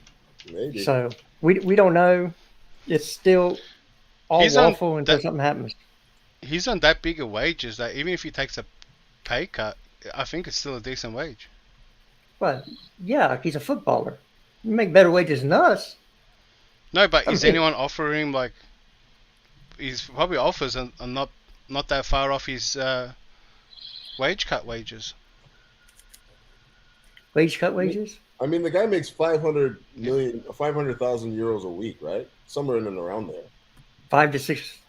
So we don't know. It's still all lawful until something happens. He's on that bigger wages that even if he takes a pay cut, I think it's still a decent wage. Well, yeah, he's a footballer. You make better wages than us. No, but is anyone offering like? He's probably offers and not that far off his wage cut wages. Wage cut wages? I mean, the guy makes 500,000 euros a week, right? Somewhere in and around there. 5 to 6.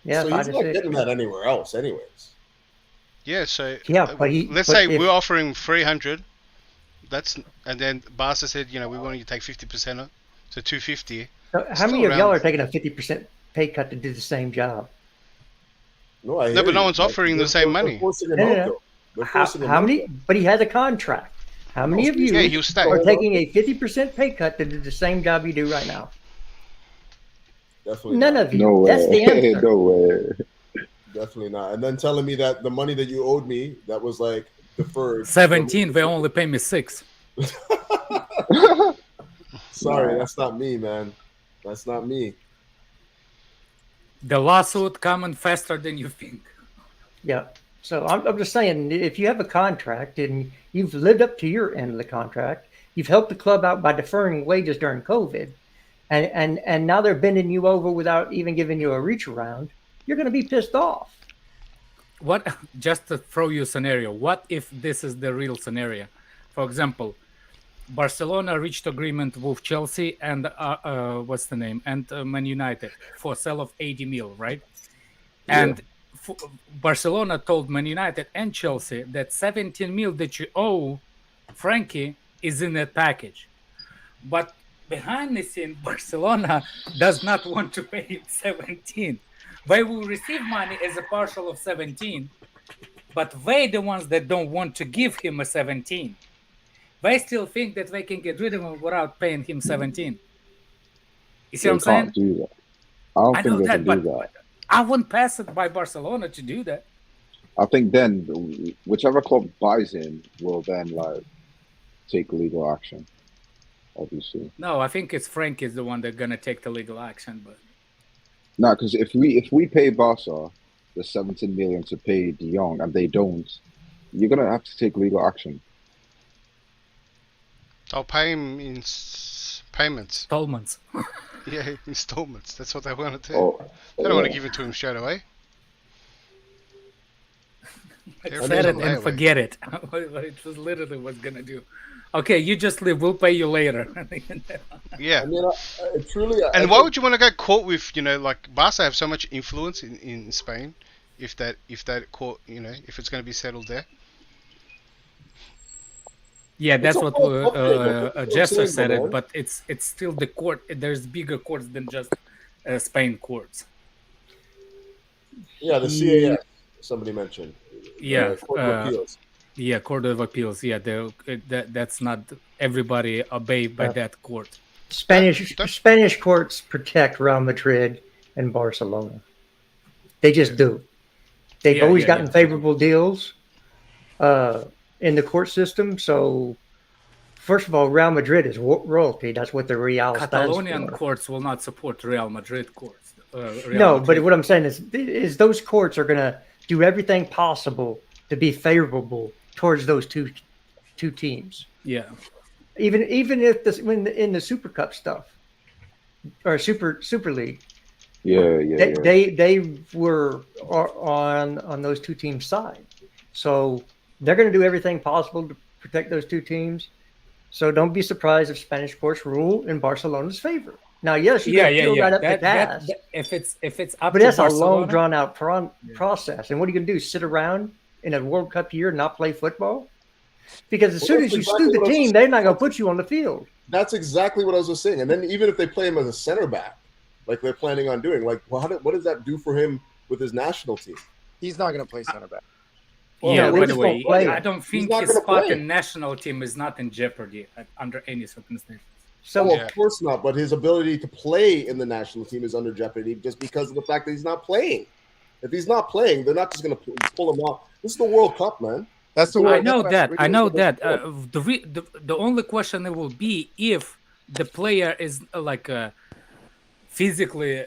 Yeah, so 5 he's to not 6. getting that anywhere else, anyways. Yeah, so yeah, but let's say we're offering 300. And then Barca said, we want you to take 50% of, so 250. So how many of y'all are taking a 50% pay cut to do the same job? No, but no one's offering the same money. How many? But he has a contract. How many of you are taking a 50% pay cut to do the same job you do right now? Definitely none not. of you. No way. That's the answer. No way. Definitely not. And then telling me that the money that you owed me that was like deferred. 17. They only pay me 6. Sorry, that's not me, man. That's not me. The lawsuit coming faster than you think. Yeah. So I'm just saying, if you have a contract and you've lived up to your end of the contract, you've helped the club out by deferring wages during COVID, and now they're bending you over without even giving you a reach around, you're going to be pissed off. What? Just to throw you a scenario. What if this is the real scenario? For example, Barcelona reached agreement with Chelsea and what's the name? And Man United for sale of 80 mil, right? Yeah. And Barcelona told Man United and Chelsea that 17 mil that you owe Frenkie is in that package. But behind the scene, Barcelona does not want to pay him 17. They will receive money as a partial of 17, but they the ones that don't want to give him a 17. They still think that they can get rid of him without paying him 17. You see what I'm saying? Do that. I don't think they can do that. I wouldn't pass it by Barcelona to do that. I think then whichever club buys him will then take legal action. Obviously. No, I think it's Frank is the one that's gonna take the legal action, but no, because if we pay Barca the 17 million to pay De Jong and they don't, you're gonna have to take legal action. I'll pay him in payments. Installments. Yeah, installments. That's what they want to do. Oh, they don't want to give it to him straight away. Set it and forget it. It was literally what's gonna do. Okay, you just live. We'll pay you later. Yeah. I mean, truly. And why would you want to go court with like Barca have so much influence in Spain? If that court, if it's going to be settled there. Yeah, that's what Jester said it, but it's still the court. There's bigger courts than just Spain courts. Yeah, the CAF. Somebody mentioned. Yeah, Court of Appeals. Yeah, Court of Appeals. Yeah, that's not everybody obeyed by that court. Spanish courts protect Real Madrid and Barcelona. They just do. They've always gotten favorable deals in the court system. So, first of all, Real Madrid is royalty. That's what the Real stands for. Catalonian courts will not support Real Madrid courts. But what I'm saying is those courts are going to do everything possible to be favorable towards those two teams. Yeah. Even if when in the Super Cup stuff or Super League. They were on those two teams' side. So they're going to do everything possible to protect those two teams. So don't be surprised if Spanish courts rule in Barcelona's favor. Now, yes, you can right up the gas. If it's up but to that's Barcelona, a long, drawn out process. And what are you going to do? Sit around in a World Cup year and not play football? Because as soon as you sue the team, they're not going to put you on the field. That's exactly what I was just saying. And then even if they play him as a center back, like they're planning on doing, what does that do for him with his national team? He's not going to play center back. Well, by the way, I don't think his spot in national team is not in jeopardy under any circumstances. So of course not, but his ability to play in the national team is under jeopardy just because of the fact that he's not playing. If he's not playing, they're not just going to pull him off. This is the World Cup, man. That's the World Cup. I know that. The only question it will be if the player is physically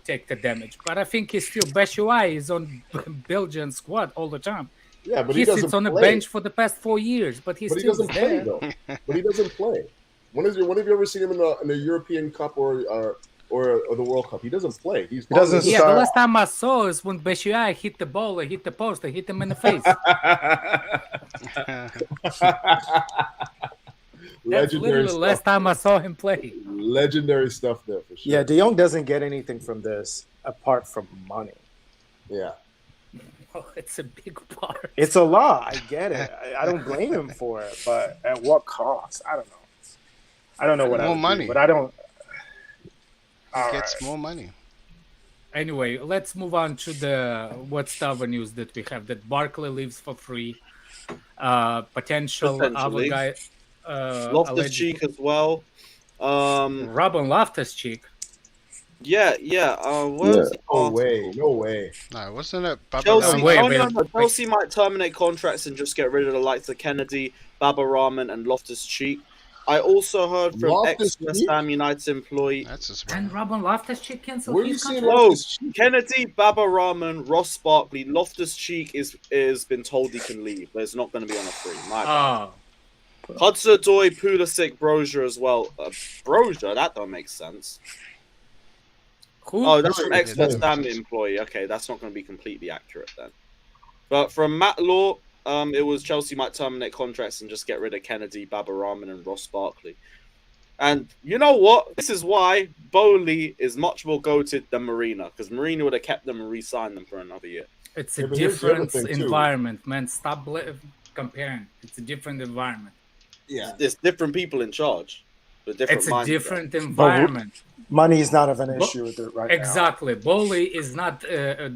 take the damage. But I think he's still Batshuayi is on Belgian squad all the time. Yeah, but he sits on the bench for the past 4 years, but he doesn't play though. But he doesn't play. When have you ever seen him in the European Cup or the World Cup? He doesn't play. He doesn't. Yeah, the last time I saw is when Batshuayi hit the ball, hit the post, and hit him in the face. That's literally the last time I saw him play. Legendary stuff there for sure. Yeah, De Jong doesn't get anything from this apart from money. Yeah. Oh, it's a big part. It's a lot. I get it. I don't blame him for it, but at what cost? I don't know. I don't know what more money, but I don't. He gets more money. Anyway, let's move on to what's the other news that we have. That Barkley leaves for free. Potential other guy. Loftus-Cheek as well. Robin Loftus-Cheek. Yeah. No way. No, wasn't it? Chelsea might terminate contracts and just get rid of the likes of Kennedy, Baba Rahman, and Loftus-Cheek. I also heard from ex-West Ham United employee. And Robin Loftus-Cheek cancelled his contract. No, Kennedy, Baba Rahman, Ross Barkley, Loftus-Cheek is been told he can leave. But it's not going to be on a free. Hudson-Odoi, Pulisic, Brozier as well. Brozier, that don't make sense. That's from ex-West Ham employee. Okay, that's not going to be completely accurate then. But from Matt Law, it was Chelsea might terminate contracts and just get rid of Kennedy, Baba Rahman, and Ross Barkley. And you know what? This is why Bowley is much more goated than Marina, because Marina would have kept them and re-signed them for another year. It's a different environment, man. Stop comparing. It's a different environment. Yeah, there's different people in charge. It's a different environment. Money is not of an issue with it right now. Exactly. Bowley is not.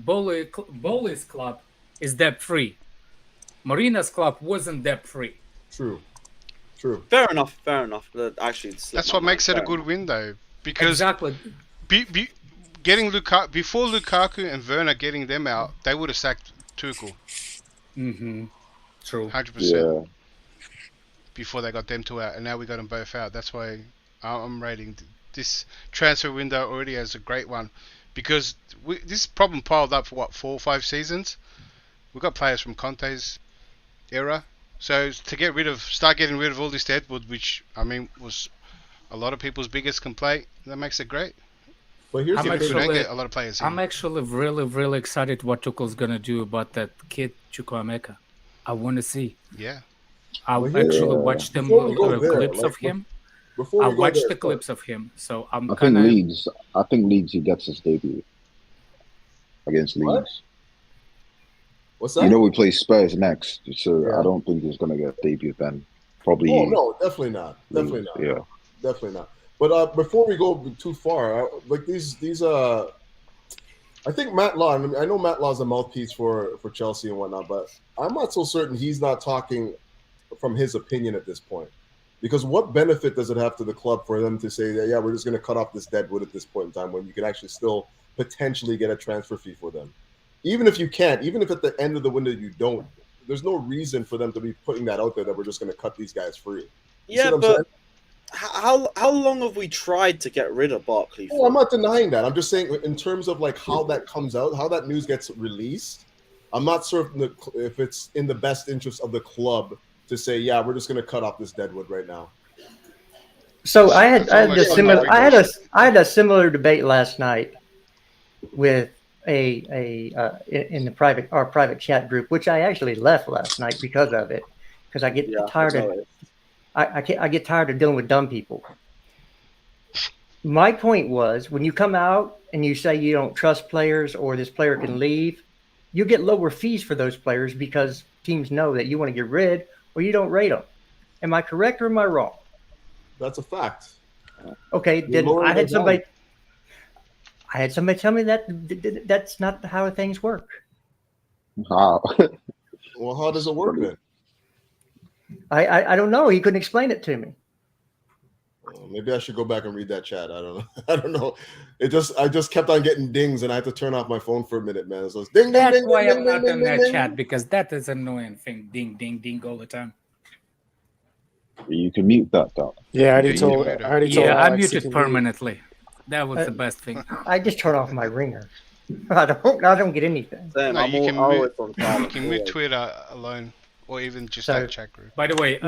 Bowley's club is debt free. Marina's club wasn't debt free. True. Fair enough. Actually, that's what makes it a good window, because getting Lukaku before Lukaku and Werner getting them out, they would have sacked Tuchel. True. 100%. Before they got them two out, and now we got them both out. That's why I'm rating this transfer window already as a great one, because this problem piled up for 4 or 5 seasons. We've got players from Conte's era, so to start getting rid of all this deadwood, which I mean was a lot of people's biggest complaint, that makes it great. But here's get a lot of players in. I'm actually really excited what Tuchel's gonna do about that kid Chukwuemeka. I want to see. Yeah. I'll actually watch them clips of him. I watched the clips of him, so I think Leeds he gets his debut against Leeds. What's that? You know we play Spurs next, so I don't think he's gonna get a debut then. Probably. Oh no, definitely not. Yeah, definitely not. But before we go too far, like these I think Matt Law. I know Matt Law's a mouthpiece for Chelsea and whatnot, but I'm not so certain he's not talking from his opinion at this point. Because what benefit does it have to the club for them to say that, yeah, we're just going to cut off this deadwood at this point in time when you can actually still potentially get a transfer fee for them? Even if you can't, even if at the end of the window you don't, there's no reason for them to be putting that out there that we're just going to cut these guys free. But how long have we tried to get rid of Barkley? Oh, I'm not denying that. I'm just saying in terms of like how that comes out, how that news gets released, I'm not certain if it's in the best interest of the club to say, yeah, we're just going to cut off this deadwood right now. So I had a similar debate last night with in our private chat group, which I actually left last night because of it, because I get tired of I get tired of dealing with dumb people. My point was, when you come out and you say you don't trust players or this player can leave, you get lower fees for those players because teams know that you want to get rid or you don't rate them. Am I correct or am I wrong? That's a fact. Okay, then I had somebody tell me that that's not how things work. Wow. Well, how does it work then? I don't know. He couldn't explain it to me. Maybe I should go back and read that chat. I don't know. I don't know. I just kept on getting dings, and I had to turn off my phone for a minute, man. So it's ding, that's ding, why ding, I'm ding, not ding, in ding, that ding, chat, ding. because that is an annoying thing. Ding, ding, ding all the time. You can mute that down. Yeah, I already told I muted permanently. That was the best thing. I just turn off my ringer. I don't get anything. No, you can mute Twitter alone, or even just that chat group. By the way,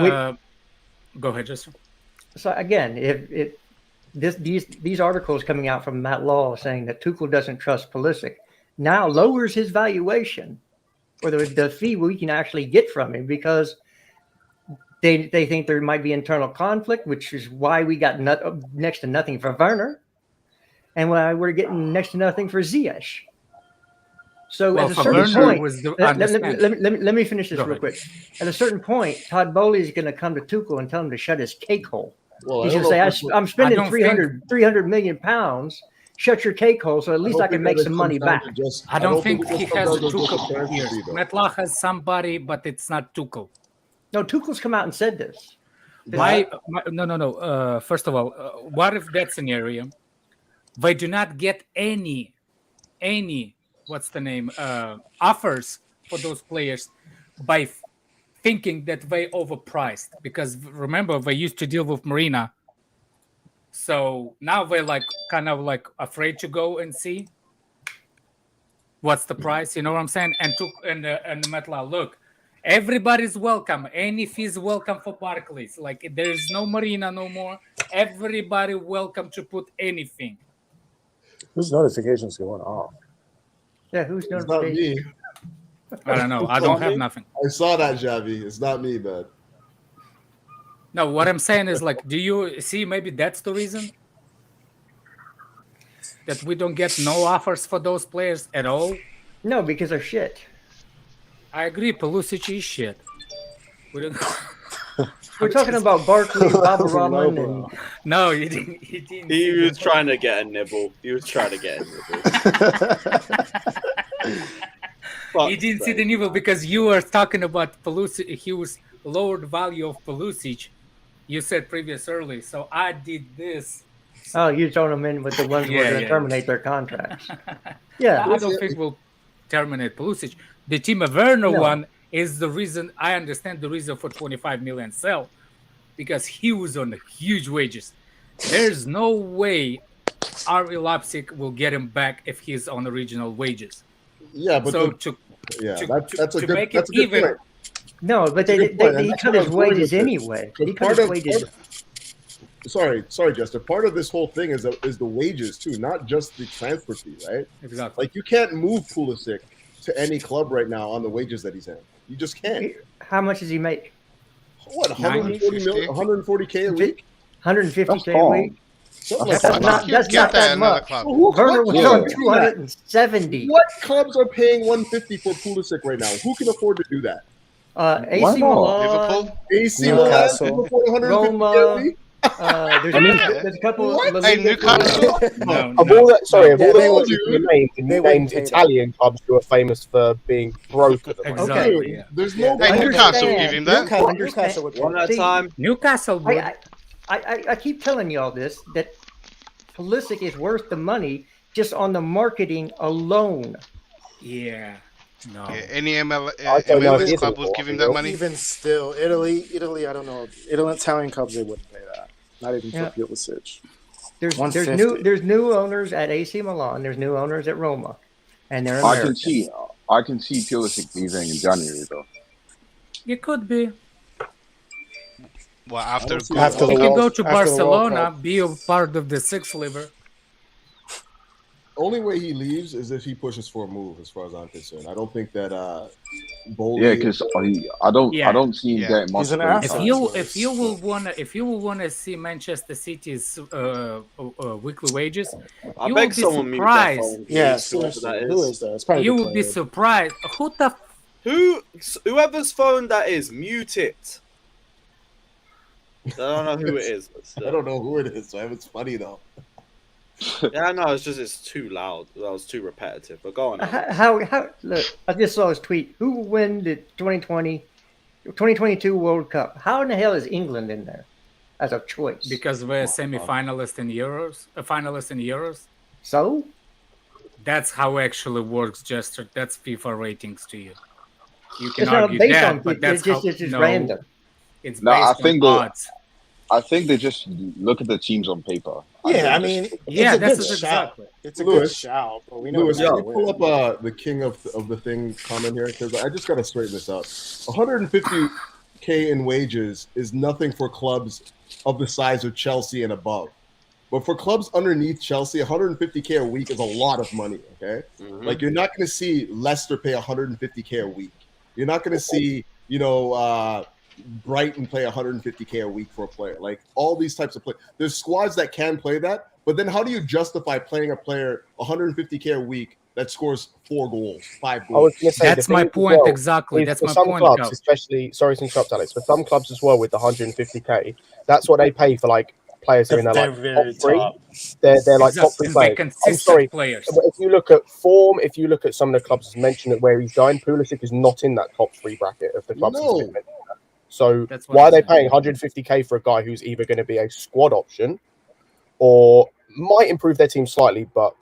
go ahead, Justin. So again, if these articles coming out from Matt Law saying that Tuchel doesn't trust Pulisic now lowers his valuation or the fee we can actually get from him, because they think there might be internal conflict, which is why we got next to nothing for Werner, and why we're getting next to nothing for Ziyech. So at a certain point, let me finish this real quick. At a certain point, Todd Bowley is going to come to Tuchel and tell him to shut his cake hole. Well, He's going to say, I'm spending 300 million pounds. Shut your cake hole, so at least I can make some money back. I don't think he has Tuchel here. Metla has somebody, but it's not Tuchel. No, Tuchel's come out and said this. No. First of all, what if that scenario? They do not get any offers for those players by thinking that they overpriced. Because remember, they used to deal with Marina. So now they're kind of afraid to go and see what's the price. You know what I'm saying? And Metla, look, everybody's welcome. Any fees welcome for Barclays. There's no Marina no more. Everybody welcome to put anything. Whose notifications going off? Yeah, whose notifications? Not me. I don't know. I don't have nothing. I saw that, Javi. It's not me, man. No, what I'm saying is, do you see maybe that's the reason that we don't get no offers for those players at all? No, because they're shit. I agree. Pulisic is shit. We're talking about Barkley, Baba Rahman, and... No, he didn't. He was trying to get a nibble. He didn't see the nibble because you were talking about Pulisic. He was lowered value of Pulisic. You said early, so I did this. Oh, you thrown them in with the ones who are going to terminate their contracts. Yeah, I don't think we'll terminate Pulisic. The Timo Werner one is the reason. I understand the reason for 25 million sell, because he was on huge wages. There's no way RB Leipzig will get him back if he's on original wages. Yeah, but so to make it even. Point. No, but they cut his wages anyway. Sorry, Jester. Part of this whole thing is the wages too, not just the transfer fee, right? Exactly. You can't move Pulisic to any club right now on the wages that he's in. You just can't. How much does he make? What, 140K a week? 150K a week? That's not that much. Werner was on 270. What clubs are paying 150 for Pulisic right now? Who can afford to do that? AC Milan, Liverpool, AC Milan, Roma. There's a couple. Newcastle. Of all the named Italian clubs who are famous for being broke. Exactly. Yeah. There's no. Hey, Newcastle give him that. Newcastle one at a time. Newcastle. I keep telling you all this, that Pulisic is worth the money just on the marketing alone. Yeah. No. Yeah, any MLS club will give him that money. Even still, Italy, I don't know. Italian clubs, they wouldn't pay that. Not even for Pulisic. There's new owners at AC Milan. There's new owners at Roma, and they're American. I can see Pulisic leaving in January though. It could be. Well, after he can go to Barcelona, be a part of the sixth liver. Only way he leaves is if he pushes for a move, as far as I'm concerned. I don't think that Bowley. Yeah, because I don't see him getting much. If you will wanna see Manchester City's weekly wages, you will be surprised. Yes, who is that? You will be surprised. Whoever's phone that is, mute it. I don't know who it is. But I don't know who it is. So it's funny though. Yeah, no, it's too loud. That was too repetitive. But go on. How look, I just saw his tweet. Who will win the 2022 World Cup? How in the hell is England in there as a choice? Because we're semi-finalists in Euros, a finalist in Euros. So? That's how it actually works, Jester. That's FIFA ratings to you. You can argue that, but that's it's just random. It's based on odds. I think they just look at the teams on paper. Yeah, I mean, it's a good shout, but we know. Lewis, can you pull up the king of the thing comment here? Because I just got to straighten this out. 150K in wages is nothing for clubs of the size of Chelsea and above. But for clubs underneath Chelsea, 150K a week is a lot of money, okay? Mm-hmm. Like, you're not going to see Leicester pay 150K a week. You're not going to see, Brighton play 150K a week for a player. Like, all these types of players. There's squads that can play that, but then how do you justify playing a player 150K a week that scores 4 goals, 5 I was goals. going to say That's my point exactly. That's for my some point. clubs, Cal. especially, sorry to interrupt, Alex. For some clubs as well, with the 150k, that's what they pay for like players who are in their like top 3. They're like top 3 players. I'm sorry. Players. If you look at form, if you look at some of the clubs mentioned where he's going, Pulisic is not in that top 3 bracket of the clubs. No. So why are they paying 150k for a guy who's either going to be a squad option or might improve their team slightly, but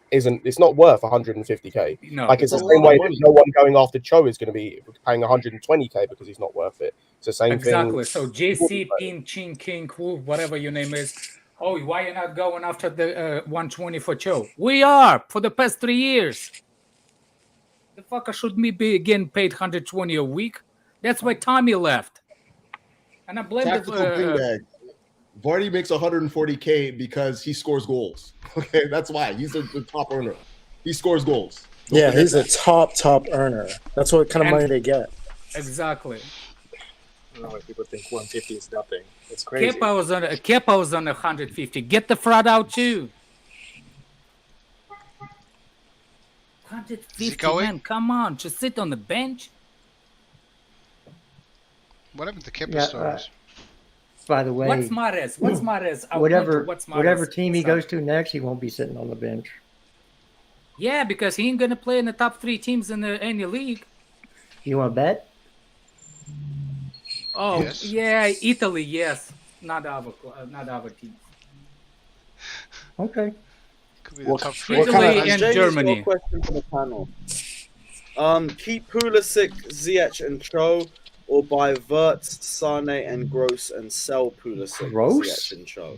it's not worth 150k. No, like it's the same way that no one going after Cho is going to be paying 120k because he's not worth it. It's the same thing. Exactly. So JC, Pin, Chin, King, Wolf, whatever your name is. Oh, why are you not going after the 120 for Cho? We are for the past 3 years. The fucker should be getting paid 120 a week. That's why Tommy left. And I blame Tactical bring bag. Vardy makes 140k because he scores goals. Okay, that's why he's the top earner. He scores goals. Yeah, he's a top earner. That's what kind of money they get. Exactly. I don't know why people think 150 is nothing. It's crazy. Kepa was on 150. Get the fraud out too. 150, man. Come on, just sit on the bench. What happened to Kepa stories? By the way, what's Mahrez? Whatever team he goes to next, he won't be sitting on the bench. Yeah, because he ain't gonna play in the top 3 teams in any league. You want to bet? Oh yeah, Italy. Yes, not our team. Okay. Could be the top 3. Italy and Germany. Question for the panel. Keep Pulisic, Ziyech, and Cho, or buy Wirtz, Sane, and Gross and sell Pulisic, Ziyech, and Cho.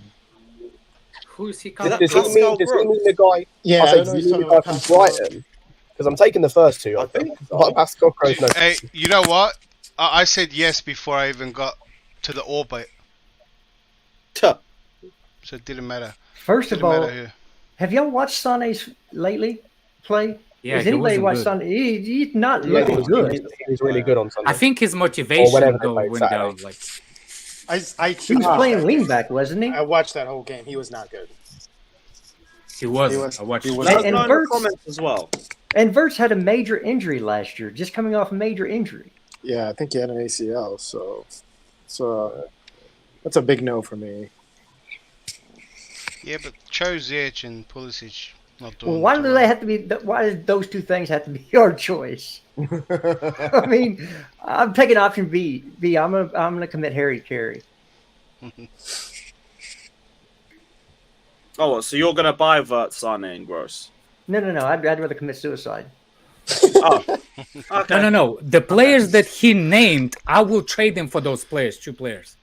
Who is he? Does he mean the guy? Yeah, I said, the guy from Brighton. Because I'm taking the first 2. I think. Pascal Gross. No. Hey, you know what? I said yes before I even got to the orbit. So it didn't matter. First of all, have y'all watched Sane's lately play? Yeah, has anybody watched Sane? He's not looking good. He's really good on Sunday. I think his motivation went down. Like he was playing wingback, wasn't he? I watched that whole game. He was not good. He was. I watched. And Wirtz, comments as well. And Wirtz had a major injury last year, just coming off a major injury. Yeah, I think he had an ACL, so that's a big no for me. Yeah, but Cho, Ziyech, and Pulisic not doing. Well, why do they have to be? Why does those 2 things have to be your choice? I mean, I'm taking option B. I'm gonna commit Harry Carey. Oh, so you're gonna buy Wirtz, Sane, and Gross? No. I'd rather commit suicide. Oh, okay. No. The players that he named, I will trade them for those players. 2 players.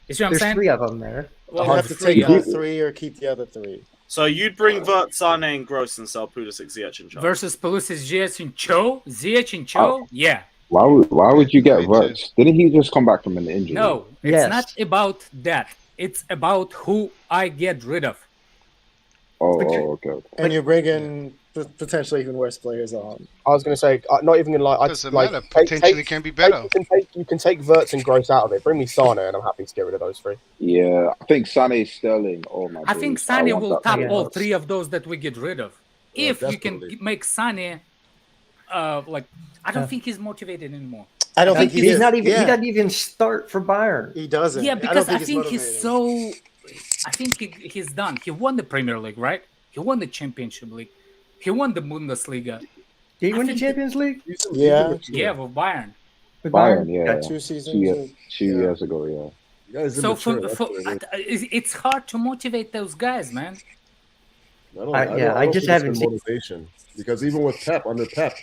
You see what I'm saying? There's 3 of them there. Well, you have to take all 3 or keep the other 3. So you'd bring Wirtz, Sane, and Gross and sell Pulisic, Ziyech, and Cho. Versus Pulisic, Ziyech, and Cho? Ziyech and Cho? Yeah. Why would you get Wirtz? Didn't he just come back from an injury? No, it's not about that. It's about who I get rid of. Okay. And you're bringing potentially even worse players on. I was going to say, not even going to lie. Doesn't matter. Potentially can be better. You can take Wirtz and Gross out of it. Bring me Sane, and I'm happy to get rid of those 3. Yeah, I think Sane, Sterling. Oh my! I think Sane will top all 3 of those that we get rid of. If you can make Sane, I don't think he's motivated anymore. I don't think he's not even. He doesn't even start for Bayern. He doesn't. Yeah, because I think he's so. I think he's done. He won the Premier League, right? He won the Championship League. He won the Bundesliga. Did he win the Champions League? Yeah. Yeah, with Bayern. Bayern, yeah. 2 seasons. 2 years ago, yeah. So it's hard to motivate those guys, man. I just haven't seen motivation because even with under Pep.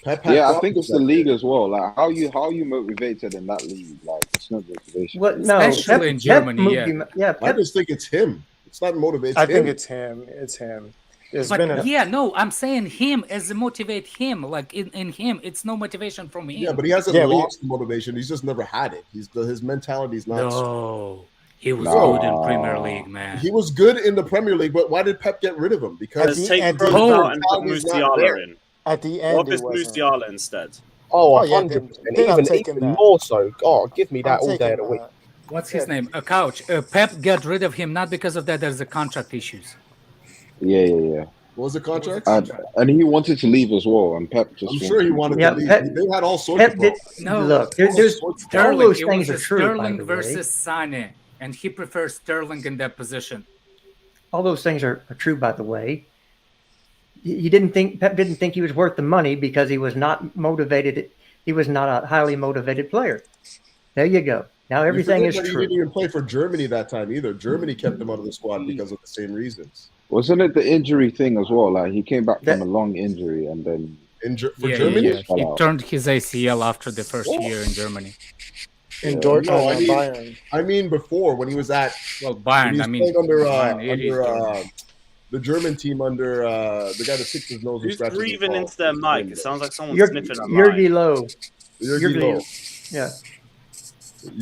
I think it's the league as well. Like how you motivated in that league, like it's not motivation. Well, no, especially in Germany. I just think it's him. It's not motivation. I think it's him. It's him. I'm saying him as a motivate him. Like in him, it's no motivation from him. Yeah, but he hasn't lost the motivation. He's just never had it. His mentality is not. No, he was good in Premier League, man. He was good in the Premier League, but why did Pep get rid of him? Because take Kroos out and put Musiala in. At the end, What is Musiala instead? Oh, 100%. Even more so. Oh, give me that all day of the week. What's his name? Couch. Pep got rid of him not because of that. There's a contract issues. Yeah. What was the contract? And he wanted to leave as well. And Pep just. I'm sure he wanted to leave. They had all sorts of problems. Look, there's Sterling. all those It things was are true. Sterling versus Sane, and he prefers Sterling in that position. All those things are true, by the way. Pep didn't think he was worth the money because he was not motivated. He was not a highly motivated player. There you go. Now everything is true. He didn't even play for Germany that time either. Germany kept him out of the squad because of the same reasons. Wasn't it the injury thing as well? Like he came back from a long injury and then Germany, he turned his ACL after the first year in Germany. In Dortmund and Bayern. I mean, before when he was at Bayern. I mean, under the German team under the guy that sticks his nose. Who's breathing into their mic? It sounds like someone's sniffing a mic. Jurgi Low. Yeah.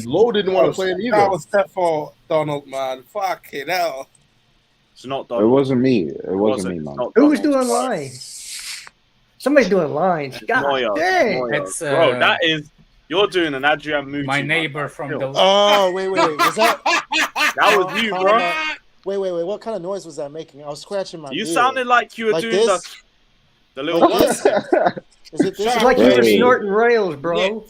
Low didn't want to play him either. That was that for Donald, man. Fucking hell. It's not Donald. It wasn't me. It wasn't me, man. Who was doing lines? Somebody's doing lines. God dang. It's, bro, that is... You're doing an Adrian Mucci. My neighbor from the... Oh, wait. Was that... That was you, bro. Wait. What kind of noise was that making? I was scratching my ear. You sounded like you were like doing the little one. Is it this? It's like you were snorting rails, bro.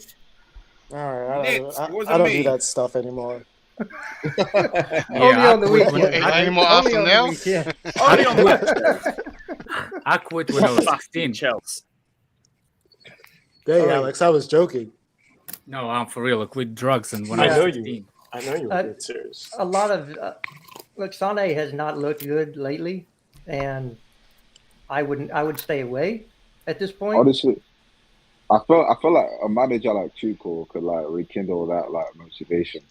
All right, I don't do that stuff anymore. Only on the weekend. Any more after now? Only on the weekend. I quit when I was 16. Chelsea. Hey, Alex, I was joking. No, I'm for real. I quit drugs and when I was 16. I know you were dead serious. A lot of look, Sane has not looked good lately, and I would stay away at this point. Honestly, I feel like a manager like Tuchel could like rekindle that like motivation.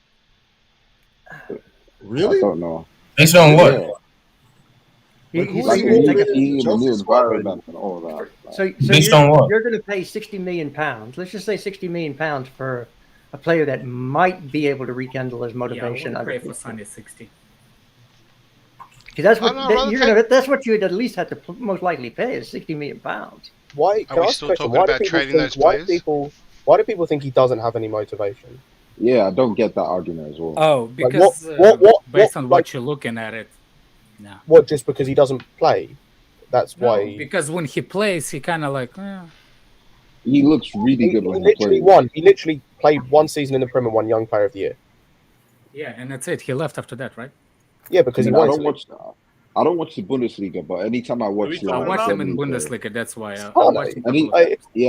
Really? I don't know. Based on what? Yeah. He's like a new environment and all that. So based on what? You're going to pay £60 million. Let's just say £60 million for a player that might be able to rekindle his motivation. Yeah, I would pay for Sunday 60. Because that's what you'd at least have to most likely pay is £60 million. Why? Are we still talking about trading those players? Why do people think he doesn't have any motivation? Yeah, I don't get that argument as well. Oh, because based on what you're looking at it. No. What? Just because he doesn't play? That's why. Because when he plays, he kind of like. He looks really good when he plays. He literally played one season in the Premier, won Young Player of the Year. Yeah, and that's it. He left after that, right? Yeah, because I don't watch the Bundesliga, but anytime I watch, I watched him in Bundesliga. That's why I watched him.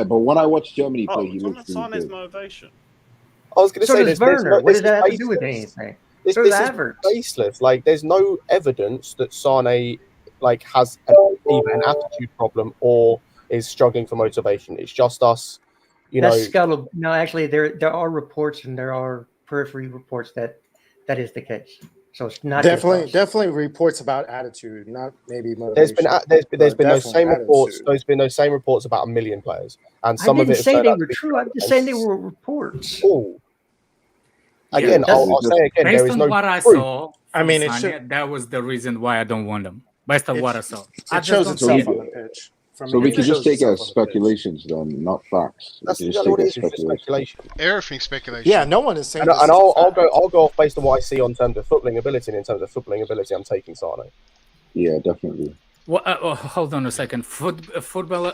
But when I watch Germany play, he looks really good. Motivation. I was going to say, does Werner. What does that have to do with anything? This is baseless. Like, there's no evidence that Sane has either an attitude problem or is struggling for motivation. It's just us, No, actually, there are reports and there are periphery reports that is the case. So it's not definitely reports about attitude, not maybe motivation. There's been those same reports. There's been those same reports about 1 million players, and some of it. I didn't say they were true. I'm just saying they were reports. Oh. Again, I'll say again. Based there is on no what I proof. saw, I mean, that was the reason why I don't want them. Based on what I saw, it shows itself on the pitch. So we can just take it as speculations, then, not facts. That's what it is. Speculation. Everything's speculation. Yeah, no one is saying. And I'll go off based on what I see on terms of footballing ability, and in terms of footballing ability, I'm taking Sane. Yeah, definitely. Well, hold on a second. Football.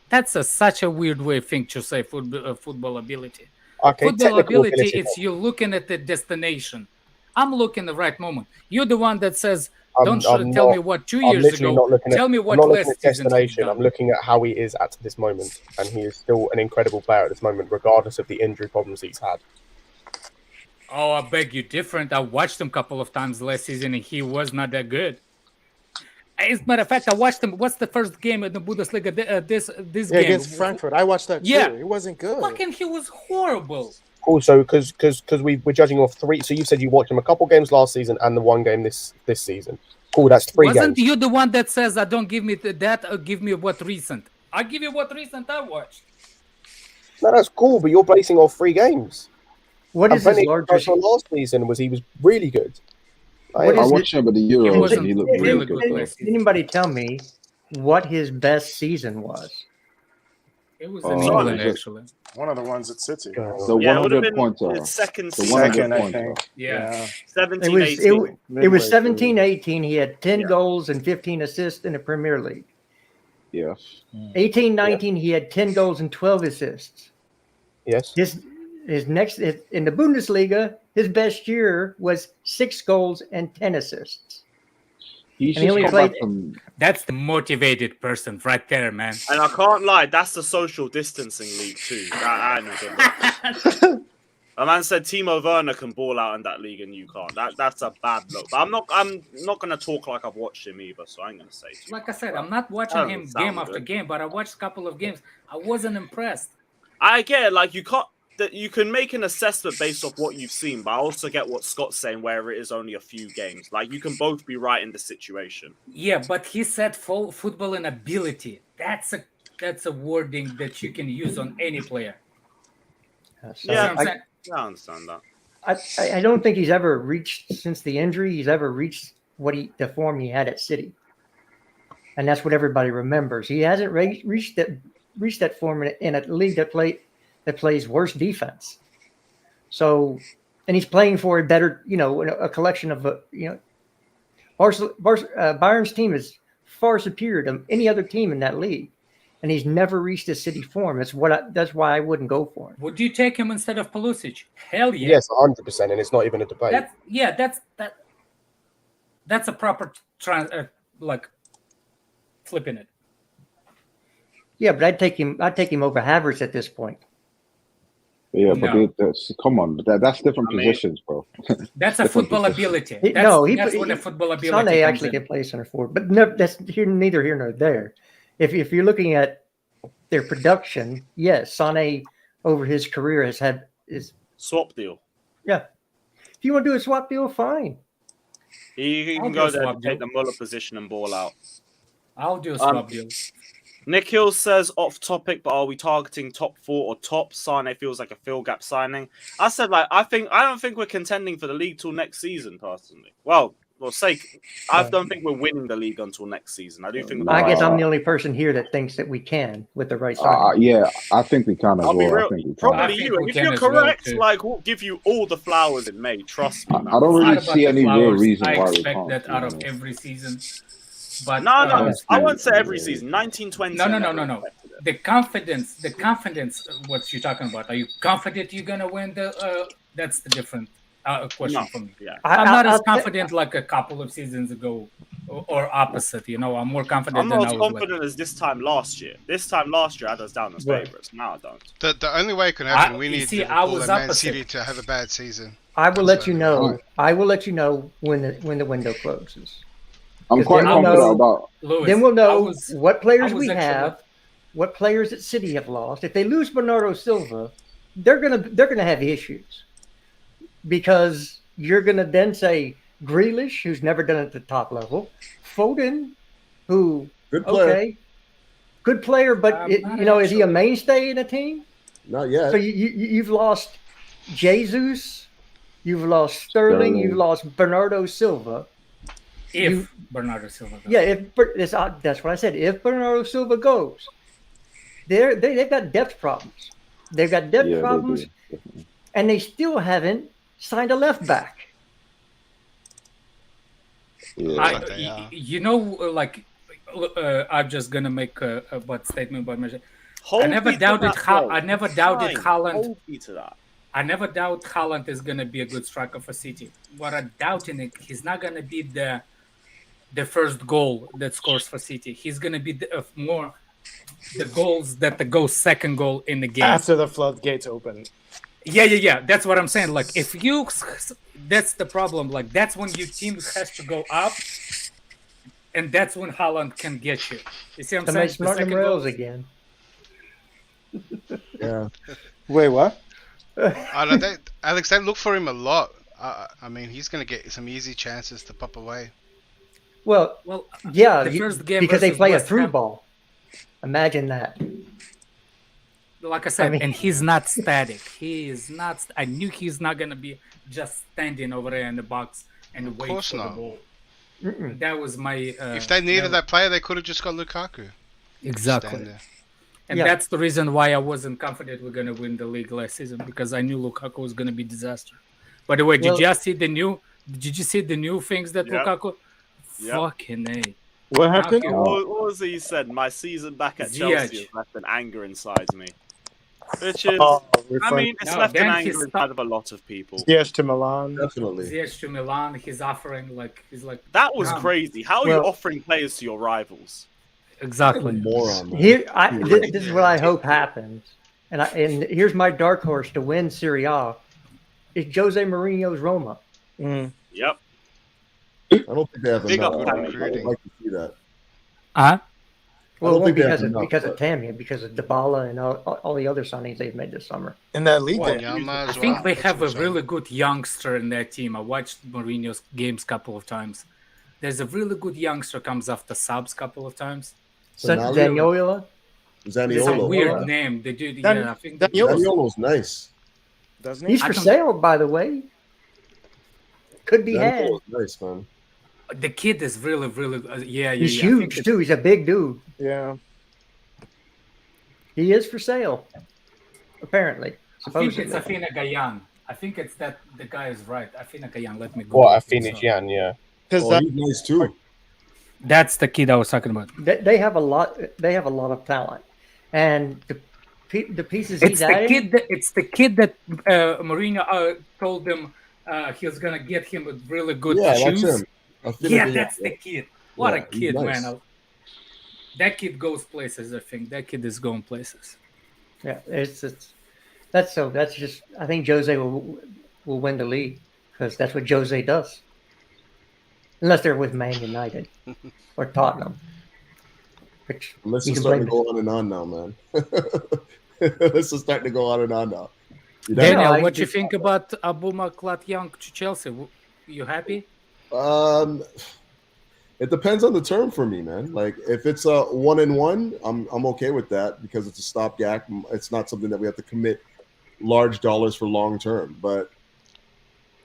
That's such a weird way to say football ability. Okay, football ability, it's you looking at the destination. I'm looking at the right moment. You're the one that says, don't tell me what 2 years ago. Tell me what last destination. I'm looking at how he is at this moment, and he is still an incredible player at this moment, regardless of the injury problems he's had. Oh, I beg you different. I watched him a couple of times last season, and he was not that good. As a matter of fact, I watched him. What's the first game in the Bundesliga? This game against Frankfurt. I watched that too. Yeah, it wasn't good. Fucking, he was horrible. Also, because we're judging off 3. So you said you watched him a couple games last season and the one game this season. Cool, that's 3 games. Wasn't you the one that says, "I don't give me that, or give me what recent"? I give you what recent I watched. No, that's cool, but you're basing off 3 games. What is his largest? Last season he was really good. I watched him at the Euros and he looked really good. Anybody tell me what his best season was? It was in England, actually. One of the ones at City. The 100 pointer. His second The season. 100 I pointer. think. Yeah. 17, 18. It was 17-18. He had 10 goals and 15 assists in the Premier League. Yeah. 18-19, he had 10 goals and 12 assists. Yes. His next in the Bundesliga, his best year was 6 goals and 10 assists. He's And he only just played. That's the motivated person right there, man. And I can't lie, that's the social distancing league too. I know. A man said Timo Werner can ball out in that league and you can't. That's a bad look. But I'm not gonna talk like I've watched him either, so I ain't gonna say too Like I said, I'm not watching him game after game, but I watched a couple of games. I wasn't impressed. I get it, like you can make an assessment based off what you've seen, but I also get what Scott's saying where it is only a few games. Like you can both be right in the situation. Yeah, but he said football and ability. That's a wording that you can use on any player. Yeah, I understand that. I don't think he's ever reached, since the injury, the form he had at City, and that's what everybody remembers. He hasn't reached that form in a league that plays worse defense. So, and he's playing for a better, a collection of, Bayern's team is far superior to any other team in that league, and he's never reached a City form. That's why I wouldn't go for him. Would you take him instead of Pulisic? Hell yeah. Yes, 100%, and it's not even a debate. That's a proper flipping it. Yeah, but I'd take him over Havertz at this point. Yeah, but come on, that's different positions, bro. That's a football ability. That's what a football ability. Sane actually can play center forward, but that's neither here nor there. If you're looking at their production, yes, Sane over his career has had his swap deal. Yeah, if you want to do a swap deal, fine. He can go there and take the Muller position and ball out. I'll do a swap deal. Nick Hill says, off topic, but are we targeting top 4 or top? Sane feels like a fill gap signing. I said, I don't think we're contending for the league till next season, personally. Well, I don't think we're winning the league until next season. I do think. I guess I'm the only person here that thinks that we can with the right signing. Yeah, I think we can as well. I think we probably you. If you're correct, we'll give you all the flowers in May. Trust me. I don't really see any real reason why we can't. I expect that out of every season. But no, I won't say every season. 1920. No. The confidence. What you're talking about? Are you confident you're gonna win the? That's the different question for me. Yeah. I'm not as confident like a couple of seasons ago, or opposite. I'm more confident. I'm not as confident as this time last year. This time last year, I had us down as favourites. Now I don't. The only way it can happen, we need Liverpool and Man City to have a bad season. I will let you know. I will let you know when the window closes. I'm quite confident about. Then we'll know what players we have, what players at City have lost. If they lose Bernardo Silva, they're gonna have issues, because you're gonna then say Grealish, who's never done it at the top level, Foden, who good player, but is he a mainstay in a team? Not yet. So you've lost Jesus, you've lost Sterling, you've lost Bernardo Silva. Bernardo Silva goes. Yeah, that's what I said. If Bernardo Silva goes, they've got depth problems. They've got depth problems, and they still haven't signed a left back. Yeah. I'm just gonna make a statement about Messi. I never doubted Haaland. I never doubt Haaland is gonna be a good striker for City. What I'm doubting is he's not gonna be the first goal that scores for City. He's gonna be more the goals that go second goal in the game after the floodgates open. Yeah. That's what I'm saying. Like that's the problem. Like that's when your team has to go up, and that's when Haaland can get you. You see what I'm saying? The second goals again. Yeah. Wait, what? Alex, they look for him a lot. I mean, he's going to get some easy chances to pop away. Well, yeah, because they play a through ball. Imagine that. Like I said, and he's not static. He is not. I knew he's not going to be just standing over there in the box and wait for the ball. That was my. If they needed that player, they could have just got Lukaku. Exactly. And that's the reason why I wasn't confident we're going to win the league last season, because I knew Lukaku was going to be disaster. By the way, did you see the new? Did you see the new things that Lukaku? Fucking A. What happened? What was it you said? My season back at Chelsea has left an anger inside me. Which is, I mean, it's left an anger inside of a lot of people. Ziyech to Milan. Definitely. Ziyech to Milan, he's offering, he's like... That was crazy. How are you offering players to your rivals? Exactly. Moron, this is what I hope happens. And here's my dark horse to win Serie A. It's Jose Mourinho's Roma. Yep. I don't think they have enough. I would like to see that. Well, it won't because of Tammy, because of Dybala and all the other signings they've made this summer. In that league, I think they have a really good youngster in their team. I watched Mourinho's games a couple of times. There's a really good youngster comes after subs a couple of times. Zaniola? It's a weird name. They do. I think Zaniolo's nice. Doesn't he? He's for sale, by the way. Could be had. Nice, man. The kid is really, really, He's huge too. He's a big dude. Yeah. He is for sale, apparently. I think it's Afina Gayan. I think it's that the guy is right. Afina Gayan. Let me go. What, Afina Gayan? Yeah. Because he's nice too. That's the kid I was talking about. They have a lot. They have a lot of talent, and the pieces he's adding. It's the kid that Mourinho told them he was gonna get him with really good shoes. That's him. That's the kid. What a kid, nice. Man! That kid goes places. I think that kid is going places. Yeah, that's just. I think Jose will win the league because that's what Jose does. Unless they're with Man United or Tottenham. Unless it's starting to go on and on now, man. This is starting to go on and on now. Daniel, what do you think about Aubameyang to Chelsea? You happy? It depends on the term for me, man. Like if it's a 1-and-1, I'm okay with that because it's a stopgap. It's not something that we have to commit large dollars for long term. But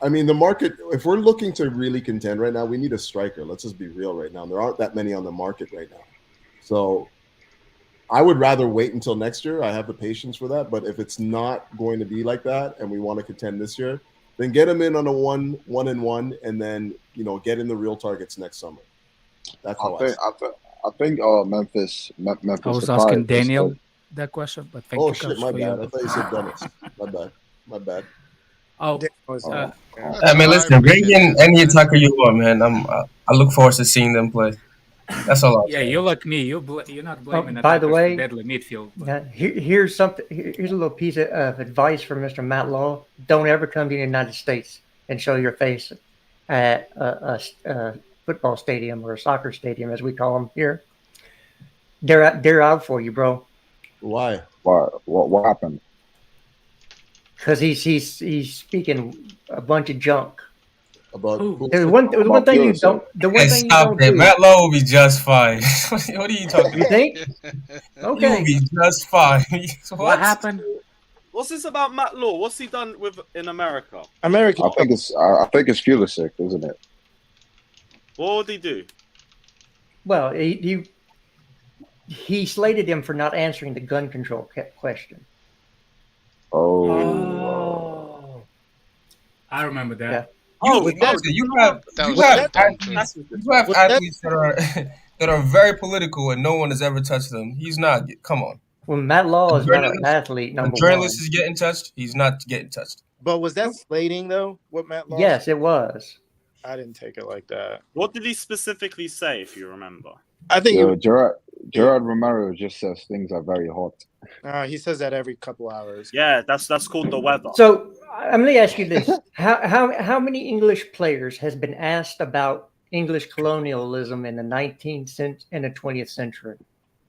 I mean, the market, if we're looking to really contend right now, we need a striker. Let's just be real right now. There aren't that many on the market right now. So I would rather wait until next year. I have the patience for that. But if it's not going to be like that and we want to contend this year, then get him in on a 1-and-1 and then, get in the real targets next summer. That's how I think Memphis. I was asking Daniel that question, but thank you. Shit, my bad. I thought you said Dennis. My bad. Oh, I mean, listen, bring in any attacker you want, man. I look forward to seeing them play. That's all. You're like me. You're not blaming. By the way, deadly midfield. Here's something. Here's a little piece of advice from Mr. Matt Law. Don't ever come to the United States and show your face at a football stadium or a soccer stadium, as we call them here. They're out for you, bro. Why? What happened? Because he's speaking a bunch of junk. About the one thing you don't. The one thing you don't do. Matt Lowe will be just fine. What are you talking about? You think? Okay. He will be just fine. What happened? What's this about Matt Law? What's he done in America? I think it's Pulisic, isn't it? What did he do? Well, he slated him for not answering the gun control question. Oh. I remember that. Yeah. You have athletes that are very political and no one has ever touched them. He's not. Come on. Well, Matt Law is not an athlete. Number one. Journalist is getting touched. He's not getting touched. But was that slating though? What Matt Law? Yes, it was. I didn't take it like that. What did he specifically say, if you remember? I think Gerard Romero just says things are very hot. He says that every couple hours. Yeah, that's called the weather. So I'm going to ask you this: how many English players has been asked about English colonialism in the 19th and the 20th century?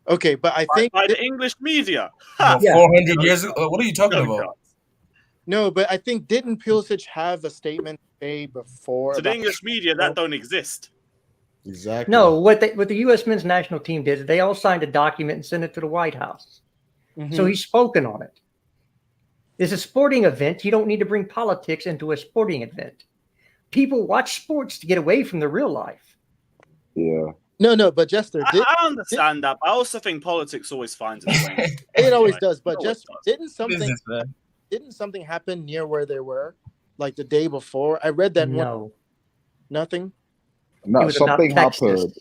Okay, but I think by the English media. 400 years ago. What are you talking about? No, but I think didn't Pulisic have a statement say before? To the English media, that don't exist. Exactly. No, what the U.S. men's national team did is they all signed a document and sent it to the White House. Mm-hmm. So he's spoken on it. It's a sporting event. You don't need to bring politics into a sporting event. People watch sports to get away from the real life. Yeah. No, but Jester, I understand that, but I also think politics always finds its way. It always does, but Always just didn't something happen near where they were, like the day before? I read that nothing. No, something happened.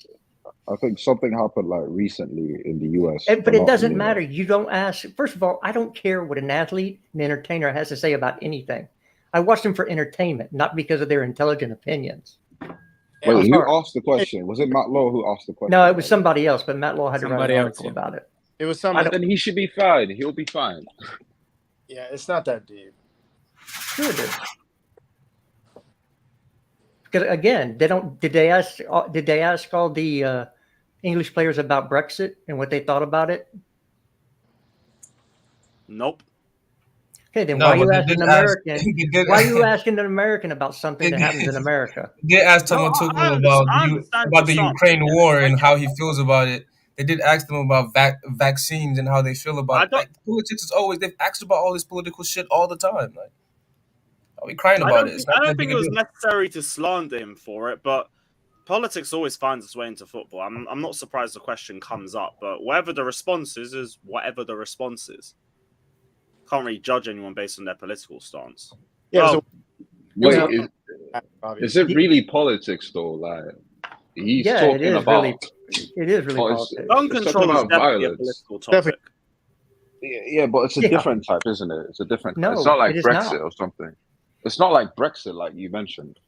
I think something happened like recently in the US. But it doesn't matter. You don't ask. First of all, I don't care what an athlete, an entertainer has to say about anything. I watch them for entertainment, not because of their intelligent opinions. Wait, who asked the question? Was it Matt Law who asked the question? No, it was somebody else, but Matt Law had to write an article about it. It was somebody. Then he should be fine. He'll be fine. Yeah, it's not that deep. Sure it is. Because again, did they ask all the English players about Brexit and what they thought about it? Nope. Okay, then why are you asking an American? Why are you asking an American about something that happens in America? They asked Thomas Tuchel about the Ukraine war and how he feels about it. They did ask them about vaccines and how they feel about it. Like, politics is always, they've asked about all this political shit all the time. Like, are we crying about it? I don't think it was necessary to slander him for it, but politics always finds its way into football. I'm not surprised the question comes up, but whatever the response is whatever the response is. Can't really judge anyone based on their political stance. Yeah. Wait, is it really politics though? Like he's talking about. It is really politics. Gun control is definitely a political topic. Yeah, but it's a different type, isn't it? It's a different. No, it's not like Brexit not. or something. It's not like Brexit, like you mentioned.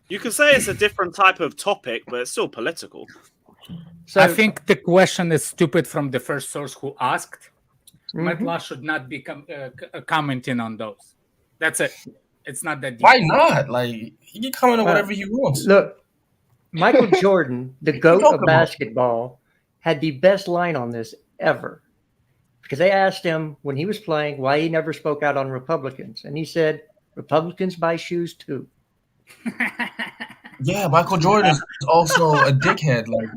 You can say it's a different type of topic, but it's still political. So I think the question is stupid from the first source who asked. Matt Law should not be commenting on those. That's it. It's not that deep. Why not? Like, he can comment on whatever he wants. Look, Michael Jordan, the GOAT of basketball, had the best line on this ever. Because they asked him when he was playing why he never spoke out on Republicans. And he said, Republicans buy shoes too. Yeah, Michael Jordan is also a dickhead. Like,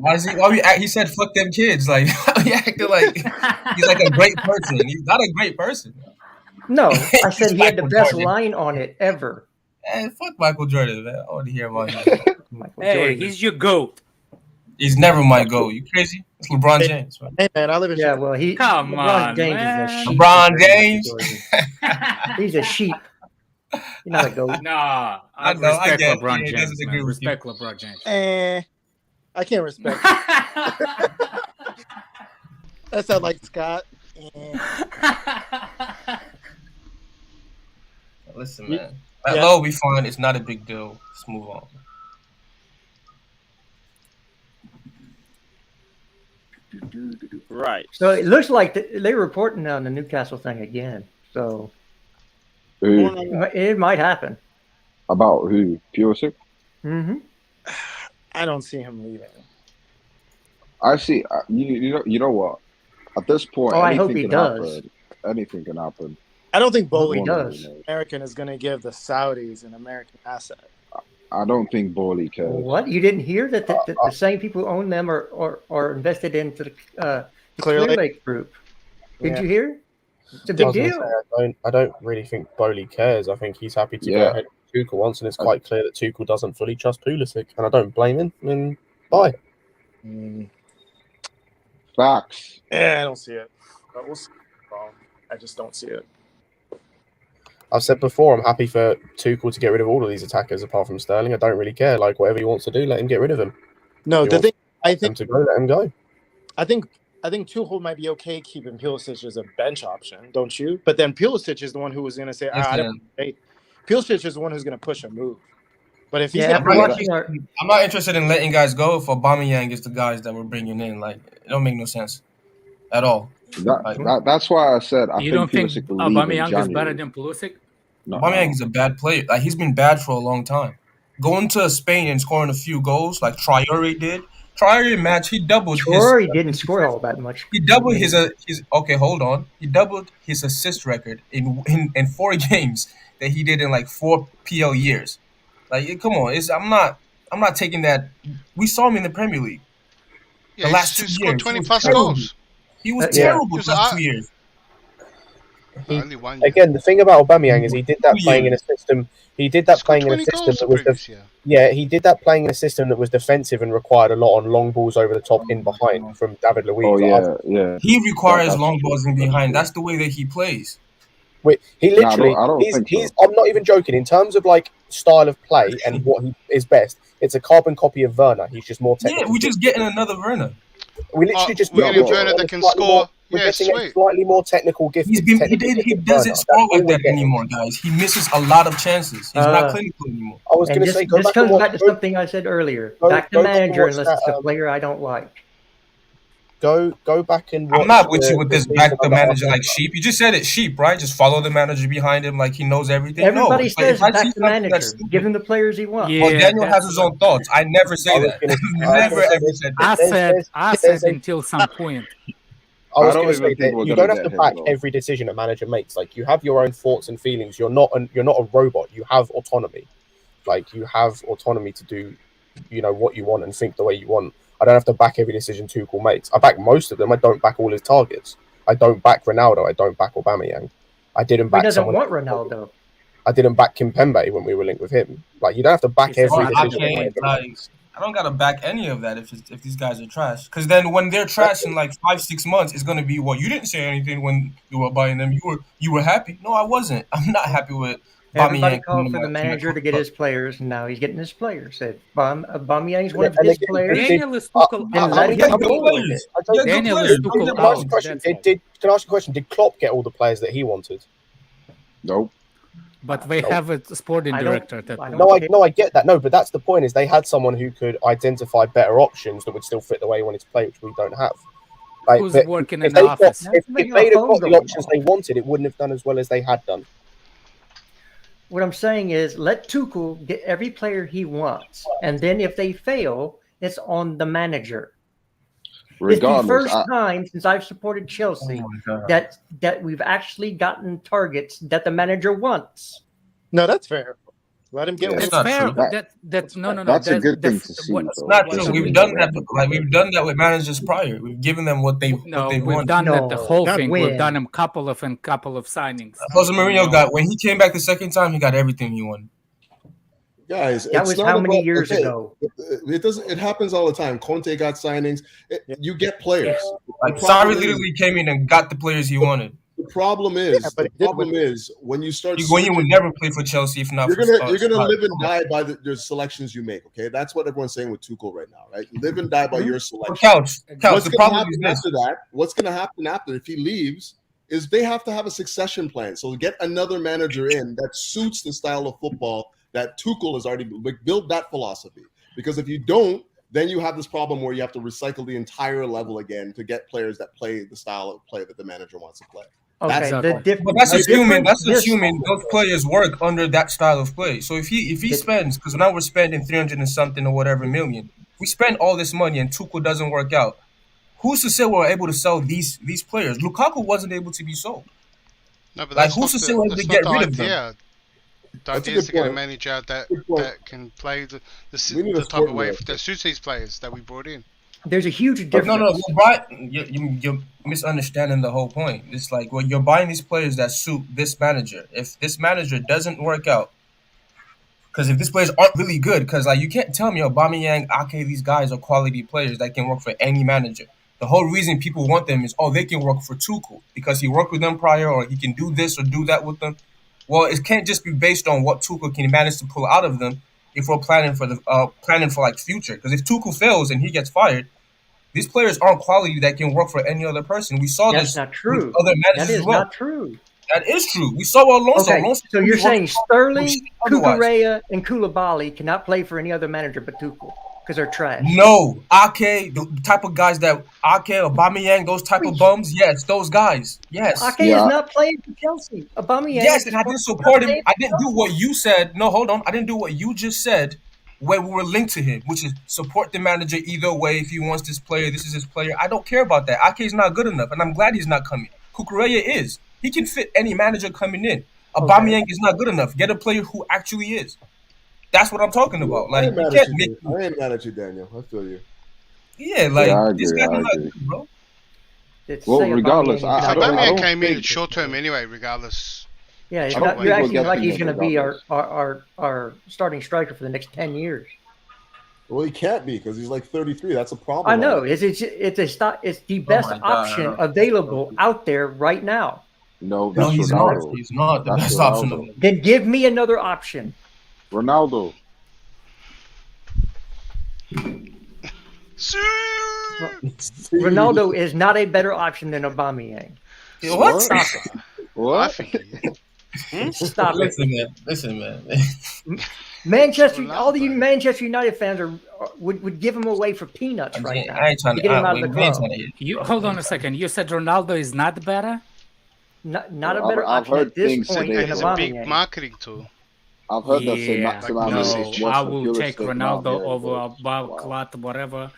he said, "Fuck them kids." Like, he acted like he's like a great person. He's not a great person. No, I said he had the best line on it ever. Hey, fuck Michael Jordan, man. I want to hear about him. Hey, he's your GOAT. He's never my GOAT. You crazy? It's LeBron James. Man. Hey, man, I live in. Yeah, well, come on, James man. is a sheep. LeBron James. He's a sheep. You're not a GOAT. Nah, I respect LeBron James. Respect LeBron James. I can't respect. That sounds like Scott. Listen, man. At low, we find it's not a big deal. Let's move on. Right. So it looks like they're reporting on the Newcastle thing again. So it might happen. About who? Pulisic? Mm-hmm. I don't see him leaving. I see. You know what? At this point, I hope he does. Anything can happen. I don't think Bowley does. American is going to give the Saudis an American asset. I don't think Bowley cares. What? You didn't hear that the same people who own them are invested into the Clear Lake Group? Did you hear? It's a big deal. I don't really think Bowley cares. I think he's happy to go ahead with Tuchel once, and it's quite clear that Tuchel doesn't fully trust Pulisic, and I don't blame him. I mean, bye. Facts. Yeah, I don't see it. But we'll see. I just don't see it. I've said before, I'm happy for Tuchel to get rid of all of these attackers apart from Sterling. I don't really care. Like, whatever he wants to do, let him get rid of him. No, the thing I think to go, let him go. I think Tuchel might be okay keeping Pulisic as a bench option, don't you? But then Pulisic is the one who was going to say, Pulisic is the one who's going to push a move. But if he's I'm not interested in letting guys go if Aubameyang is the guys that we're bringing in. Like, it don't make no sense at all. That's why I said you don't think Aubameyang is better than Pulisic? No, Aubameyang is a bad player. Like, he's been bad for a long time. Going to Spain and scoring a few goals like Traore did. Traore match, he doubled Traore didn't score all that much. He doubled his okay, hold on. He doubled his assist record in 4 games that he did in like 4 PL years. Like, come on, I'm not taking that. We saw him in the Premier League. Yeah, the last 2 years. Scored 20 plus goals. He was terrible the last 2 years. Only 1 year. Again, the thing about Aubameyang is he did that playing in a system. He did that playing in a system that was he did that playing in a system that was defensive and required a lot on long balls over the top in behind from David Luiz. Oh yeah. He requires long balls in behind. That's the way that he plays. He literally, I don't think so. I'm not even joking. In terms of like style of play and what he is best, it's a carbon copy of Werner. He's just more technical. Yeah, we're just getting another Werner. We literally just getting Werner that can score. We're getting a slightly more technical gift. He doesn't score like that anymore, guys. He misses a lot of chances. He's not clinical anymore. I was going to say, this comes back to something I said earlier. Back to manager unless it's a player I don't like. Go back and watch. I'm not with you with this back the manager like sheep. You just said it, sheep, right? Just follow the manager behind him like he knows everything. Everybody says back the manager. Give him the players he wants. Yeah, well, Daniel has his own thoughts. I never say that. Never ever said that. I said until some point. I was going to say that you don't have to back every decision a manager makes. Like you have your own thoughts and feelings. You're not a robot. You have autonomy. Like you have autonomy to do, what you want and think the way you want. I don't have to back every decision Tuchel makes. I back most of them. I don't back all his targets. I don't back Ronaldo. I don't back Aubameyang. I didn't back. He doesn't want Ronaldo. I didn't back Kimpembe when we were linked with him. Like you don't have to back every decision. I don't gotta back any of that if these guys are trash. Because then when they're trash in like 5-6 months, it's gonna be you didn't say anything when you were buying them. You were happy. No, I wasn't. I'm not happy with. Everybody called for the manager to get his players, and now he's getting his players. Said Aubameyang's one of his players. Daniel is Tuchel. Daniel is Tuchel. Can I ask you a question? Did Klopp get all the players that he wanted? Nope. But they have a sporting director. I get that. No, but that's the point. Is they had someone who could identify better options that would still fit the way he wanted to play, which we don't have. Like, who's working in the office? If they'd have got the options they wanted, it wouldn't have done as well as they had done. What I'm saying is let Tuchel get every player he wants. And then if they fail, it's on the manager. Regardless, it's the first time since I've supported Chelsea that we've actually gotten targets that the manager wants. No, that's fair. Let him get That's fair. That's no. That's a good thing to see. Not true. We've done that. We've done that with managers prior. We've given them what they we've want. done that the whole thing. We've done a couple of signings. Jose Mourinho got when he came back the second time, he got everything he wanted. Guys, that was how many years ago? It happens all the time. Conte got signings. You get players. Like Sarri literally came in and got the players he wanted. The problem is when you start. Higuain would never play for Chelsea if not. You're gonna live and die by the selections you make. Okay, that's what everyone's saying with Tuchel right now, right? Live and die by your selection. Couch. The problem is this. After that, what's gonna happen after if he leaves is they have to have a succession plan. So get another manager in that suits the style of football that Tuchel has already built that philosophy. Because if you don't, then you have this problem where you have to recycle the entire level again to get players that play the style of play that the manager wants to play. Okay, but that's assuming those players work under that style of play. So if he spends, because now we're spending 300 and something or whatever million, we spend all this money and Tuchel doesn't work out. Who's to say we're able to sell these players? Lukaku wasn't able to be sold. No, but that's who's to say we're able to get rid of them? The idea is to get a manager that can play the type of way that suits these players that we brought in. There's a huge difference. No, you're misunderstanding the whole point. It's like, you're buying these players that suit this manager. If this manager doesn't work out, because if these players aren't really good, because you can't tell me Aubameyang, Ake, these guys are quality players that can work for any manager. The whole reason people want them is, they can work for Tuchel because he worked with them prior, or he can do this or do that with them. Well, it can't just be based on what Tuchel can manage to pull out of them if we're planning for future. Because if Tuchel fails and he gets fired, these players aren't quality that can work for any other person. We saw this. That's not true. With other managers that is not true. That is true. We saw Alonso. Okay, so you're saying Sterling, Cucurella, and Koulibaly cannot play for any other manager but Tuchel because they're trash. No, Ake, the type of guys that Ake, Aubameyang, those type of bums. Yes, those guys. Yes. Ake is not playing for Chelsea. Aubameyang. Yes, and I didn't support him. I didn't do what you said. No, hold on. I didn't do what you just said. Where we were linked to him, which is support the manager either way. If he wants this player, this is his player. I don't care about that. Ake is not good enough, and I'm glad he's not coming. Cucurella is. He can fit any manager coming in. Aubameyang is not good enough. Get a player who actually is. That's what I'm talking about. I ain't mad at you, Daniel. I feel you. Yeah, this guy's not good, bro. regardless, Aubameyang came in short term anyway. Regardless. Yeah, you're acting like he's going to be our starting striker for the next 10 years. Well, he can't be because he's like 33. That's a problem. I know. It's the best option available out there right now. No, that's he's Ronaldo. not. He's not the That's best Ronaldo. option. Then give me another option. Ronaldo. Ronaldo is not a better option than Aubameyang. What? Stop it. What? Stop it. Listen, man. All the Manchester United fans would give him away for peanuts right now. I ain't trying to get him out of the club. Hold on a second. You said Ronaldo is not better? Not a better option at this point than It's a big marketing tool. I've heard that Saint-Maximin I will take Ronaldo over a Clot, whatever,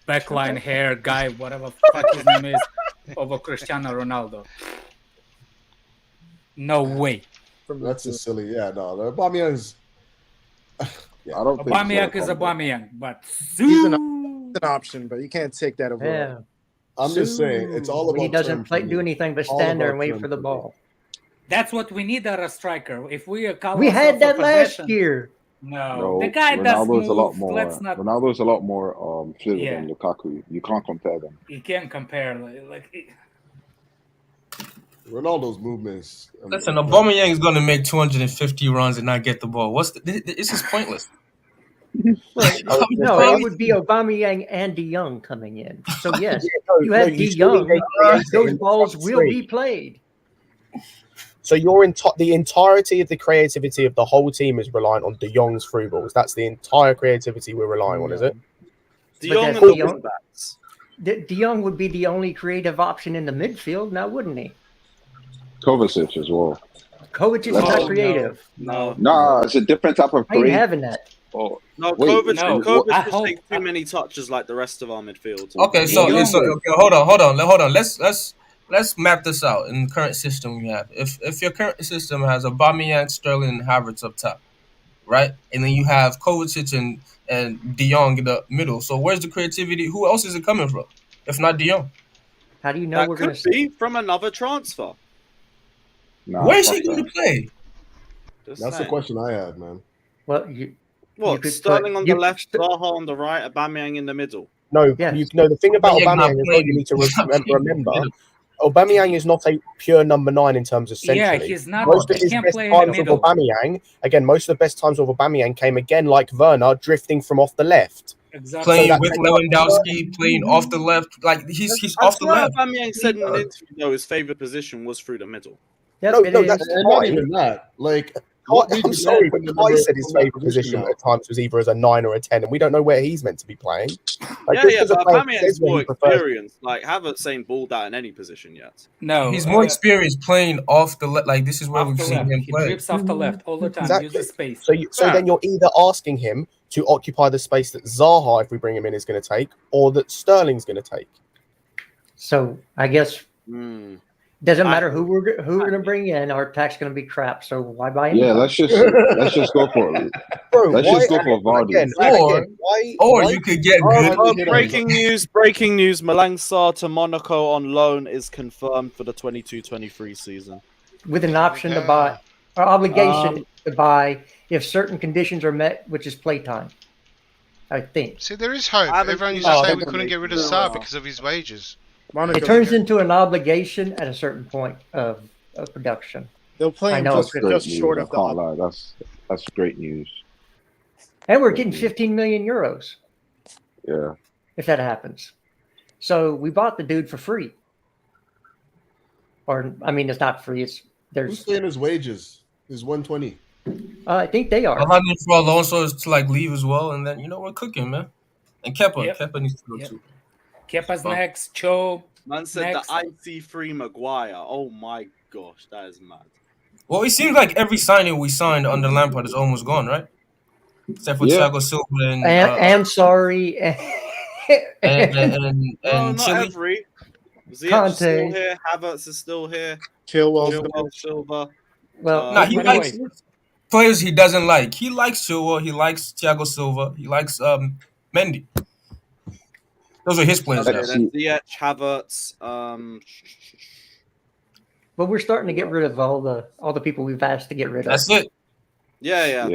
backline hair guy, whatever fuck his name is, over Cristiano Ronaldo. No way. That's just silly. Yeah, no. Aubameyang's. Yeah, I don't think Aubameyang is Aubameyang, but he's an option, but you can't take that over. Yeah. I'm just saying, it's all about. He doesn't do anything but stand there and wait for the ball. That's what we need out of a striker. If we had that last year. No, the guy does move. Ronaldo's a lot more fluid than Lukaku. You can't compare them. You can't compare. Ronaldo's movements. Listen, Aubameyang is going to make 250 runs and not get the ball. This is pointless. No, it would be Aubameyang and De Jong coming in. So yes, you have De Jong. Those balls will be played. So the entirety of the creativity of the whole team is reliant on De Jong's through balls. That's the entire creativity we're relying on, is it? De Jong would be the only creative option in the midfield now, wouldn't he? Kovacic as well. Kovacic is not creative. No, it's a different type of I ain't having that. Oh, no, Kovacic just takes too many touches like the rest of our midfield. Okay, so hold on. Let's map this out in the current system we have. If your current system has Aubameyang, Sterling, and Havertz up top, right, and then you have Kovacic and De Jong in the middle. So where's the creativity? Who else is it coming from, if not De Jong? How do you know that we're going to be from another transfer? Where's he going to play? That's the question I had, man. Well, Sterling on the left, Zaha on the right, Aubameyang in the middle. No, the thing about Aubameyang is you need to remember. Aubameyang is not a pure number 9 in terms of century. Yeah, he's not. Most of his best times with the best times of Aubameyang came again like Werner, drifting from off the left. Exactly. Playing with Lewandowski, playing off the left. Like he's off the left. Aubameyang said in an interview, though, his favorite position was through the middle. No, that's not even that. Like, I'm sorry, but Kai said his favourite position at times was either as a 9 or a 10, and we don't know where he's meant to be playing. But Aubameyang's more experienced. Like, Havertz ain't balled out in any position yet. No, he's more experienced playing off the left. Like, this is where we've seen him play. He drips off the left all the time. Exactly. Use the space. So then you're either asking him to occupy the space that Zaha, if we bring him in, is going to take, or that Sterling's going to take. So I guess doesn't matter who we're going to bring in. Our attack's going to be crap. So why buy him? Yeah, let's just go for it. Let's just go for Vardy. Or you could get good. Breaking news. Malang Sarr to Monaco on loan is confirmed for the 22-23 season. With an option to buy, or obligation to buy if certain conditions are met, which is playtime. I think. See, there is hope. Everyone used to say we couldn't get rid of Sarr because of his wages. It turns into an obligation at a certain point of production. They'll play him just short of the. That's great news. And we're getting 15 million euros. Yeah. If that happens. So we bought the dude for free. Or, I mean, it's not free. Who's paying his wages? His 120. I think they are. A lot of for Alonso is to leave as well, and then we're cooking, man. And Kepa needs to go too. Kepa's next. Cho. Man said the IT3 Maguire. Oh my gosh, that is mad. Well, it seems like every signing we signed under Lampard is almost gone, right? Except for Thiago Silva and I'm sorry. and not Chile. every. Ziyech is still here. Havertz is still here. Chilwell, Silva. Well, he likes players he doesn't like. He likes Chilwell. He likes Thiago Silva. He likes Mendy. Those are his players. Okay, then Ziyech, Havertz. But we're starting to get rid of all the people we've asked to get rid of. That's it. Yeah.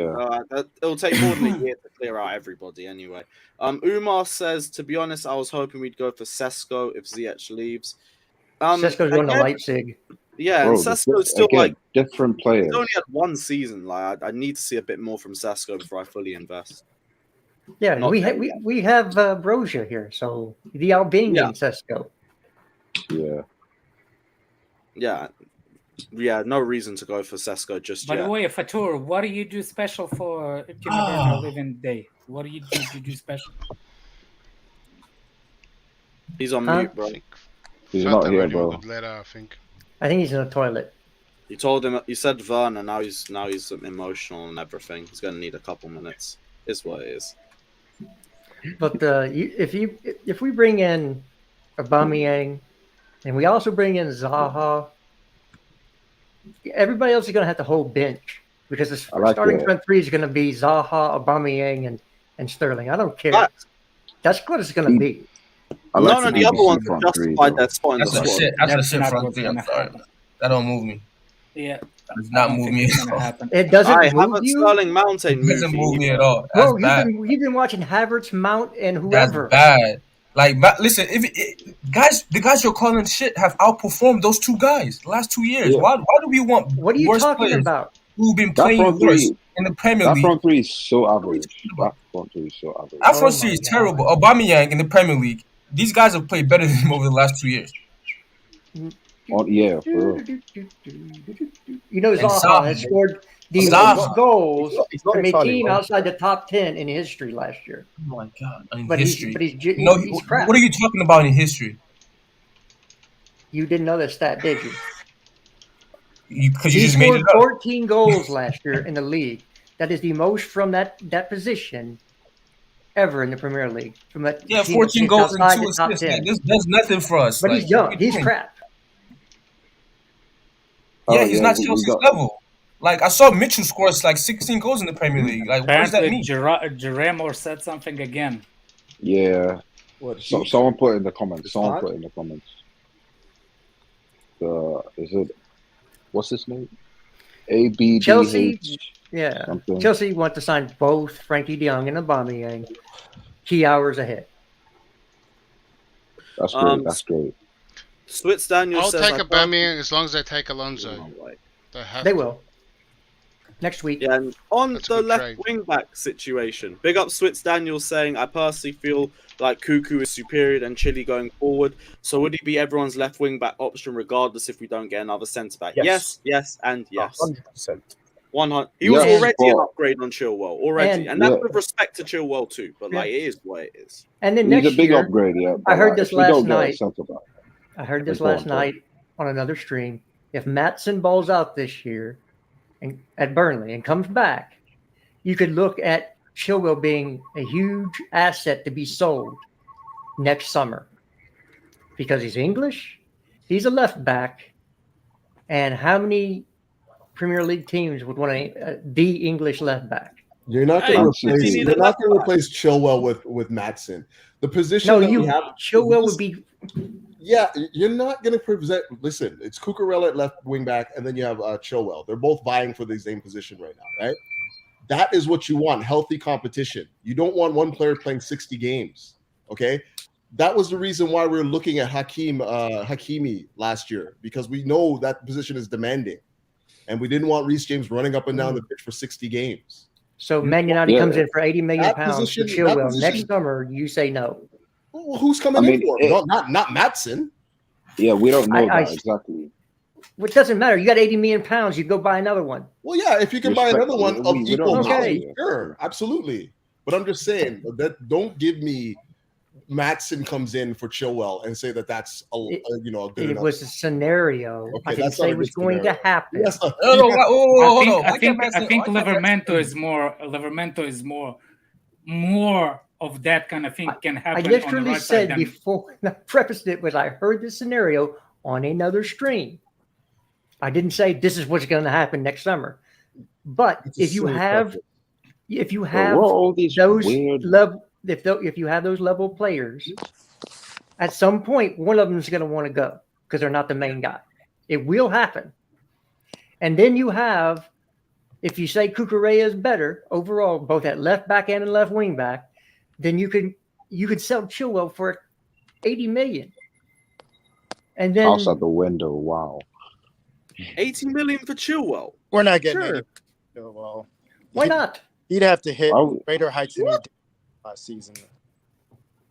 It'll take more than a year to clear out everybody anyway. Umar says, to be honest, I was hoping we'd go for Sesko if Ziyech leaves. Sesko's going to Leipzig. Yeah, Bro, and Sesko's still again, like different players. He's only had one season. Like I need to see a bit more from Sesko before I fully invest. Yeah, we have Broja here, so the Albanian Sesko. Yeah. No reason to go for Sesko just yet. By the way, Fatur, what do you do special for Timber Living Day? What do you do special? He's on mute, bro. He's not here, bro. I think he's in the toilet. He told him. He said Werner. Now he's emotional and everything. He's gonna need a couple minutes. Is what it is. But if we bring in Aubameyang and we also bring in Zaha, everybody else is going to have to hold bench because the starting front three is going to be Zaha, Aubameyang, and Sterling. I don't care. That's what it's going to be. None of the other ones have justified that spot in the squad. That's a shit front three. I'm sorry. That don't move me. Yeah. Does not move me at all. It doesn't move you? Sterling Mountain doesn't move me at all. Bro, you've been watching Havertz, Mount, and whoever. That's bad. Like, listen, the guys you're calling shit have outperformed those two guys the last 2 years. Yeah. Why do we want what are you talking about? Who've been playing worse in the Premier League? That front three is so average. That front three is terrible. Aubameyang in the Premier League, these guys have played better than him over the last 2 years. Yeah, for real. You know, Zaha has scored the most goals from a team outside the top 10 in history last year. Oh my God! In but history, he's crap. What are you talking about in history? You didn't know that stat, did you? Because he just made it up. 14 goals last year in the league. That is the most from that position ever in the Premier League. From that 14 goals and 2 assists. This does nothing for us. But he's young. He's crap. Yeah, he's not Chelsea's level. Like, I saw Mitchell score like 16 goals in the Premier League. Like, what does that mean? Jerome said something again. Yeah. Someone put it in the comments. What's his name? ABDH. Chelsea. Yeah. Something. Chelsea want to sign both Frenkie de Jong and Aubameyang. Key hours ahead. That's great. That's great. Switz Daniel I'll says, take Aubameyang as long as they take Alonso. They will. Next week. Yeah, and on the left wing back situation, big up Switz Daniel saying, I personally feel like Cuckoo is superior than Chile going forward. So would he be everyone's left wing back option regardless if we don't get another centre back? Yes, and yes. 100%. 100. He was already an upgrade on Chilwell already, and that's with respect to Chilwell too. But like, it is what it is. And then next a big year, upgrade. Yeah, I heard this last night. On another stream. If Maatsen balls out this year at Burnley and comes back, you could look at Chilwell being a huge asset to be sold next summer because he's English, he's a left back, and how many Premier League teams would want the English left back? You're not going to replace Chilwell with Maatsen. The position Chilwell would be. Yeah, you're not going to present. Listen, it's Cucurella at left wing back, and then you have Chilwell. They're both vying for the same position right now, right? That is what you want: healthy competition. You don't want one player playing 60 games. Okay, that was the reason why we were looking at Hakimi last year, because we know that position is demanding, and we didn't want Reece James running up and down the pitch for 60 games. So Man United comes in for £80 million for Chilwell next summer. You say no. Well, who's coming in for him? Not Maatsen. Yeah, we don't know that exactly. It doesn't matter. You got £80 million. You go buy another one. Well, yeah, if you can buy another one of equal value, sure, absolutely. But I'm just saying that don't give me Maatsen comes in for Chilwell and say that's a good enough. It was a scenario. Okay, I didn't say it was going to happen. Yes, I think Livermento is more of that kind of thing can happen. I literally said before I prefaced it was I heard this scenario on another stream. I didn't say this is what's going to happen next summer. But if you have those level players At some point, one of them is going to want to go because they're not the main guy. It will happen. And then you have, if you say Cucurella is better overall, both at left back and left wing back, then you could sell Chilwell for $80 million. And then outside the window. Wow. 80 million for Chilwell. We're not getting Sure. any. Well, why not? He'd have to hit Oh. greater heights than he did last season.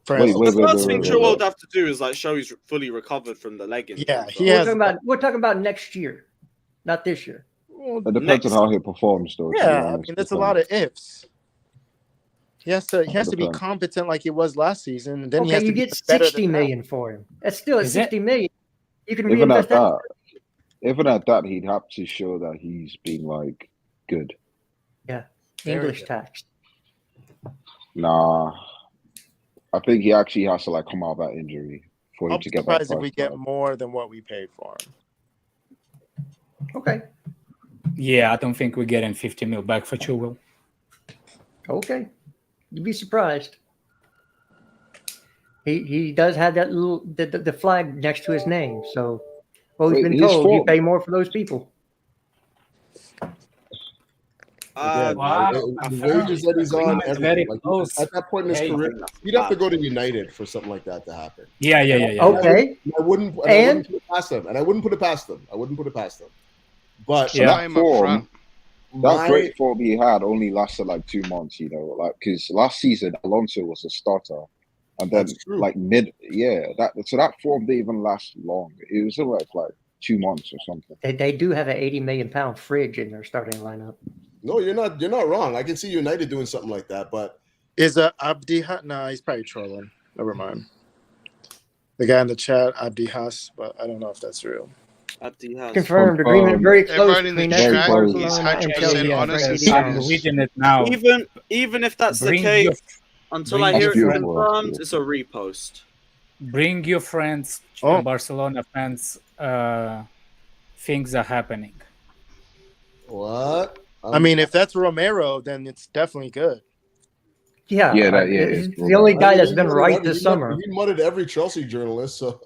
Wait, The first thing wait. Chilwell would have to do is like show he's fully recovered from the leg injury. Yeah, So- he has. We're talking about next year, not this year. Well, It depends on how he performs, though. to be yeah, I honest. mean that's a lot of ifs. He has to be Depends. competent like he was last season, and then he Okay, has to you be get better 60 than million for him. That's still at Is it? $60 million. You can Even reinvest at that. even at that, he'd have to show that he's been like good. Yeah, Very English good. tax. Nah, I think he actually has to like come out of that injury for him I'll to be get that surprised if we price get tag. more than what we paid for him. Okay, Yeah, I don't think we're getting 50 mil back for Chilwell. okay. You'd be surprised. He does have that little the flag next to his name. So, well, he's Wait, been his told you form- pay more for those people. Again, Wow. the wages that he's on, It's very everything. Like, close. at that point in his Hey. career, he'd have to go to United for something like that to happen. Yeah. Okay. I wouldn't put it past them, and I wouldn't put it past them. But Yeah. Play him up form, front. that great form he had only lasted like 2 months, you know, like because last season Alonso was a starter, and then That's true. like that form didn't even last long. It was like 2 months or something. They do have an 80 million pound fridge in their starting lineup. No, you're not wrong. I can see United doing something like that, but Is Abdi Has? Nah, he's probably trolling. Never mind. The guy in the chat, Abdi Has, but I don't know if that's real. Confirmed agreement very close Everyone in the between chat FC is Barcelona and 100% Chelsea. honest and Frenkie de Jong. serious. Reading it now. Even if that's the Bring case, your- until bring I hear your it friend- confirmed, it's a repost. Bring your friends, Oh. Barcelona fans. Things are happening. what? I mean, if that's Romero, then it's definitely good. Yeah, it's the only guy that's been He right mudded this summer. He mudded every Chelsea journalist. So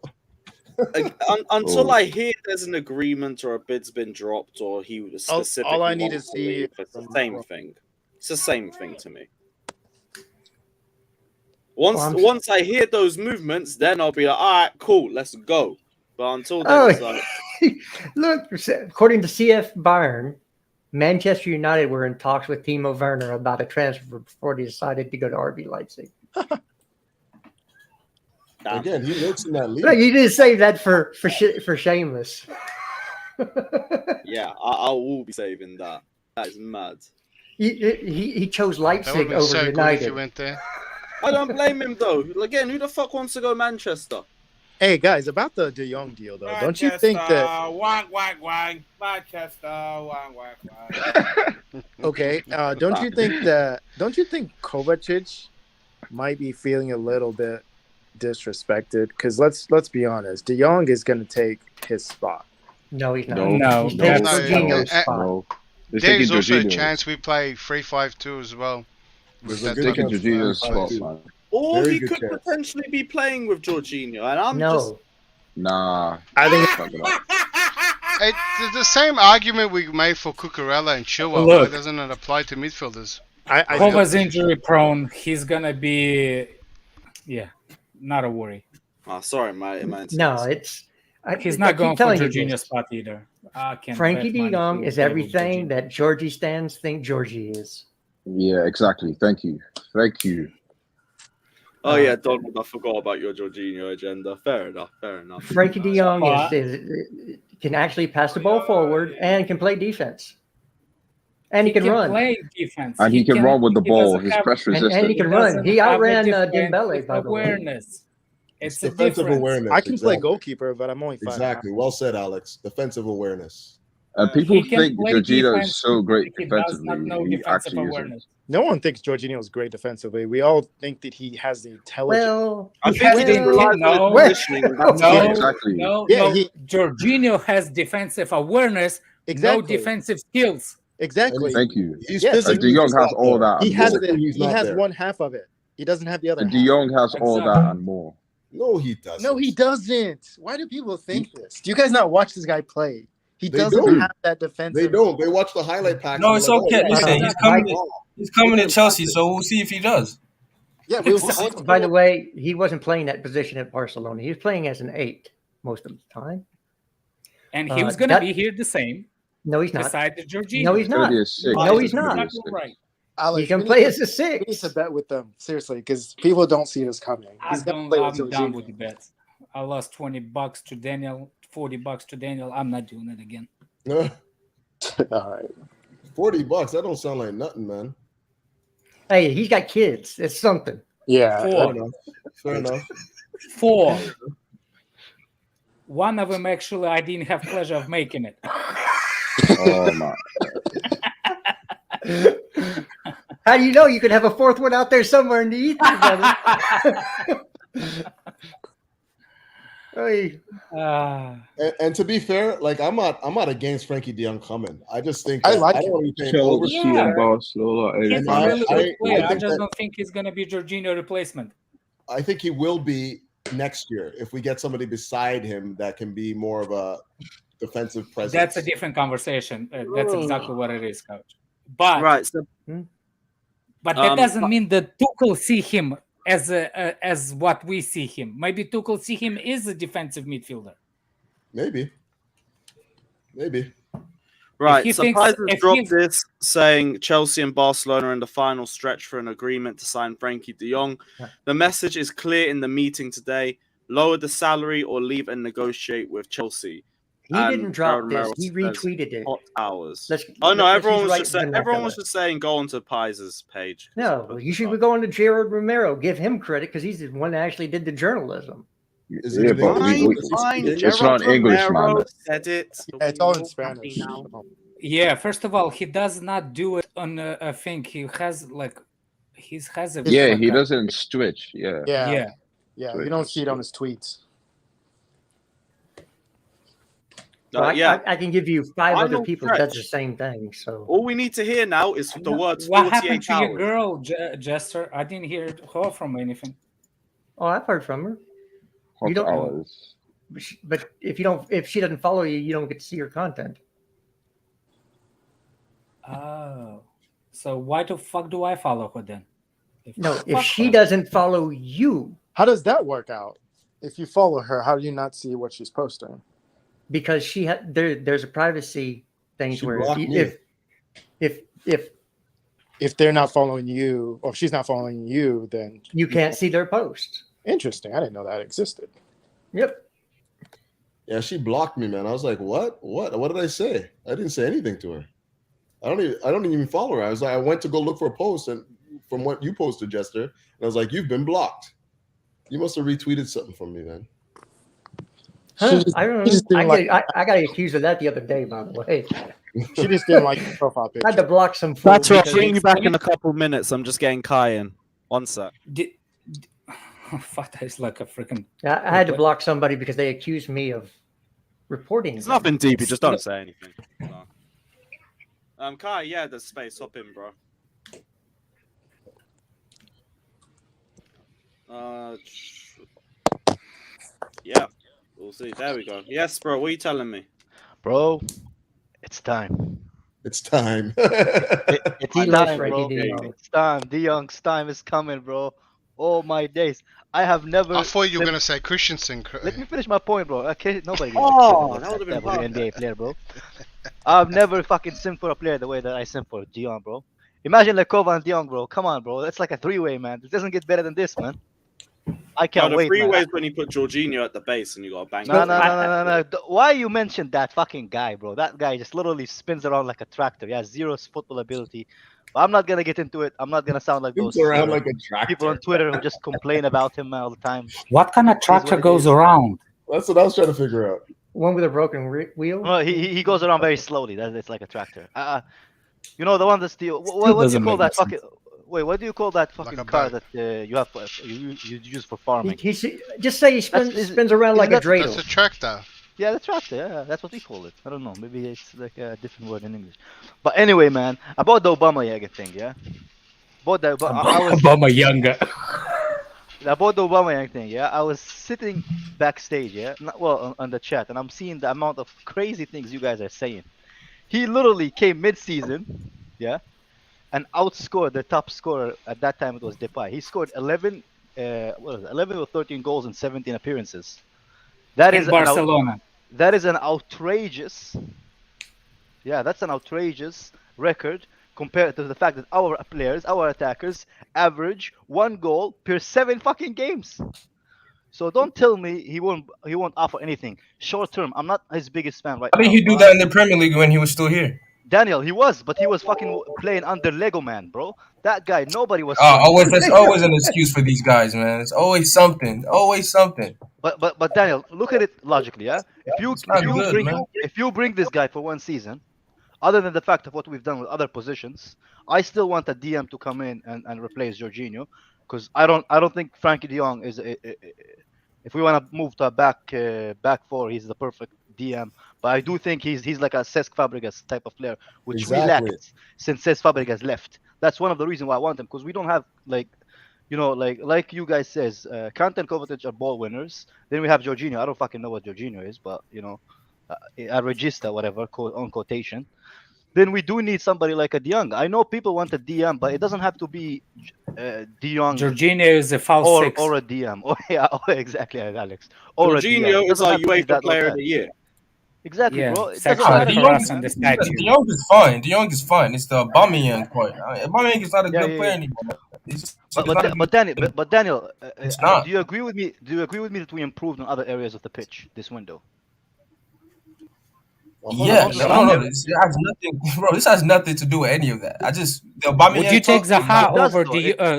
Until I hear there's an agreement or a bid's been dropped or he was specifically all I need wants to see leave, it's the same thing. It's the same thing to me. Once I hear those movements, then I'll be like, all right, cool, let's go. But until then, it's like, Look, according to CF Bayern, Manchester United were in talks with Timo Werner about a transfer before they decided to go to RB Leipzig. again, he looks in that league. Look, you didn't say that for shameless. yeah, I will be saving that. That is mad. He chose That would Leipzig have been over so good if United. you went there. I don't blame him though. Again, who the fuck wants to go Manchester? Hey guys, about the De Jong deal though, don't you think that? Wang, Manchester, wang. Okay, don't you think Kovacic might be feeling a little bit disrespected? Because let's be honest, De Jong is going to take his spot. No, he's not. No, He's taking no, Jorginho's no. spot. No, they're There taking is also a Jorginho. chance we play 3-5-2 as well. There's That a good type Taking of- chance. Jorginho's spot, man. Or Very he good could chance. potentially be playing with Jorginho, and I'm No. just Nah, I think it's not gonna- It's the same argument we made for Cucurella and Chilwell. Look. Why doesn't it apply to midfielders? I Kova's injury prone. He's gonna be, not a worry. oh, sorry, my No, it's. He's I not keep going for telling you Jorginho's this. spot either. I can't. Frankie bet de money Jong he is will play with everything Jorginho. that Georgie stands think Georgie is. Yeah, exactly. Thank you. Oh yeah, Donald, I forgot about your Jorginho agenda. Fair enough. Frankie de Jong But- can actually pass the ball forward and can play defense. And he can run. Play defense. And he can run with the ball. doesn't His have- press And resistance. he can doesn't run. He have a outran defensive Dembele, by the way. awareness. It's a defensive difference. awareness. I can play exactly. goalkeeper, but I'm only 5'9". Exactly. Well said, Alex. Defensive awareness. And people He can think play Jorginho defense, is so great he does not defensively. know He defensive actually awareness. isn't. No one thinks Jorginho is great defensively. We all think that he has the intelligence. Well, I think he just relies on his positioning. That's No, it. Exactly. no. Jorginho has defensive awareness, Exactly. no defensive skills. Exactly. Thank you. He's Yes. physically And De Jong just has not all there. that. He and has more. it. He's He not has there. one half of it. He doesn't have the other And half. De Jong has all that Exactly. and more. No, he doesn't. No, he doesn't. Why do people think this? Do you guys not watch this guy play? He They doesn't don't. have that defensive. They don't. They watch the highlight pack. No, it's okay. Listen, he's coming to Chelsea, so we'll see if he does. Yeah, we'll see. By the way, he wasn't playing that position at Barcelona. He was playing as an 8 most of the time. And he was going to be here the same. No, he's not. Besides Jorginho. No, he's not. No, he's not. Right. He can play as a 6. We need to bet with them, seriously, because people don't see this coming. I'm down with the bets. I lost $20 to Daniel, $40 to Daniel. I'm not doing it again. All right. $40. That don't sound like nothing, man. Hey, he's got kids. It's something. Yeah. Fair enough. 4. One of them, actually, I didn't have pleasure of making it. Oh, my. How do you know? You could have a 4th one out there somewhere in the ether, brother. Hey. And to be fair, like I'm not against Frenkie de Jong coming. I just think I like don't him. think Chelsea and Barcelona. He's a really good player. I just that, don't think he's going to be Jorginho replacement. I think he will be next year if we get somebody beside him that can be more of a defensive presence. That's a different conversation. That's exactly what it is, coach. But right. So, but that doesn't mean that Tuchel see him as what we see him. Maybe Tuchel see him as a defensive midfielder. Maybe. Right. So Pfizer dropped this saying Chelsea and Barcelona are in the final stretch for an agreement to sign Frenkie de Jong. The message is clear in the meeting today: lower the salary or leave and negotiate with Chelsea. He didn't drop this. He retweeted it. Hot hours. Everyone was just saying go onto Pizer's page. No, you should be going to Gerard Romero. Give him credit because he's the one that actually did the journalism. It's not English, man. Said it. It's all in Spanish. Yeah, first of all, he does not do it on a thing. He has a. Yeah, he doesn't switch. Yeah. You don't see it on his tweets. I can give you 5 other people that does the same thing. So all we need to hear now is the words 48 What happened to hours. your girl, Jester? I didn't hear her from anything. Oh, I've heard from her. Hot hours. But if she doesn't follow you, you don't get to see her content. Oh, so why the fuck do I follow her then? If she doesn't follow you, how does that work out? If you follow her, how do you not see what she's posting? Because there's a privacy thing where if they're not following you, or if she's not following you, then you can't see their posts. Interesting. I didn't know that existed. Yep. Yeah, she blocked me, man. I was like, what? What did I say? I didn't say anything to her. I don't even follow her. I went to go look for a post and from what you posted, Jester, and I was like, you've been blocked. You must have retweeted something from me, man. Huh? I don't know. I got accused of that the other day, by the way. She just didn't like the profile picture. I had to block some. That's right. Bring you back in a couple minutes. I'm just getting Kai in. 1 sec. Fuck, that is like a freaking. I had to block somebody because they accused me of reporting. It's nothing deep. You just don't say anything. No. Kai, yeah, there's space. Hop in, bro. Yeah. We'll see. There we go. Yes, bro. What are you telling me? Bro, it's time. It's time. It's time, bro. It's time. De Jong's time is coming, bro. Oh, my days. I thought you were going to say Christensen. Let me finish my point, bro. Okay, nobody. That would have been NBA player, bro. I've never fucking simmed for a player the way that I simmed for De Jong, bro. Imagine Lekova and De Jong, bro. Come on, bro. That's like a 3-way, man. It doesn't get better than this, man. I can't wait, man. 3-way is when you put Jorginho at the base and you got a bang. No. Why you mentioned that fucking guy, bro? That guy just literally spins around like a tractor. He has 0 football ability. But I'm not going to get into it. I'm not going to sound like those people on Twitter who just complain about him all the time. What kind of tractor goes around? That's what I was trying to figure out. One with a broken wheel? No, he goes around very slowly. It's like a tractor. You know, the one that's the... What do you call that fucking... Wait, what do you call that fucking car that you have you use for farming? Just say he spins around like a dreidel. That's a tractor. Yeah, the tractor. Yeah, that's what we call it. I don't know. Maybe it's like a different word in English. But anyway, man, about the Aubameyang thing, yeah. About the Aubameyang. about the Aubameyang thing, yeah, I was sitting backstage, yeah, on the chat, and I'm seeing the amount of crazy things you guys are saying. He literally came mid-season, yeah, and outscored the top scorer at that time. It was Depay. He scored 11 or 13 goals in 17 appearances. That in is Barcelona. That is an outrageous. Yeah, that's an outrageous record compared to the fact that our players, our attackers, average 1 goal per 7 fucking games. So don't tell me he won't offer anything short term. I'm not his biggest fan right now. How did he do that in the Premier League when he was still here? Daniel, he was fucking playing under Lego Man, bro. That guy, nobody was. There's always an excuse for these guys, man. It's always something. Always something. But Daniel, look at it logically, yeah. If you bring this guy for 1 season, other than the fact of what we've done with other positions, I still want a DM to come in and replace Jorginho, because I don't think Frenkie de Jong is. If we want to move to a back four, he's the perfect DM. But I do think he's like a Cesc Fabregas type of player, which we lacked since Cesc Fabregas left. That's one of the reasons why I want him, because we don't have like you guys says, Kante and Kovacic are ball winners. Then we have Jorginho. I don't fucking know what Jorginho is, but a regista, whatever, on quotation. Then we do need somebody like a De Jong. I know people want a DM, but it doesn't have to be De Jong. Jorginho is a false six. Or a DM. Oh, yeah, exactly, Alex. Or Jorginho is our UEFA Player of the Year. Exactly, bro. It De Jong is fine. De Jong is fine. It's the Aubameyang point. Aubameyang is not a good player anymore. But Daniel, it's not. Do you agree with me? Do you agree with me that we improved on other areas of the pitch this window? Yeah, no. This has nothing, bro. This has nothing to do with any of that. Would you take Zaha over?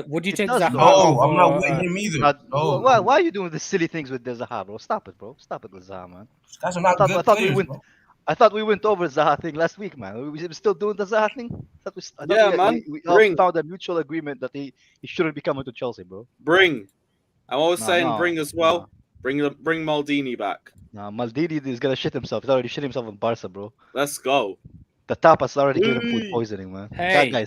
Would you take Zaha? No, I'm not with him either. Why are you doing these silly things with Zaha, bro? Stop it, bro. Stop it with Zaha, man. Guys are not good players, bro. I thought we went over Zaha thing last week, man. We still doing the Zaha thing? We all found a mutual agreement that he shouldn't be coming to Chelsea, bro. I'm always saying bring as well. Bring Maldini back. Nah, Maldini is gonna shit himself. He's already shit himself in Barca, bro. Let's go. The tapas already giving him food poisoning, man. Hey,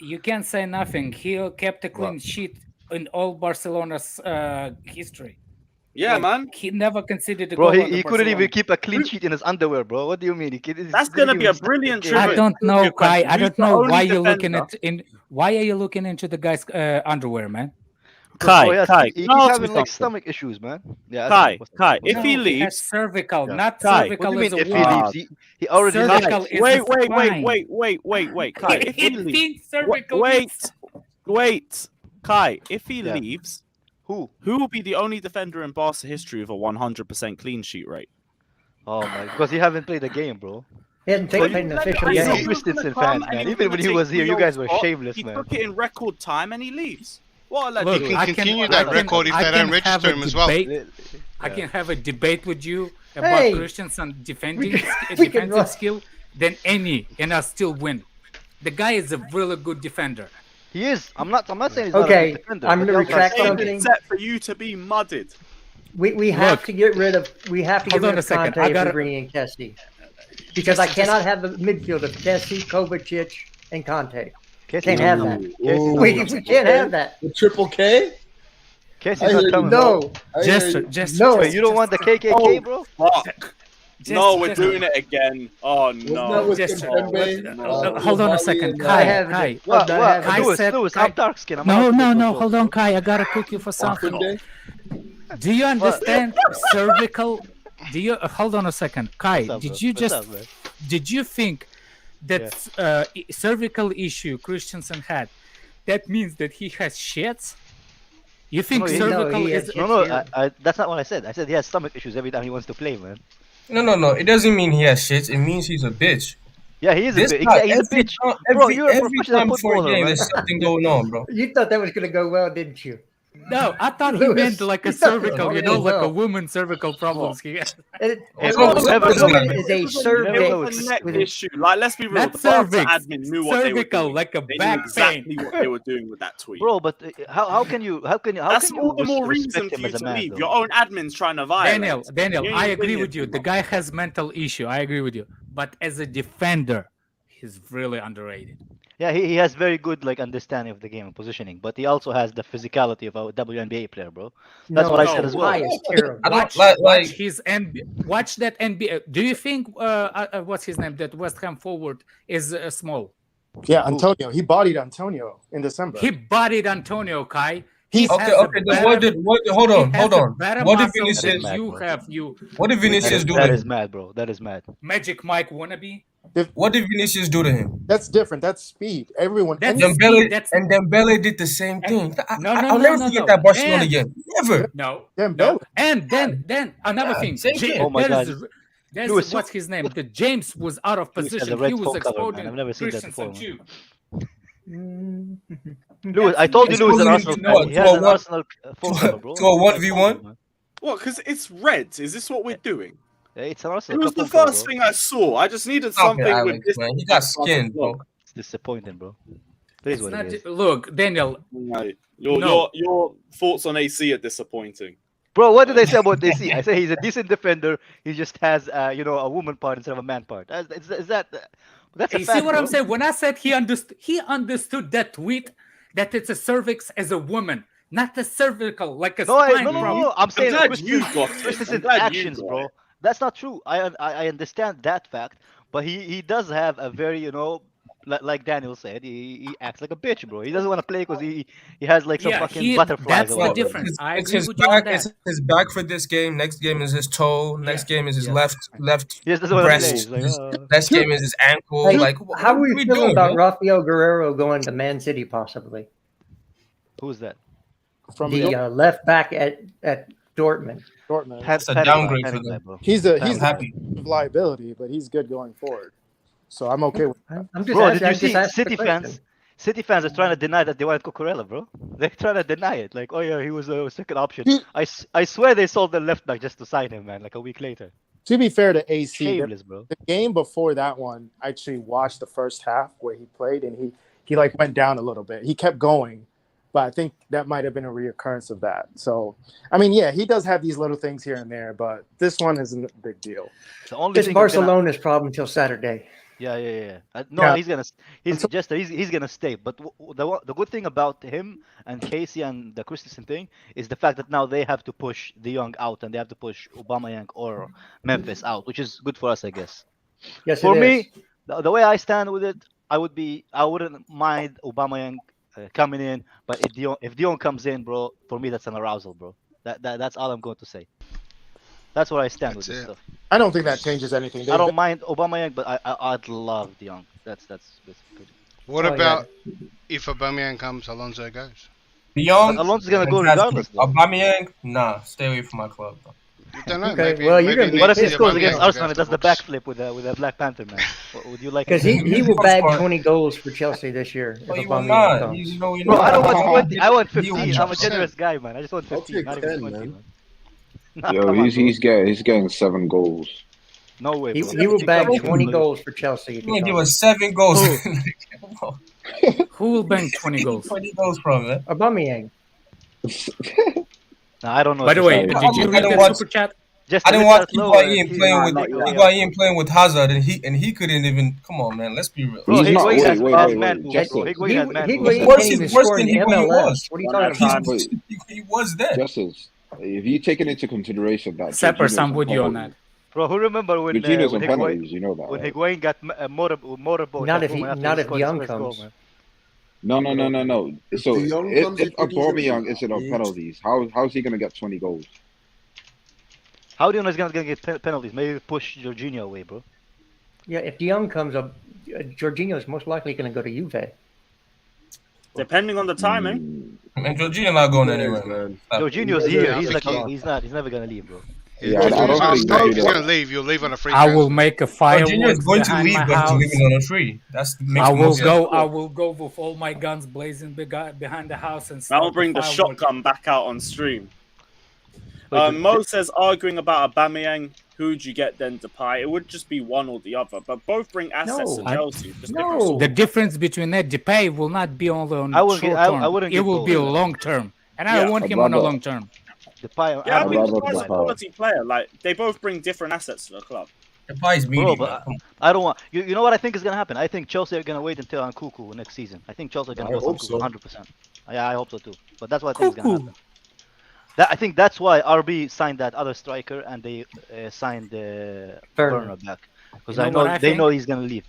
you can't say nothing. He kept a clean sheet in all Barcelona's history. Yeah, man. He never conceded a goal. Bro, he couldn't even keep a clean sheet in his underwear, bro. What do you mean? That's gonna be a brilliant tribute. I don't know, Kai. I don't know why you're looking why are you looking into the guy's underwear, man? Kai, he's having like stomach issues, man. Yeah, Kai. If he leaves, cervical, not cervical. What do you mean if he leaves? He already left. Wait, Kai. If he leaves, wait, Kai. If he leaves, who will be the only defender in Barca history with a 100% clean sheet rate? Oh my, because he haven't played a game, bro. He hadn't played an official game. Yeah, Christensen fans, man. Even when he was here, you guys were shameless, man. He took it in record time and he leaves. Look, you can continue that record if they don't register him as well. I can have a debate with you about Christensen defending skill than any, and I'll still win. The guy is a really good defender. He is. I'm not saying he's not a good defender. I'm going to retract something. Set for you to be mudded. We have to get rid of Kante if we're bringing in Kessie. Because I cannot have a midfield of Kessie, Kovacic, and Kante. Can't have that. We can't have that. The triple K? Kessie's not coming. No. No. You don't want the KKK, bro? Fuck. No, we're doing it again. Oh no! Hold on a second, Kai. Lewis, I'm dark skin. No. Hold on, Kai. I gotta cook you for something. Do you understand cervical? Hold on a second, Kai? Did you think that cervical issue Christensen had? That means that he has shits? You think cervical is? No. That's not what I said. I said he has stomach issues every time he wants to play, man. No. It doesn't mean he has shit. It means he's a bitch. Yeah, he is a bitch. He's a bitch. Bro, you're a professional footballer, man. There's something going on, bro. You thought that was going to go well, didn't you? No, I thought he meant like a cervical, like a woman's cervical problems. He has. Is a cervix issue. Like, let's be real. The cervix. Admin knew what cervical, they were doing. like a they back knew exactly what they were doing with that tweet. Bro, but how can you? That's all the more reason for you to leave. Your own admin's trying to violate. Daniel, I agree with you. The guy has mental issue. I agree with you. But as a defender, he's really underrated. Yeah, he has very good like understanding of the game and positioning, but he also has the physicality of a WNBA player, bro. That's what I said as well. Watch his watch that NBA. Do you think what's his name? That West Ham forward is small. Yeah, Antonio. He bodied Antonio in December. He bodied Antonio, Kai. Okay. Then hold on. What did Vinicius? What did Vinicius do? That is mad, bro. That is mad. Magic Mike wannabe. What did Vinicius do to him? That's different. That's speed. Everyone. Dembele did the same thing. I'll never forget that Barcelona game. Never. No. And then another thing. Oh my God. There's what's his name? The James was out of position. He was exploding. I've never seen that before. Too. Lewis, I told you Lewis an Arsenal. He has an Arsenal phone cover, bro. So 1v1. What? Because it's red. Is this what we're doing? Yeah, it's an Arsenal. It was the first thing I saw. I just needed something with this. Man. He got skinned, bro. It's disappointing, bro. It is what it is. Look, Daniel. Your thoughts on AC are disappointing. Bro, what did I say about AC? I say he's a decent defender. He just has, a woman part instead of a man part. Is that? That's a you fact, see what bro. I'm saying? When I said he understood that tweet, that it's a cervix as a woman, not a cervical like a spine. No. I'm saying Christensen's actions, bro. That's not true. I understand that fact, but he does have a very, like Daniel said, he acts like a bitch, bro. He doesn't want to play because he has like some fucking butterflies. That's the difference. It's his back. It's his back for this game. Next game is his toe. Next game is his left breast. Next game is his ankle. Hey, how are we feeling about Rafael Guerrero going to Man City possibly? Who's that? From the left back at Dortmund. That's a downgrade for them. He's happy liability, but he's good going forward. So I'm okay with that. I'm just bro, asking, did you see City fans are trying to deny that they wanted Cucurella, bro? They're trying to deny it. Like, oh yeah, he was a second option. I swear they sold the left back just to sign him, man, like a week later. To be fair to AC, Shameless, bro. The game before that one, I actually watched the first half where he played and he like went down a little bit. He kept going, but I think that might have been a reoccurrence of that. So, I mean, yeah, he does have these little things here and there, but this one isn't a big deal. It's Barcelona's problem until Saturday. Yeah. No, he's gonna stay. But the good thing about him and Casey and the Christensen thing is the fact that now they have to push De Jong out and they have to push Aubameyang or Memphis out, which is good for us, I guess. Yes, for me, the way I stand with it, I wouldn't mind Aubameyang coming in, but if De Jong comes in, bro, for me that's an arousal, bro. That's all I'm going to say. That's where I stand with this stuff. I don't think that changes anything. I don't mind Aubameyang, but I'd love De Jong. That's good. What about if Aubameyang comes, Alonso goes? De Jong, Alonso's gonna go regardless. Aubameyang, nah, stay away from my club, bro. You don't know. Okay, maybe, well, you're gonna be. What if he scores against Arsenal and does the backflip with a Black Panther, man? Would you like? Because he will bag 20 goals for Chelsea this year. Well, you will not. Bro, I don't want 20. I want 15. I'm a generous guy, man. I just want 15. I'll take 10, man. Yo, he's getting 7 goals. No way. He will bag 20 goals for Chelsea. He give us 7 goals. Who will bang 20 goals? 20 goals from it. Aubameyang. No, I don't know. By the way, did you read the super chat? I didn't watch Higuain playing with Hazard, and he couldn't even. Come on, man. Let's be real. Bro, Higuain has worse than Higuain was. What are you talking about? He was there. Justice, if you take it into consideration that Seppers, I'm with you on that. Bro, who remember when Higuain got motorboat? Not if Young comes. No. So if Aubameyang isn't on penalties, how's he gonna get 20 goals? How do you know he's gonna get penalties? Maybe push Jorginho away, bro. Yeah, if De Jong comes up, Jorginho is most likely going to go to Juve. Depending on the timing. And Jorginho not going anywhere, man. Jorginho's here. He's never gonna leave, bro. Yeah, I don't think he's gonna leave. You'll leave on a free. I will make a fireworks. Jorginho's going to leave, but he's leaving on a free. I will go with all my guns blazing behind the house and. I'll bring the shotgun back out on stream. Mo says, arguing about Aubameyang, who'd you get then Depay? It would just be one or the other, but both bring assets to Chelsea. The difference between that Depay will not be only on short term. It will be long term, and I want him on a long term. Depay, Depay's a quality player. Like they both bring different assets to the club. The price Bro, meaty. but I don't want. You know what I think is gonna happen? I think Chelsea are gonna wait until Nkunku next season. I think Chelsea are gonna I go hope Nkunku so. 100%. Yeah, I hope so too. But that's what I think is gonna happen. I think that's why RB signed that other striker and they signed Werner back because You know what I they think? know he's gonna leave.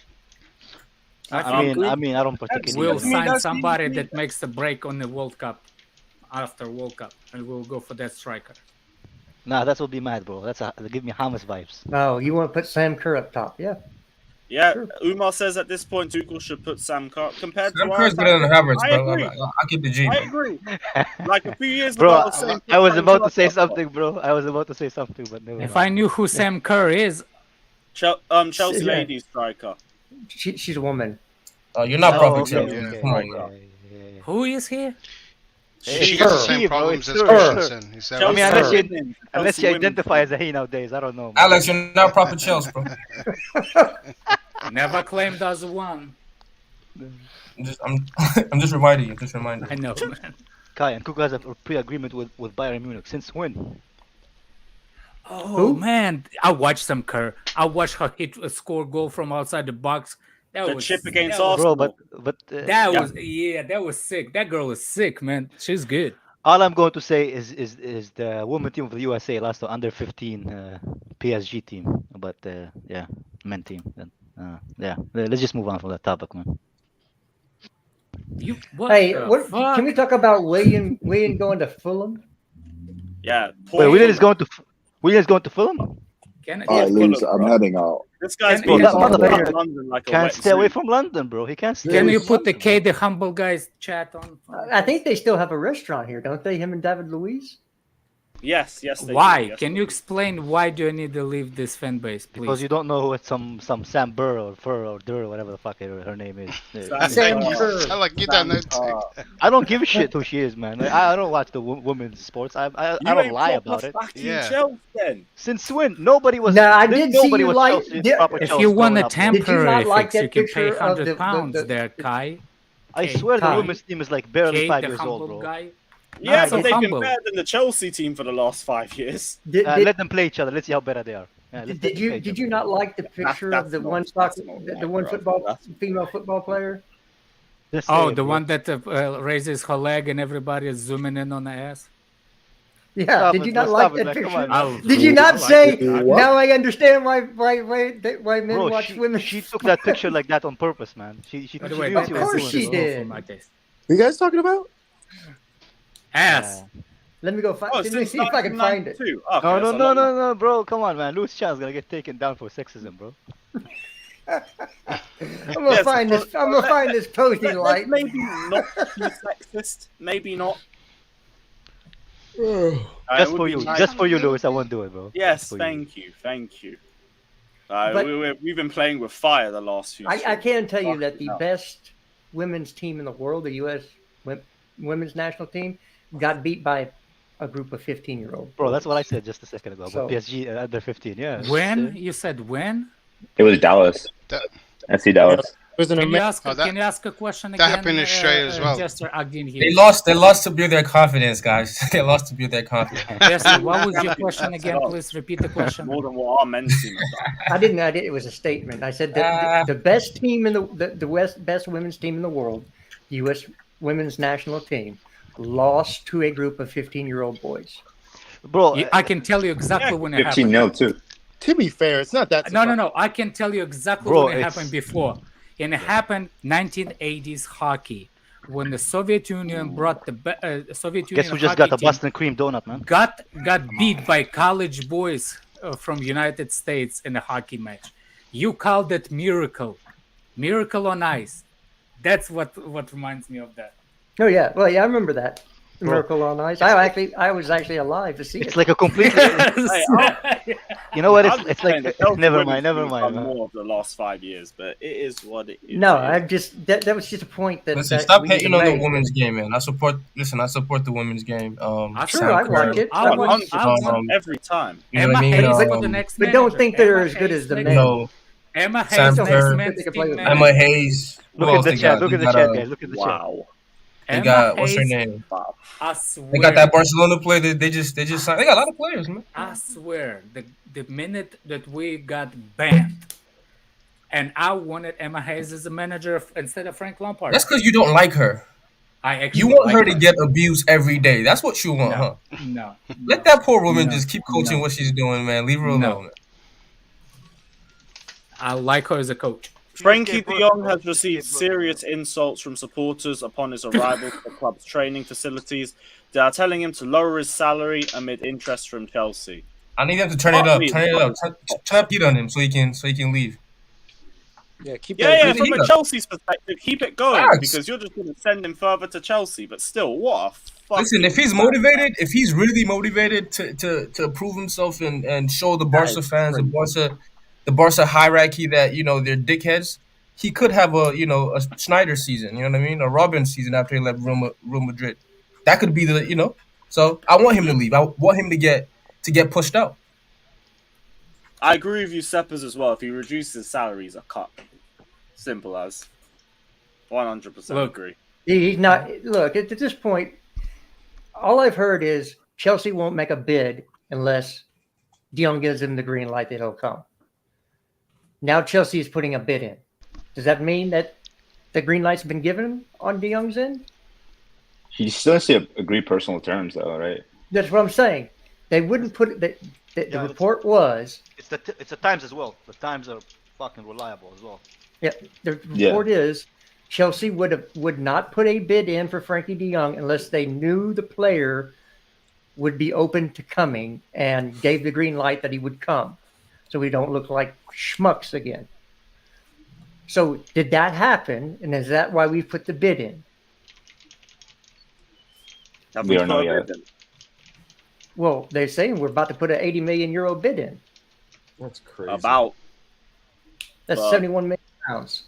I don't particularly. We'll sign somebody that makes the break on the World Cup after World Cup, and we'll go for that striker. Nah, that would be mad, bro. Give me Hamas vibes. Oh, you want to put Sam Kerr up top? Yeah. Yeah, Sure. Umar says at this point Tuchel should put Sam Kerr compared Sam to Kerr's better than Havertz, I bro. agree. I'll keep the G. I agree. Like a few years Bro, ago, I was saying I was Sam about to Kerr say up top. something, bro. I was about to say something, but never If mind. I knew who Sam Kerr is, Chelsea Yeah. lady striker. She's a woman. Oh, you're not proper okay, Chelsea. okay, Come on, okay, bro. yeah. who is he? She Her. has the same She, bro, problems it's as her. Christensen. Is that I what mean, you're saying? unless you identify as a he nowadays, I don't know. Man. Alex, you're not proper Chelsea, bro. Never claimed as one. I'm just reminding you. Just reminding you. I know, man. Kai and Kuka has a pre-agreement with Bayern Munich. Since when? Oh man, I watched some Kerr. I watched her hit a score goal from outside the box. That The was chip against that was- Arsenal. Bro, but that was sick. That girl is sick, man. She's good. all I'm going to say is the women team of the USA lost to under 15 PSG team. But yeah, men team. Yeah, let's just move on from that topic, man. Hey, can we talk about William going to Fulham? Yeah. Wait, Willian is going to Fulham? Can All right, Liz, I'm heading out. This guy's Bro, been that in motherfucker London like a can't wet stay away suit. from London, bro. He can't stay. Can away you from put the London, K the humble guys chat on? I think they still have a restaurant here, don't they? Him and David Luiz. Yes, they do, Why? yes, Can you explain why do I need to leave this fan base, please? Because you don't know what some Sam Burr or Fur or Dur or whatever the fuck her name is. Sam Burr. I like you don't know too. I don't give a shit who she is, man. I don't watch the women's sports. I don't lie about it. Chelsea, then. Since when? Nobody was. No, I did see nobody you was like. Chelsea, proper If Chelsea you want growing a up, man. Did you temporary not like fix, you that can pay picture of £100 the- there, Kai. I swear the Kai. women's team is like barely Kate, 5 the years old, humble bro. guy. Yeah, Nah, so he's they've been humble. better than the Chelsea team for the last 5 years. Let them play each other. Let's see how better they are. Yeah, let them play each Did other. you not like the picture That's of the not- one that's soccer, not the right, one bro. female football player? Just Oh, say it, the bro. one that raises her leg and everybody is zooming in on the ass. Yeah. Stop Did it, you bro. not like Stop it, that man. Come picture? on, man. Did you not I like say? it. Now I understand why men Bro, watch women. she took that picture like that on purpose, man. She By the way, knew that what she was course doing, she bro. did. in my case. You guys talking about? Ass. Let me go find. Oh, let me since see if I can find it. 1992. Okay, No, that's no, a no, lot. no, bro. Come on, man. Louis Chan's gonna get taken down for sexism, bro. I'm gonna Yes, find this. I'm gonna find this post he Let's liked. maybe not be sexist. Maybe not. It Just would for be you, nice. just for you, Louis. I won't do it, bro. Yes, Just for thank you. But- We've been playing with fire the last few. I streams. can tell you that the No. best women's team in the world, the U.S. Women's national team, got beat by a group of 15-year-olds. Bro, that's what I said just a second ago So- about PSG under 15. Yeah. When? You said when? It was Dallas. FC Dallas. Can you ask, Oh, that- can you ask a question that again? happened in Australia as well. Jester, I didn't hear They you. lost to build their confidence, guys. They lost to build their confidence. Jester, what was your question again? Please repeat the question. More than what our men's team has done. I didn't. It was a statement. I said that the best team in the best women's team in the world, the U.S. women's national team, lost to a group of 15-year-old boys. Bro, I can tell you exactly when it 15 happened. 0 too. To be fair, it's not that. No. I can tell you exactly Bro, when it it's- happened before. And it happened 1980s hockey when the Soviet Union brought the Soviet Union. Guess who just hockey got a team Boston cream donut, man? got beat by college boys from United States in a hockey match. You called it miracle on ice. That's what reminds me of that. Oh yeah, well yeah, I remember that. Miracle on Ice. I was actually alive to see it. It's like a completely. You know what? It's like never mind. Man. More of the last 5 years, but it is what it is. No, I just that was just a point that. Listen, that stop we hating on the made. women's game, man. I support the women's game. Sure, I watch it. I want every time. You know what I mean? But don't think they're as good as the men. No. Emma Hayes, Sam next Kerr, men's team Emma Hayes. Look at the chat. Look at the chat, guys. Look at the chat. Wow. They got what's her name? I swear. They got that Barcelona player. They just signed. They got a lot of players, man. I swear, the minute that we got banned, and I wanted Emma Hayes as a manager instead of Frank Lampard. That's because you don't like her. I actually You want like her to get abused every day. That's what you want, huh? No. Let that poor woman just keep coaching what she's doing, man. Leave her alone. I like her as a coach. Frenkie de Jong has received serious insults from supporters upon his arrival to the club's training facilities. They are telling him to lower his salary amid interest from Chelsea. I need them to turn it up. Turn up heat on him so he can leave. Yeah, from a Chelsea's perspective, keep it going because you're just going to send him further to Chelsea. But still, what a fucking... Listen, if he's motivated, if he's really motivated to prove himself and show the Barca fans, the Barca hierarchy that, you know, they're dickheads, he could have a Schneider season, you know what I mean? A Robin season after he left Real Madrid. That could be the, so I want him to leave. I want him to get pushed out. I agree with you, Seppers, as well. If he reduces his salary, he's a cut. Simple as. 100% agree. He's not. Look, at this point, all I've heard is Chelsea won't make a bid unless De Jong gives him the green light that he'll come. Now Chelsea is putting a bid in. Does that mean that the green light's been given on De Jong's end? He still has to agree personal terms, though, right? That's what I'm saying. They wouldn't put it. The report was. It's the Times as well. The Times are fucking reliable as well. Yeah, the report is Chelsea would not put a bid in for Frenkie de Jong unless they knew the player would be open to coming and gave the green light that he would come, so we don't look like schmucks again. So did that happen, and is that why we put the bid in? We don't know yet. Well, they're saying we're about to put an 80 million euro bid in. That's crazy. That's 71 million pounds.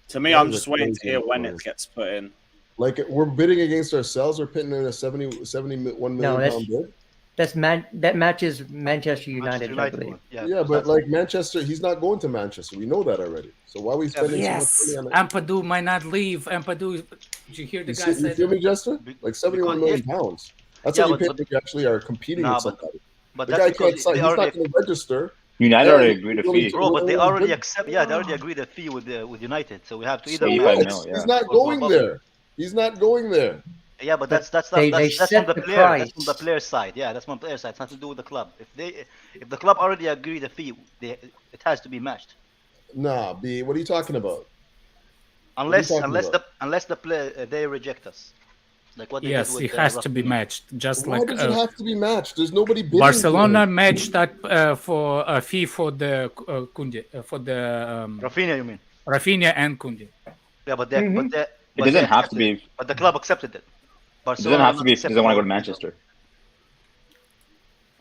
To me, I'm just waiting to hear when it gets put in. Like, we're bidding against ourselves. We're putting in a 71 million pound bid. That matches Manchester United, I believe. Yeah, but like Manchester, he's not going to Manchester. We know that already. So why are we spending so much money on it? Ampadu might not leave. Ampadu, did you hear the guy say? You feel me, Jester? Like 71 million pounds. That's how you pay when you actually are competing with somebody. But the guy can't sign. He's not going to register. United already agreed a fee. Bro, but they already accept. Yeah, they already agreed a fee with United. So we have to either. He's not going there. He's not going there. Yeah, but that's from the player. That's from the player side. Yeah, that's from the player side. It's nothing to do with the club. If the club already agreed the fee, it has to be matched. Nah, B. What are you talking about? Unless the player they reject us. Like what yes, it has to be matched. Just why like does it have to be matched? There's nobody bidding. Barcelona matched that for a fee for the Koundé for the Rafinha. You mean Rafinha and Koundé? Yeah, but it doesn't have to be. But the club accepted it. Barcelona it doesn't have to be if he doesn't want to go to Manchester.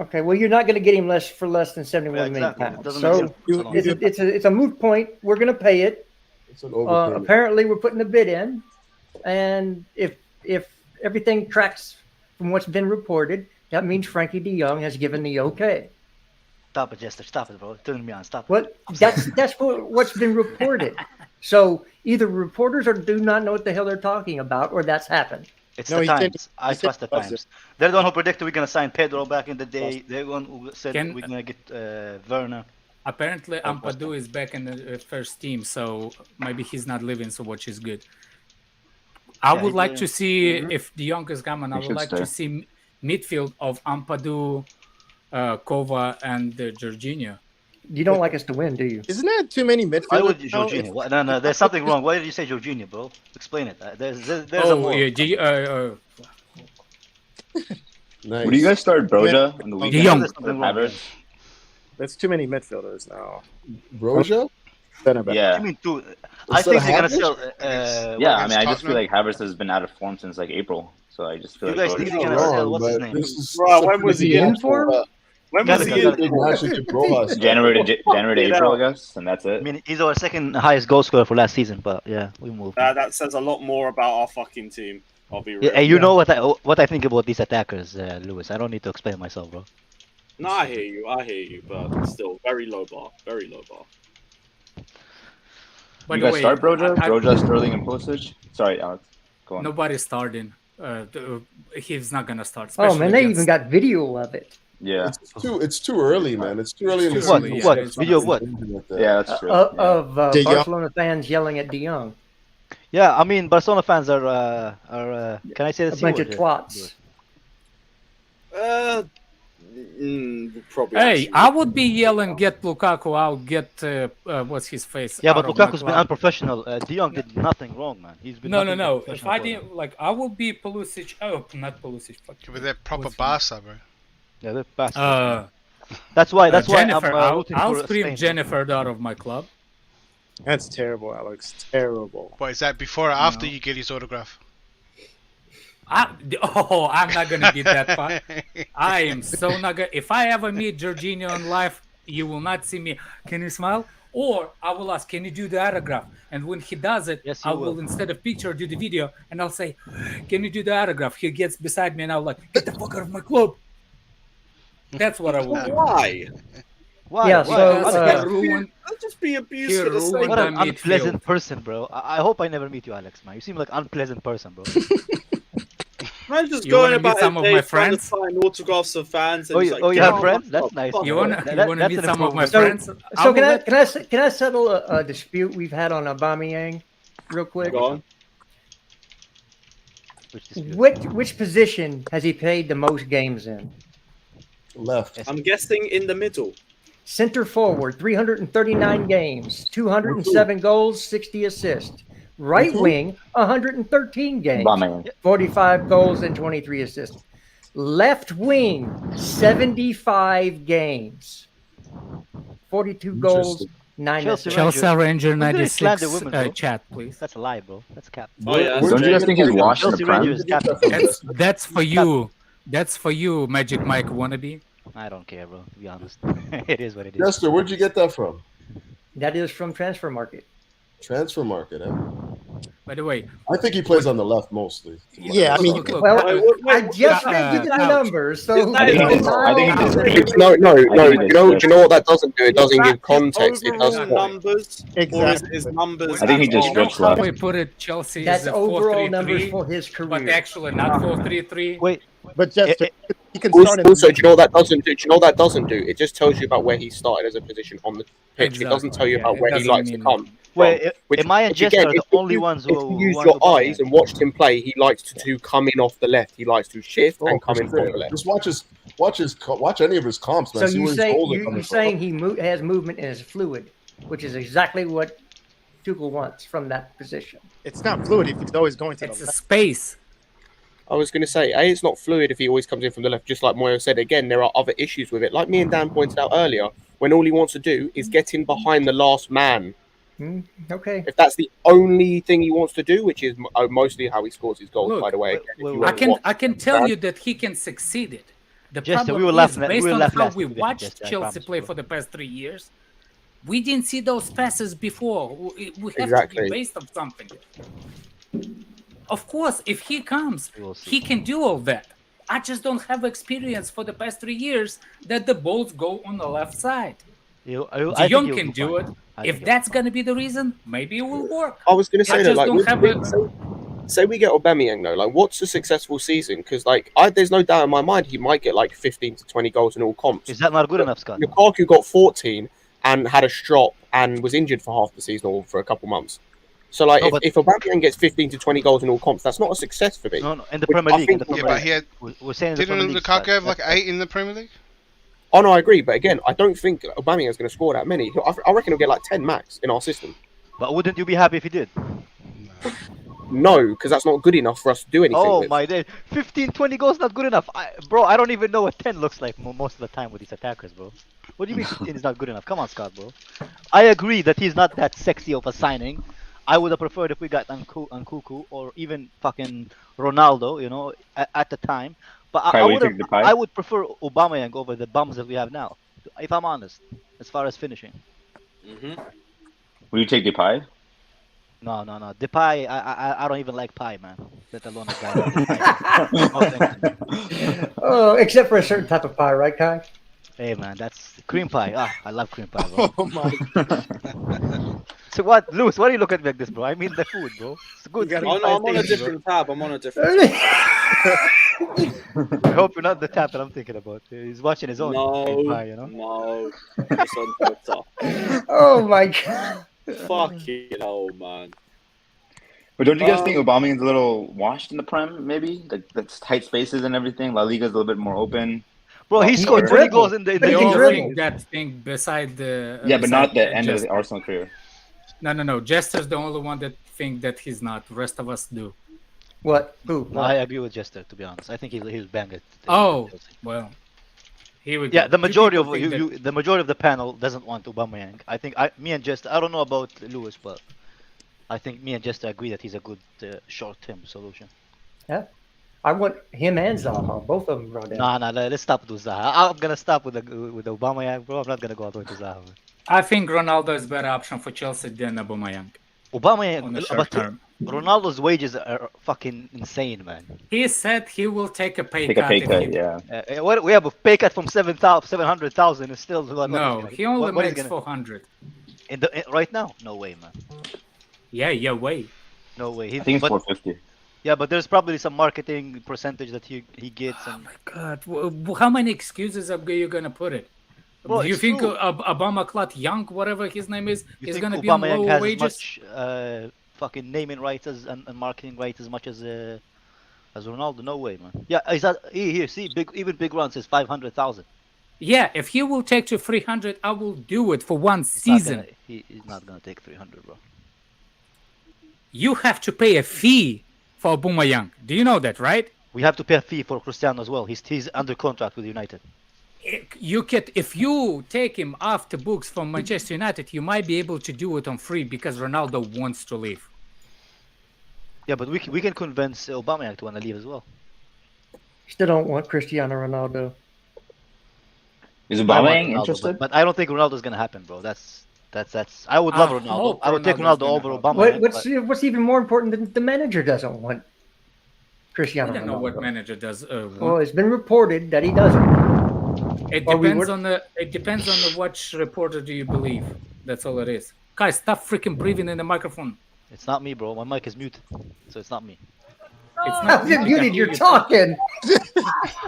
Okay, well, you're not going to get him for less than 71 million pounds. So it's a moot point. We're going to pay it. Apparently, we're putting the bid in, and if everything tracks from what's been reported, that means Frenkie de Jong has given the okay. Stop it, Jester. Stop it, bro. Turn me on. Stop it. What? That's what's been reported. So either reporters do not know what the hell they're talking about, or that's happened. It's the Times. I trust the Times. They're the one who predicted we're going to sign Pedro back in the day. They're the one who said we're going to get Werner. Apparently, Ampadu is back in the first team, so maybe he's not leaving, so which is good. I would like to see if De Jong is coming. I would like to see midfield of Ampadu, Kova, and Jorginho. You don't like us to win, do you? Isn't that too many midfielders? Why would you Jorginho? No, there's something wrong. Why did you say Jorginho, bro? Explain it. There's a more. Nice. Would you guys start Broja on the weekend? There's too many midfielders now. Broja? Yeah. You mean two? I think they're gonna sell. Yeah, I mean, I just feel like Havertz has been out of form since like April, so I just feel like. You guys think they're gonna sell? What's his name? When was he in for? When was he in? January to April, I guess, and that's it. I mean, he's our second highest goal scorer for last season, but yeah, we moved. That says a lot more about our fucking team. I'll be real. Yeah, and you know what I think about these attackers, Lewis. I don't need to explain myself, bro. No, I hear you, but still, very low bar. You guys start Broja, Sterling, and Pulisic? Sorry, Alex. Nobody's starting. He's not gonna start. Oh man, they even got video of it. Yeah. It's too early, man. It's too early in the What? season. What? Video of what? Yeah, that's true. Of De Jong. Barcelona fans yelling at De Jong. Yeah, I mean, Barcelona fans are can I say the A C bunch word of here? twats. Probably. Hey, I would be yelling, "Get Lukaku out! Get what's his face?" Yeah, out but of my Lukaku's been club." unprofessional. De Jong did nothing wrong, man. He's been No. nothing but If professional I for didn't them. I would be Pulisic. Oh, not Pulisic. Fuck. With that proper What's his Barca, bro. Yeah, they're bastards. name? That's why I'm Jennifer. rooting I'll for scream Spain. Jennifer out of my club. That's terrible, Alex. Terrible. What is that? Before or after you get his autograph? I'm not gonna get that far. I am so not gonna. If I ever meet Jorginho in life, you will not see me. Can you smile? Or I will ask, can you do the autograph? And when he does it, Yes, I you will will. instead of picture do the video, and I'll say, can you do the autograph? He gets beside me, and I'll like, get the fuck out of my club. That's what I will do. Why? Why? Yeah, Why? so, Alex, I'll just be abused for the sake. what the an midfield. unpleasant person, bro. I hope I never meet you, Alex, man. You seem like an unpleasant person, bro. Man, just You going wanna meet about some his of my day trying to friends? sign autographs of fans. And Oh, it's you, like, oh, you get have off friends? my That's club. nice. Fuck You off. wanna That's meet an some of my improvement. friends? So can I settle a dispute we've had on Aubameyang real quick? Go on. Which position has he played the most games in? Left. I'm guessing in the middle. Center forward, 339 games, 207 goals, 60 assists. Right wing, 113 games, Aubameyang. 45 goals and 23 assists. Left wing, 75 games, 42 goals, 9 assists. Chelsea Ranger Who's gonna 96 slander women, bro? chat, please. That's a lie, bro. That's cap. Oh, yeah. Don't you guys think he's washed in the Chelsea Prem? Rangers captain. That's for you. That's for you, Magic Mike wannabe. I don't care, bro. To be honest, it is what it is. Jester, where'd you get that from? That is from Transfer Market. Transfer market, eh? By the way, I think he plays on the left mostly. Yeah, I mean, look, Well, I wait, just gave you the numbers, so I think he's- No. Do you know what that doesn't do? It doesn't give context. It does Overall point. numbers, or is Exactly. his numbers? I think he just you know strips how left. we put it? Chelsea that's is a overall numbers 4-3-3, for his but career. actually not 4-3-3. Wait, But just he can Also, start in the do you know what that doesn't do? Do you know what that doesn't do? It just tells you about where he started as a position on the pitch. It doesn't tell you Exactly, about yeah, where it he doesn't likes to mean- come. wait. from, which- Am I and which Jester again, are the if only you- ones If who you use want your Aubameyang? eyes and watched him play, he likes to come in off the left. He likes to shift Oh, and come for in from sure. the left. Just watch any of his comps, man. So See you where his say goals are you're coming saying from. he has movement and is fluid, which is exactly what Tuchel wants from that position. It's not fluid if he's always going to It's the a left. space. I was going to say, it's not fluid if he always comes in from the left, just like Moyo said. Again, there are other issues with it. Like me and Dan pointed out earlier, when all he wants to do is get in behind the last man. Okay. If that's the only thing he wants to do, which is mostly how he scores his goals, Look, by the way. I can tell you that he can succeed it. The Jester, problem we will is, laugh- we based will on laugh how last we week with watched Jester, I Chelsea promise, play bro. for the past 3 years, we didn't see those passes before. We have to Exactly. be based on something. Of course, if he comes, We will see. he can do all that. I just don't have experience for the past 3 years that the balls go on the left side. De Jong can do it. If that's going to be the reason, maybe it will work. I was going to say I that, just like, don't have say we get Aubameyang though, like, what's a successful season? Because like, there's no doubt in my mind he might get like 15 to 20 goals in all comps. Is that not good enough, Scott? Lukaku got 14 and had a strop and was injured for half the season or for a couple months. So like, No, but- if Aubameyang gets 15 to 20 goals in all comps, that's not a success for me. No, in the Which Premier I League. think- In the Yeah, Premier but he had. We're saying in the Premier Didn't League. Lukaku Scott. have like 8 in the Premier League? Oh no, I agree. But again, I don't think Aubameyang's going to score that many. I reckon he'll get like 10 max in our system. But wouldn't you be happy if he did? No, because that's not good enough for us to do anything Oh with. my day. 15, 20 goals not good enough. Bro, I don't even know what 10 looks like most of the time with these attackers, bro. What do you mean 15 is not good enough? Come on, Scott, bro. I agree that he's not that sexy of a signing. I would have preferred if we got Nkunku or even fucking Ronaldo, you know, at the time. But I would prefer Aubameyang over the bums that we have now, if I'm honest, as far as finishing. Will you take Depay? No. Depay, I don't even like pie, man. Let alone a guy like Depay. No, thank you. Oh, except for a certain type of pie, right, Kai? Hey, man, that's cream pie. I love cream pie, bro. Oh my! What? What? Lewis, why do you look at me like this, bro? I mean the food, bro. It's good. Oh no, I'm on a different tab. I'm on a different tab. I hope you're not the tab that I'm thinking about. He's watching his own. No, You know? no. It's on Twitter. Oh my god. Fucking hell, man. But don't you guys think Aubameyang's a little washed in the Prem? Maybe the tight spaces and everything. La Liga's a little bit more open. Bro, he scored 20 goals in the only that thing beside the. Yeah, but not the end of the Arsenal career. No. Jester's the only one that think that he's not. The rest of us do. What? Who? No, I agree with Jester, to be honest. I think he'll bang it. Oh, well. Here we go. Yeah, the majority of the majority of the panel doesn't want Aubameyang. I think me and Jester. I don't know about Lewis, but I think me and Jester agree that he's a good short-term solution. Yeah. I want him and Zaha, both of them brought in. Nah, let's stop with Zaha. I'm gonna stop with Aubameyang, bro. I'm not gonna go all the way to Zaha. Man. I think Ronaldo is a better option for Chelsea than Aubameyang. Aubameyang, Ronaldo's wages are fucking insane, man. He said he will take a pay cut. Take a pay cut, yeah. What we have a pay cut from 700,000 is still no. He only makes 400. Right now, no way, man. Yeah, way. No way. I think it's 450. Yeah, but there's probably some marketing percentage that he gets. Oh my god! How many excuses are you gonna put it? Bro, do you think Aubameyang Young, whatever his name is gonna be on Aubameyang low has wages? As much fucking naming rights and marketing rights as much as Ronaldo? No way, man. Yeah, here. See, even Big Ron says 500,000. Yeah, if he will take to 300, I will do it for one season. He's not gonna take 300, bro. You have to pay a fee for Aubameyang. Do you know that, right? We have to pay a fee for Cristiano as well. He's under contract with United. If you take him off the books from Manchester United, you might be able to do it on free because Ronaldo wants to leave. Yeah, but we can convince Aubameyang to want to leave as well. Still don't want Cristiano Ronaldo. Is Aubameyang interested? But I don't think Ronaldo's gonna happen, bro. That's. I would love Ronaldo. I would take Ronaldo over Aubameyang. What's even more important than the manager doesn't want Cristiano Ronaldo? I don't know what manager does. Well, it's been reported that he doesn't. It depends on which reporter do you believe. That's all it is. Guys, stop freaking breathing in the microphone. It's not me, bro. My mic is muted, so it's not me. It's not muted. You're talking.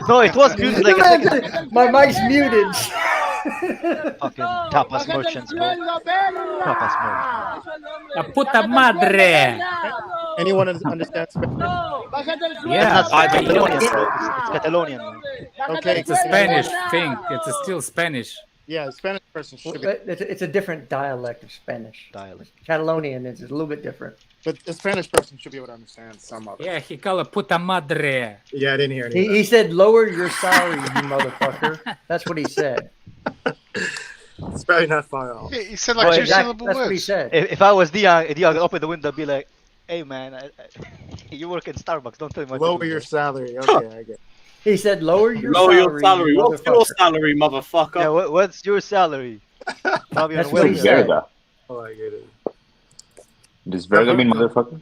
No, it was muted. Like a second. My mic's muted. Fucking tapas merchants, bro. Tapas merchants. Puta madre. Anyone understand Spanish? Yeah, it's Catalonian, bro. It's Catalonian, man. Okay, it's a Spanish thing. It's still Spanish. Yeah, a Spanish person should be. It's a different dialect of Spanish. Catalonian is a little bit different. But a Spanish person should be able to understand some of it. Yeah, he called it puta madre. Yeah, I didn't hear anything. He said, "Lower your salary, you motherfucker." That's what he said. It's probably not far off. He said like two syllable That's words. what he said. If I was Dion, I'd open the window and be like, "Hey, man, you work in Starbucks. Don't tell me what Lower your salary. Okay, I get it. He said, "Lower your salary." What's your salary, motherfucker? Yeah, what's your salary? Probably That's what he said. Oh, I get it. Does Verga mean motherfucker?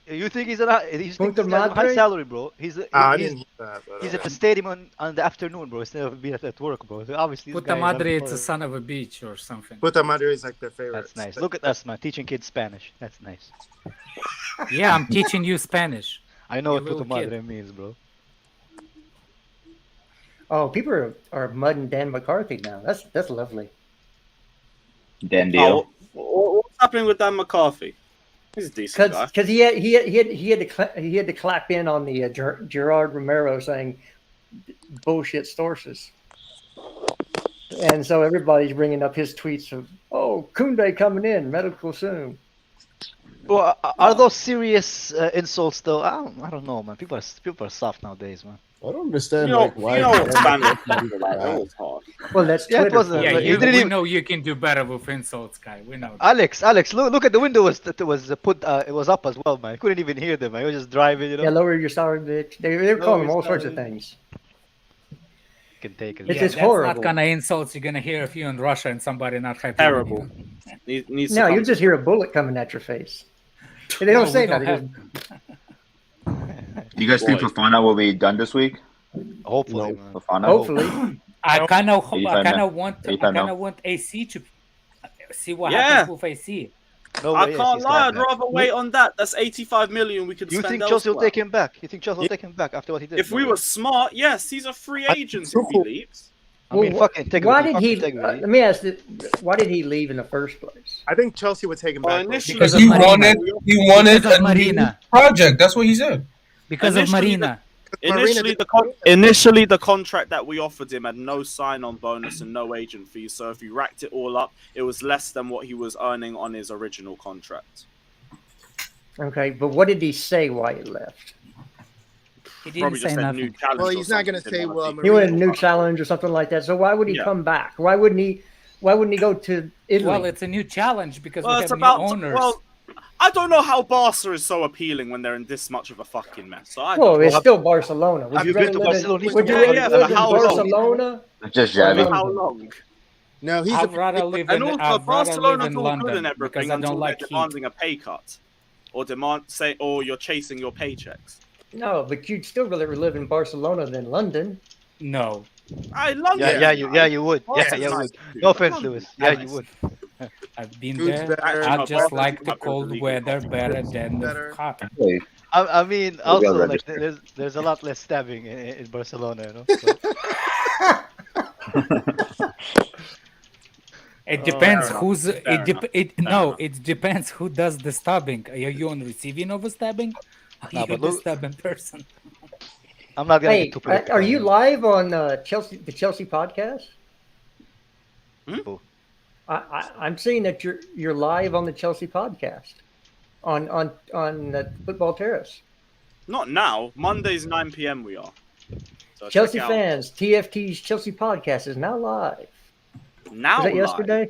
You think he's a high salary, bro? He's at the stadium on the afternoon, bro. Instead of being at work, bro. So obviously, Puta madre, it's a son of a bitch or something. Puta madre is like their favorite. That's nice. Look at us, man. Teaching kids Spanish. That's nice. Yeah, I'm teaching you Spanish. I know what puta madre means, bro. Oh, people are mudding Dan McCarthy now. That's lovely. Dan Deal. What's happening with Dan McCarthy? He's a decent guy. Because he had to clap in on the Gerard Romero saying bullshit sources, and so everybody's bringing up his tweets of Koundé coming in medical soon. Well, are those serious insults though? I don't know, man. People are soft nowadays, man. I don't understand why. Well, that's Twitter. It wasn't. We know you can do better with insults, guy. We know. Alex, look at the window. It was up as well, man. I couldn't even hear them. I was just driving, you know. Yeah, lower your salary, bitch. They're calling him all sorts of things. You can take it. It's just that's horrible. not kind of insults you're gonna hear if you're in Russia and somebody not happy. Terrible. No, you just hear a bullet coming at your face. They don't say that. Do you guys think Fofana will be done this week? Hopefully, Fofana? Hopefully. I kind of want AC to see what happens with AC. No I way can't he's lie. coming I'd back. rather wait on that. That's 85 million we could You spend think Chelsea will elsewhere. take him back? You think Chelsea will take him back after what he did? If we were smart, yes, he's a free agent if he leaves. I mean, fucking integrity. Why did fuck he? integrity. Let me ask this: why did he leave in the first place? I think Chelsea would take him back. Because he wanted Because of a new Marina. project. That's what he said. Because of Marina. Initially, the contract that we offered him had no sign-on bonus and no agent fees. So if you racked it all up, it was less than what he was earning on his original contract. Okay, but what did he say why he left? He Probably just said new challenge. Well, he's not going to say, well, He wanted a new challenge or something like that. So why would he come back? Why wouldn't he? Why wouldn't he go to Italy? Well, it's a new challenge because we it's have about new owners. well, I don't know how Barca is so appealing when they're in this much of a fucking mess. So Well, it's still Barcelona. Would you rather live in Barcelona? Just For Javi. how long? No, he's I'd rather live And in, also, I'd rather Barcelona's live in all good London and everything because I until don't like they're heat. demanding a pay cut, or you're chasing your paychecks. No, but you'd still rather live in Barcelona than London. No. London. Yeah, you would. Oh, Yeah, it's you nice would. too. No offense, Lewis. Yeah, you would. I've been Who's there. better? I just like the Better cold league. weather better than the hot. I mean, Maybe also, I'll like, register. there's a lot less stabbing in Barcelona, you know? So. It depends Fair who's. enough. Fair enough. It depends who does the stabbing. Are you on receiving of a stabbing? Are Nah, you but the look- stabbing person? I'm not gonna Hey, get too political. are you live on the Chelsea podcast? Who? I'm seeing that you're live on the Chelsea podcast on the Football Terrace. Not now. Mondays 9 p.m. we are. So Chelsea check out. fans, TFT's Chelsea podcast is now live. Now Was that live. yesterday?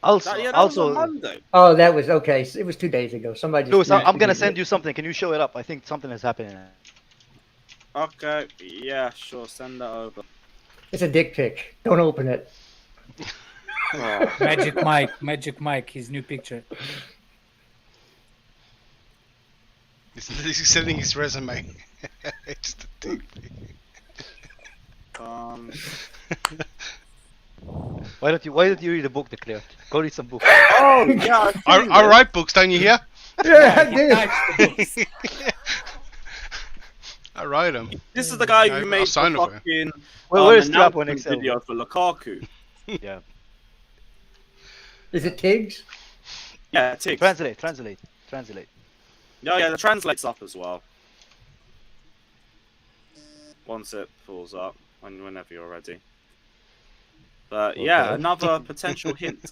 Also, That was on also, Monday. Oh, that was okay. It was 2 days ago. Somebody just Lewis, I'm tweeted gonna me. send you something. Can you show it up? I think something is happening. Okay. Yeah, sure. Send that over. It's a dick pic. Don't open it. Oh. Magic Mike, his new picture. He's sending his resume. Just a dick. Why don't you read a book, Declare? Go read some books. Oh yeah. I write books, don't you hear? Yeah, I write them. This is the guy Yeah, who I'll made the sign it for him. fucking Where's Strap on announcement Excel? video for Lukaku. Yeah. Is it Tiggs? Yeah, Tiggs. Translate. Yeah, the translate's up as well. Once it pulls up, whenever you're ready. But yeah, another potential hint.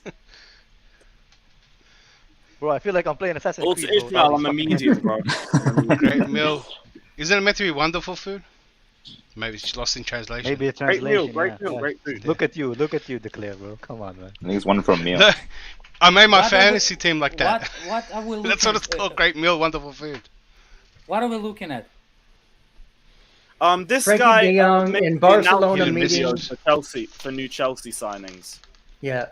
Bro, I feel like I'm playing Assassin's Also, Creed. Ishmael, I'm a medium, bro. Great meal. Isn't it meant to be wonderful food? Maybe it's lost in translation. Maybe a Great translation. meal, great food. Look at you, Declare, bro. Come on, man. I think it's one from meal. No, I made my What are fantasy team like that. What are we looking That's what it's called. Great meal, wonderful food. What are we looking at? This Frenkie guy de Jong made in the Barcelona announcement meeting. videos for Chelsea for new Chelsea signings. Yeah.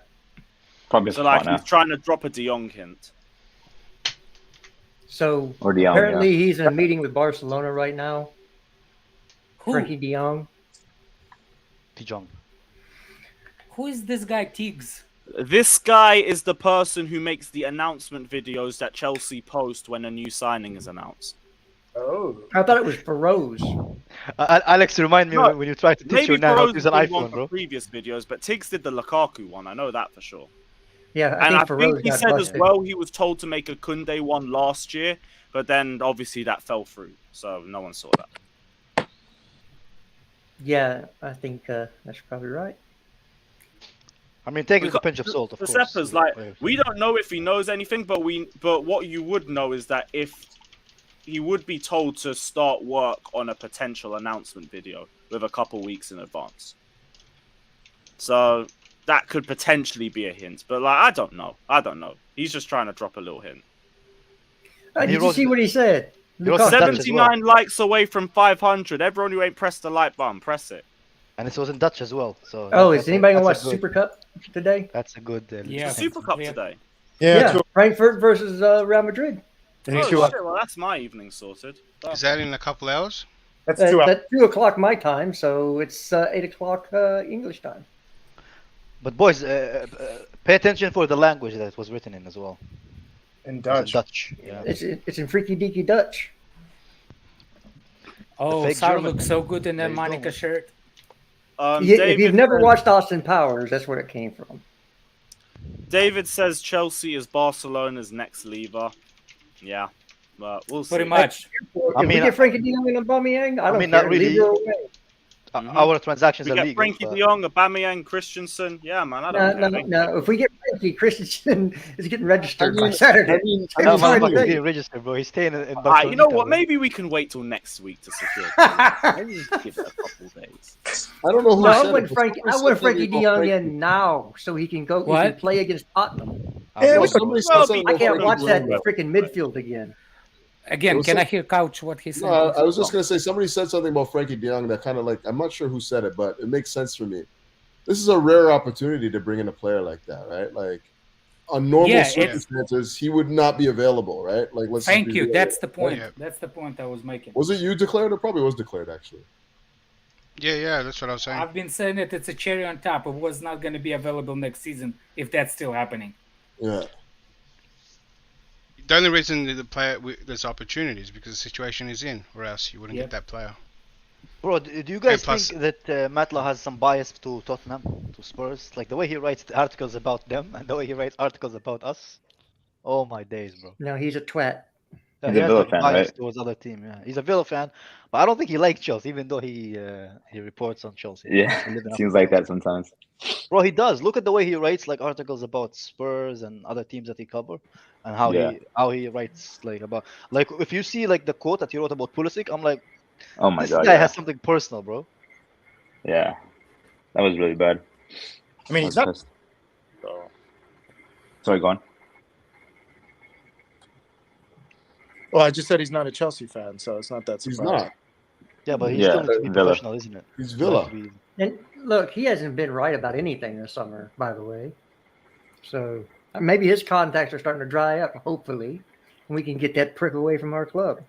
Probably So like now. he's trying to drop a De Jong hint. So Or De Jong, apparently he's in a meeting with Barcelona right now. Who? Frenkie de Jong. De Jong. Who is this guy, Tiggs? This guy is the person who makes the announcement videos that Chelsea post when a new signing is announced. Oh. I thought it was Feroz. Alex, remind me when you try to teach your nan how to Feroz use an did one iPhone, for bro. previous videos, but Tiggs did the Lukaku one. I know that for sure. Yeah, And I Feroz think he got said as busted. well he was told to make a Kunde one last year, but then obviously that fell through, so no one saw that. Yeah, I think that's probably right. I mean, take it with a pinch of salt, of course. Giuseppe's like, we don't know if he knows anything, but what you would know is that if he would be told to start work on a potential announcement video with a couple weeks in advance. So that could potentially be a hint, but like I don't know. He's just trying to drop a little hint. Did you see what he said? wrote 79 likes away from 500. Everyone who ain't pressed the like button, press it. And it was in Dutch as well. So Oh, that's is anybody gonna watch that's a Super good- Cup today? That's a good. Yeah. Super Cup today. Yeah, Frankfurt versus Real Madrid. Oh, shit, well, that's my evening sorted. Is that in a couple hours? That's 2 hours. That's 2 o'clock my time, so it's 8 o'clock English time. But boys, pay attention for the language that it was written in as well. In Dutch. Yeah. It's in freaky deaky Dutch. Oh, fake Sar German. looks so good in that There you go, Monica man. shirt. If David you've never says- watched Austin Powers, that's where it came from. David says Chelsea is Barcelona's next lever. Yeah, but we'll see. Pretty much. If we get Frenkie de Jong and Aubameyang, I don't mean, care. not really. Leave her away. Our transactions We are get legal. Frenkie de Jong, Aubameyang, Christensen. Yeah, man, I don't care. No. If we get Frankie, Christensen is getting registered by Saturday. That motherfucker's getting registered, bro. He's staying in Barcelona. You know what? Maybe we can wait till next week to secure. Maybe give it a couple days. I don't know who I said want it, but Frankie. I somebody want said Frenkie something de about Jong Frankie. in now, so he can go. He What? can play against Tottenham. Yeah, somebody said something I about can't Frankie watch de that Jong. freaking midfield again. Again, was can so- I hear Couch what he said? No, I was just gonna say somebody said something about Frankie de Jong that kind of like, I'm not sure who said it, but it makes sense for me. This is a rare opportunity to bring in a player like that, right? Like on normal circumstances, he would not be available, right? Like, let's. Thank just be you. real. That's the point. That's the point I was making. Was it you declared? It probably was declared, actually. Yeah, that's what I was saying. I've been saying it. It's a cherry on top. It was not going to be available next season if that's still happening. Yeah. The only reason that the player there's opportunities because the situation is in, or else you wouldn't Yep. get that player. Bro, do you guys And plus- think that Matla has some bias to Tottenham, to Spurs? Like the way he writes the articles about them and the way he writes articles about us? Oh my days, bro. No, he's a twat. Yeah, He's he a has, Villa like, fan, bias right? towards other team. Yeah, he's a Villa fan, but I don't think he likes Chelsea, even though he reports on Chelsea. Yeah, He's living up seems to like Chelsea. that sometimes. Bro, he does. Look at the way he writes like articles about Spurs and other teams that he cover, and how he writes like about like if you see like the quote that he wrote about Pulisic, I'm like, Oh my this god, guy yeah. has something personal, bro. Yeah, that was really bad. I mean, I he's was not. pissed. Sorry, go on. Well, I just said he's not a Chelsea fan, so it's not that He's surprising. not. Yeah, but he Yeah, still needs to be Villa. professional, isn't it? He's Villa. And look, he hasn't been right about anything this summer, by the way. So maybe his contacts are starting to dry up. Hopefully, and we can get that prick away from our club.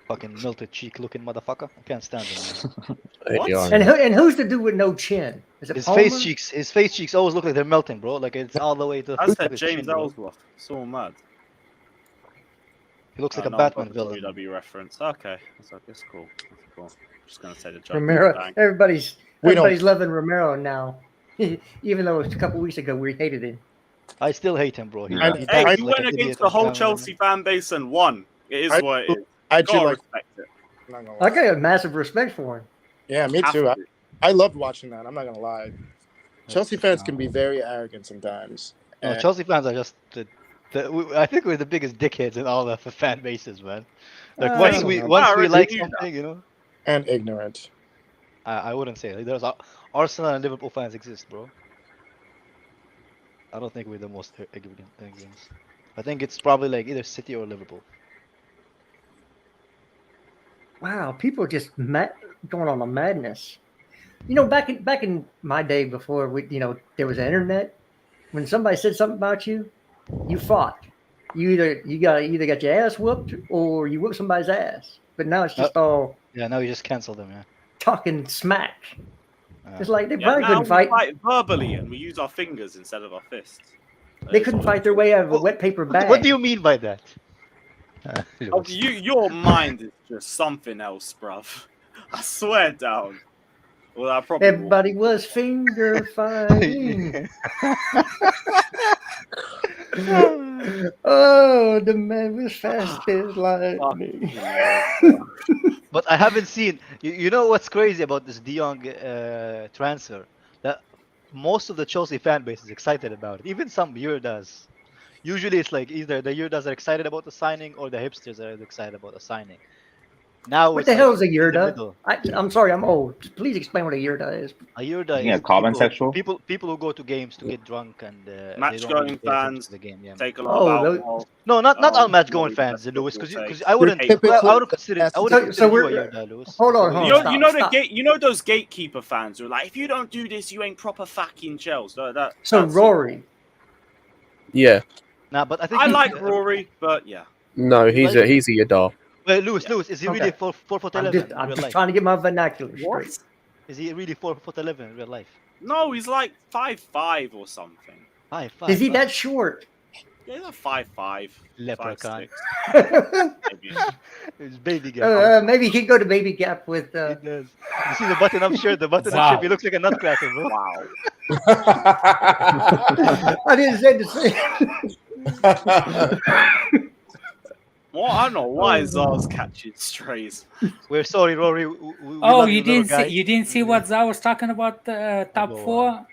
Fucking melted cheek looking motherfucker. I can't stand him. What? And who's the dude with no chin? Is it His Palmer? face cheeks always look like they're melting, bro. Like it's all the way to the I tip said of his James chin, bro. Ellsworth. So mad. He looks like a no, Batman I've got villain. the WWE reference. Okay, that's cool. That's cool. Just gonna say the joke. Romero. Bang. Everybody's We don't- loving Romero now, even though a couple weeks ago we hated him. I still hate him, bro. He, Yeah. he Hey, dances you like went an against idiot the on whole camera. Chelsea fan base and won. It is I- what it is. I actually Gotta like. respect it. I'm not gonna I lie. got a massive respect for him. Yeah, me Have too. to. I loved watching that. I'm not gonna lie. Chelsea fans can be very arrogant sometimes. No, And- Chelsea fans are just I think we're the biggest dickheads in all the fan bases, man. Like once we I already like knew something, you know. and ignorant. I wouldn't say like, there's Arsenal and Liverpool fans exist, bro. I don't think we're the most ignorant. I think it's probably like either City or Liverpool. Wow, people are just going on a madness. You know, back in my day before there was internet, when somebody said something about you, you fought. You either got your ass whooped or you whooped somebody's ass. But now it's just all Yeah, now you just cancel them, yeah. talking smack. It's like they Yeah, probably now couldn't we fight. verbally and we use our fingers instead of our fists. They couldn't fight their way out of a wet paper bag. What do you mean by that? Oh, your mind is just something else, bruv. I swear down. Well, I probably Everybody was finger fighting. Oh, the man was fast as lightning. But I haven't seen. You know what's crazy about this De Jong transfer? That most of the Chelsea fan base is excited about it. Even some Yurdas. Usually it's like either the Yurdas are excited about the signing or the hipsters are excited about the signing. Now What it's the like hell is a in the yurda? middle. I'm sorry, I'm old. Please explain what a yurda is. A Yurda Yeah, is carbon people, sexual? people who go to games to get drunk and they match don't really going pay attention fans to the game. Yeah. take a lot of Oh, alcohol. No, not all match maybe going fans, that's Lewis, what because we'll I wouldn't take. I wouldn't consider So you we're- a Yurda, Lewis. hold on, hold on. You know stop. the you know those gatekeeper fans who are like, if you don't do this, you ain't proper fucking Chelsea. So that's- Rory, Yeah. Nah, but I think I like Rory, but yeah. No, he's a Yadar. Wait, Lewis, is he really Okay. 4'11" in I'm real just life? trying to get my vernacular straight. What? Is he really 4'11" in real life? No, he's like 5'5" or something. 5'5". Is he that short? Yeah, 5'5". Leprechaun. 5'6". Maybe. It's baby gap. Maybe he could go to baby gap with. He does. You see the button-up shirt? The button-up Wow. shirt. He looks like a nutcracker, bro. Wow. I didn't say the same. Well, I don't know why Zal's catching strays. We're sorry, Rory. We Oh, love you little didn't see? guy. You didn't see what Zao was talking about? Top Go on. 4.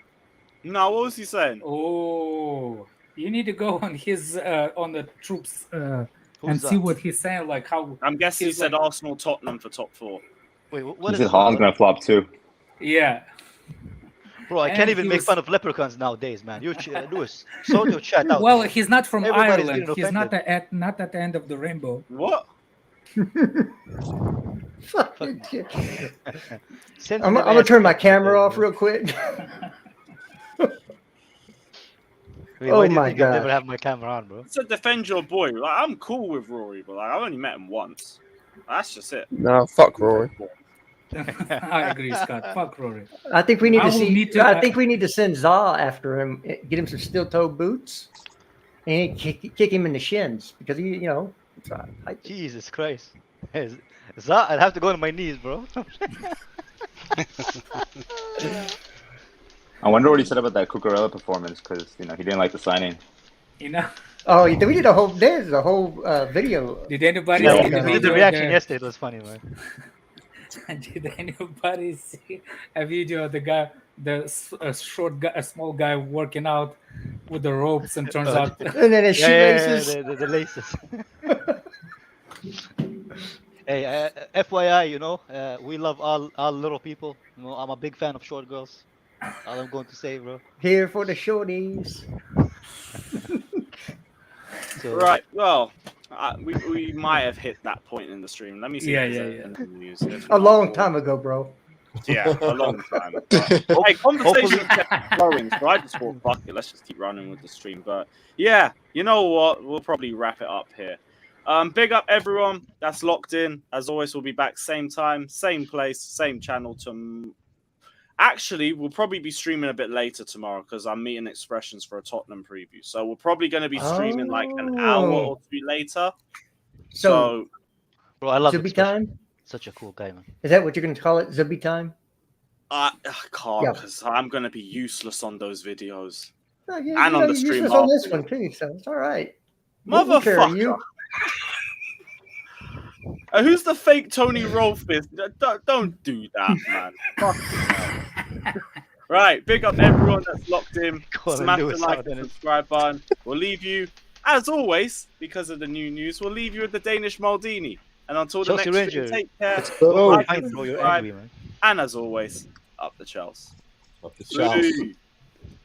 No, what was he saying? Oh, you need to go on his on the troops and Who's see that? what he's saying. Like how I'm guessing he he's said like, Arsenal, Tottenham for top 4. Wait, what He is said it? Haaland's gonna flop too. yeah. Bro, I can't And even he make was- fun of leprechauns nowadays, man. You Lewis, sort your chat out. Well, he's not from Everybody's Ireland. getting He's not offended. not at the end of the rainbow. What? Fucking shit. Sensitive I'm gonna ass turn my people, camera off bro. real quick. Wait, Oh why do you my think I never God. have my camera on, bro? So defend your boy. Like, I'm cool with Rory, but like, I've only met him once. That's just it. No, fuck Rory. I agree, Scott. Fuck Rory. I think we need I to will see. need to- I think we need to send Za after him. Get him some steel-toe boots, and kick him in the shins because he, you know. It's, Jesus Christ. I'd have to go on my knees, bro. I wonder what he said about that Cucurella performance because he didn't like the signing. You know? Oh, we did a whole. There's a whole video. Did anybody Yeah, see we the did the video reaction there? yesterday. It was funny, man. Did anybody see a video of the guy, a small guy working out with the ropes, and turns out And then his shoelaces. The laces. Hey, FYI, we love all little people. I'm a big fan of short girls. All I'm going to say, bro. Here for the shorties. So, Right. Well, we might have hit that point in the stream. Let me see. Yeah, if yeah, there's yeah. any news. If A not, long we'll- time ago, bro. Yeah, a long time. Hey, conversation kept flowing, so I just thought, fuck it, let's just keep running with the stream. But yeah, you know what? We'll probably wrap it up here. Big up everyone that's locked in. As always, we'll be back same time, same place, same channel. Actually, we'll probably be streaming a bit later tomorrow because I'm meeting Expressions for a Tottenham preview. So we're probably going to be streaming like an hour or two later. So bro, I love Zubi Expression. time? Such a cool guy, man. Is that what you're going to call it? Zubi time? I can't Yeah. because I'm going to be useless on those videos. Oh, yeah, And on the you stream useless on this afterwards. one too, so it's all right. We'll care of you. Who's the fake Tony Rolfist? Don't do that, man. Fuck you. Right, big up everyone that's locked in. Go on, Smash do the it, like South and Dennis. subscribe button. We'll leave you, as always, because of the new news, we'll leave you with the Danish Maldini. And until the Chelsea next Ranger. video, take care. go. Like I and know you're subscribe. angry, man. And as always, up the Chelsea. Up the Chelsea. Lee.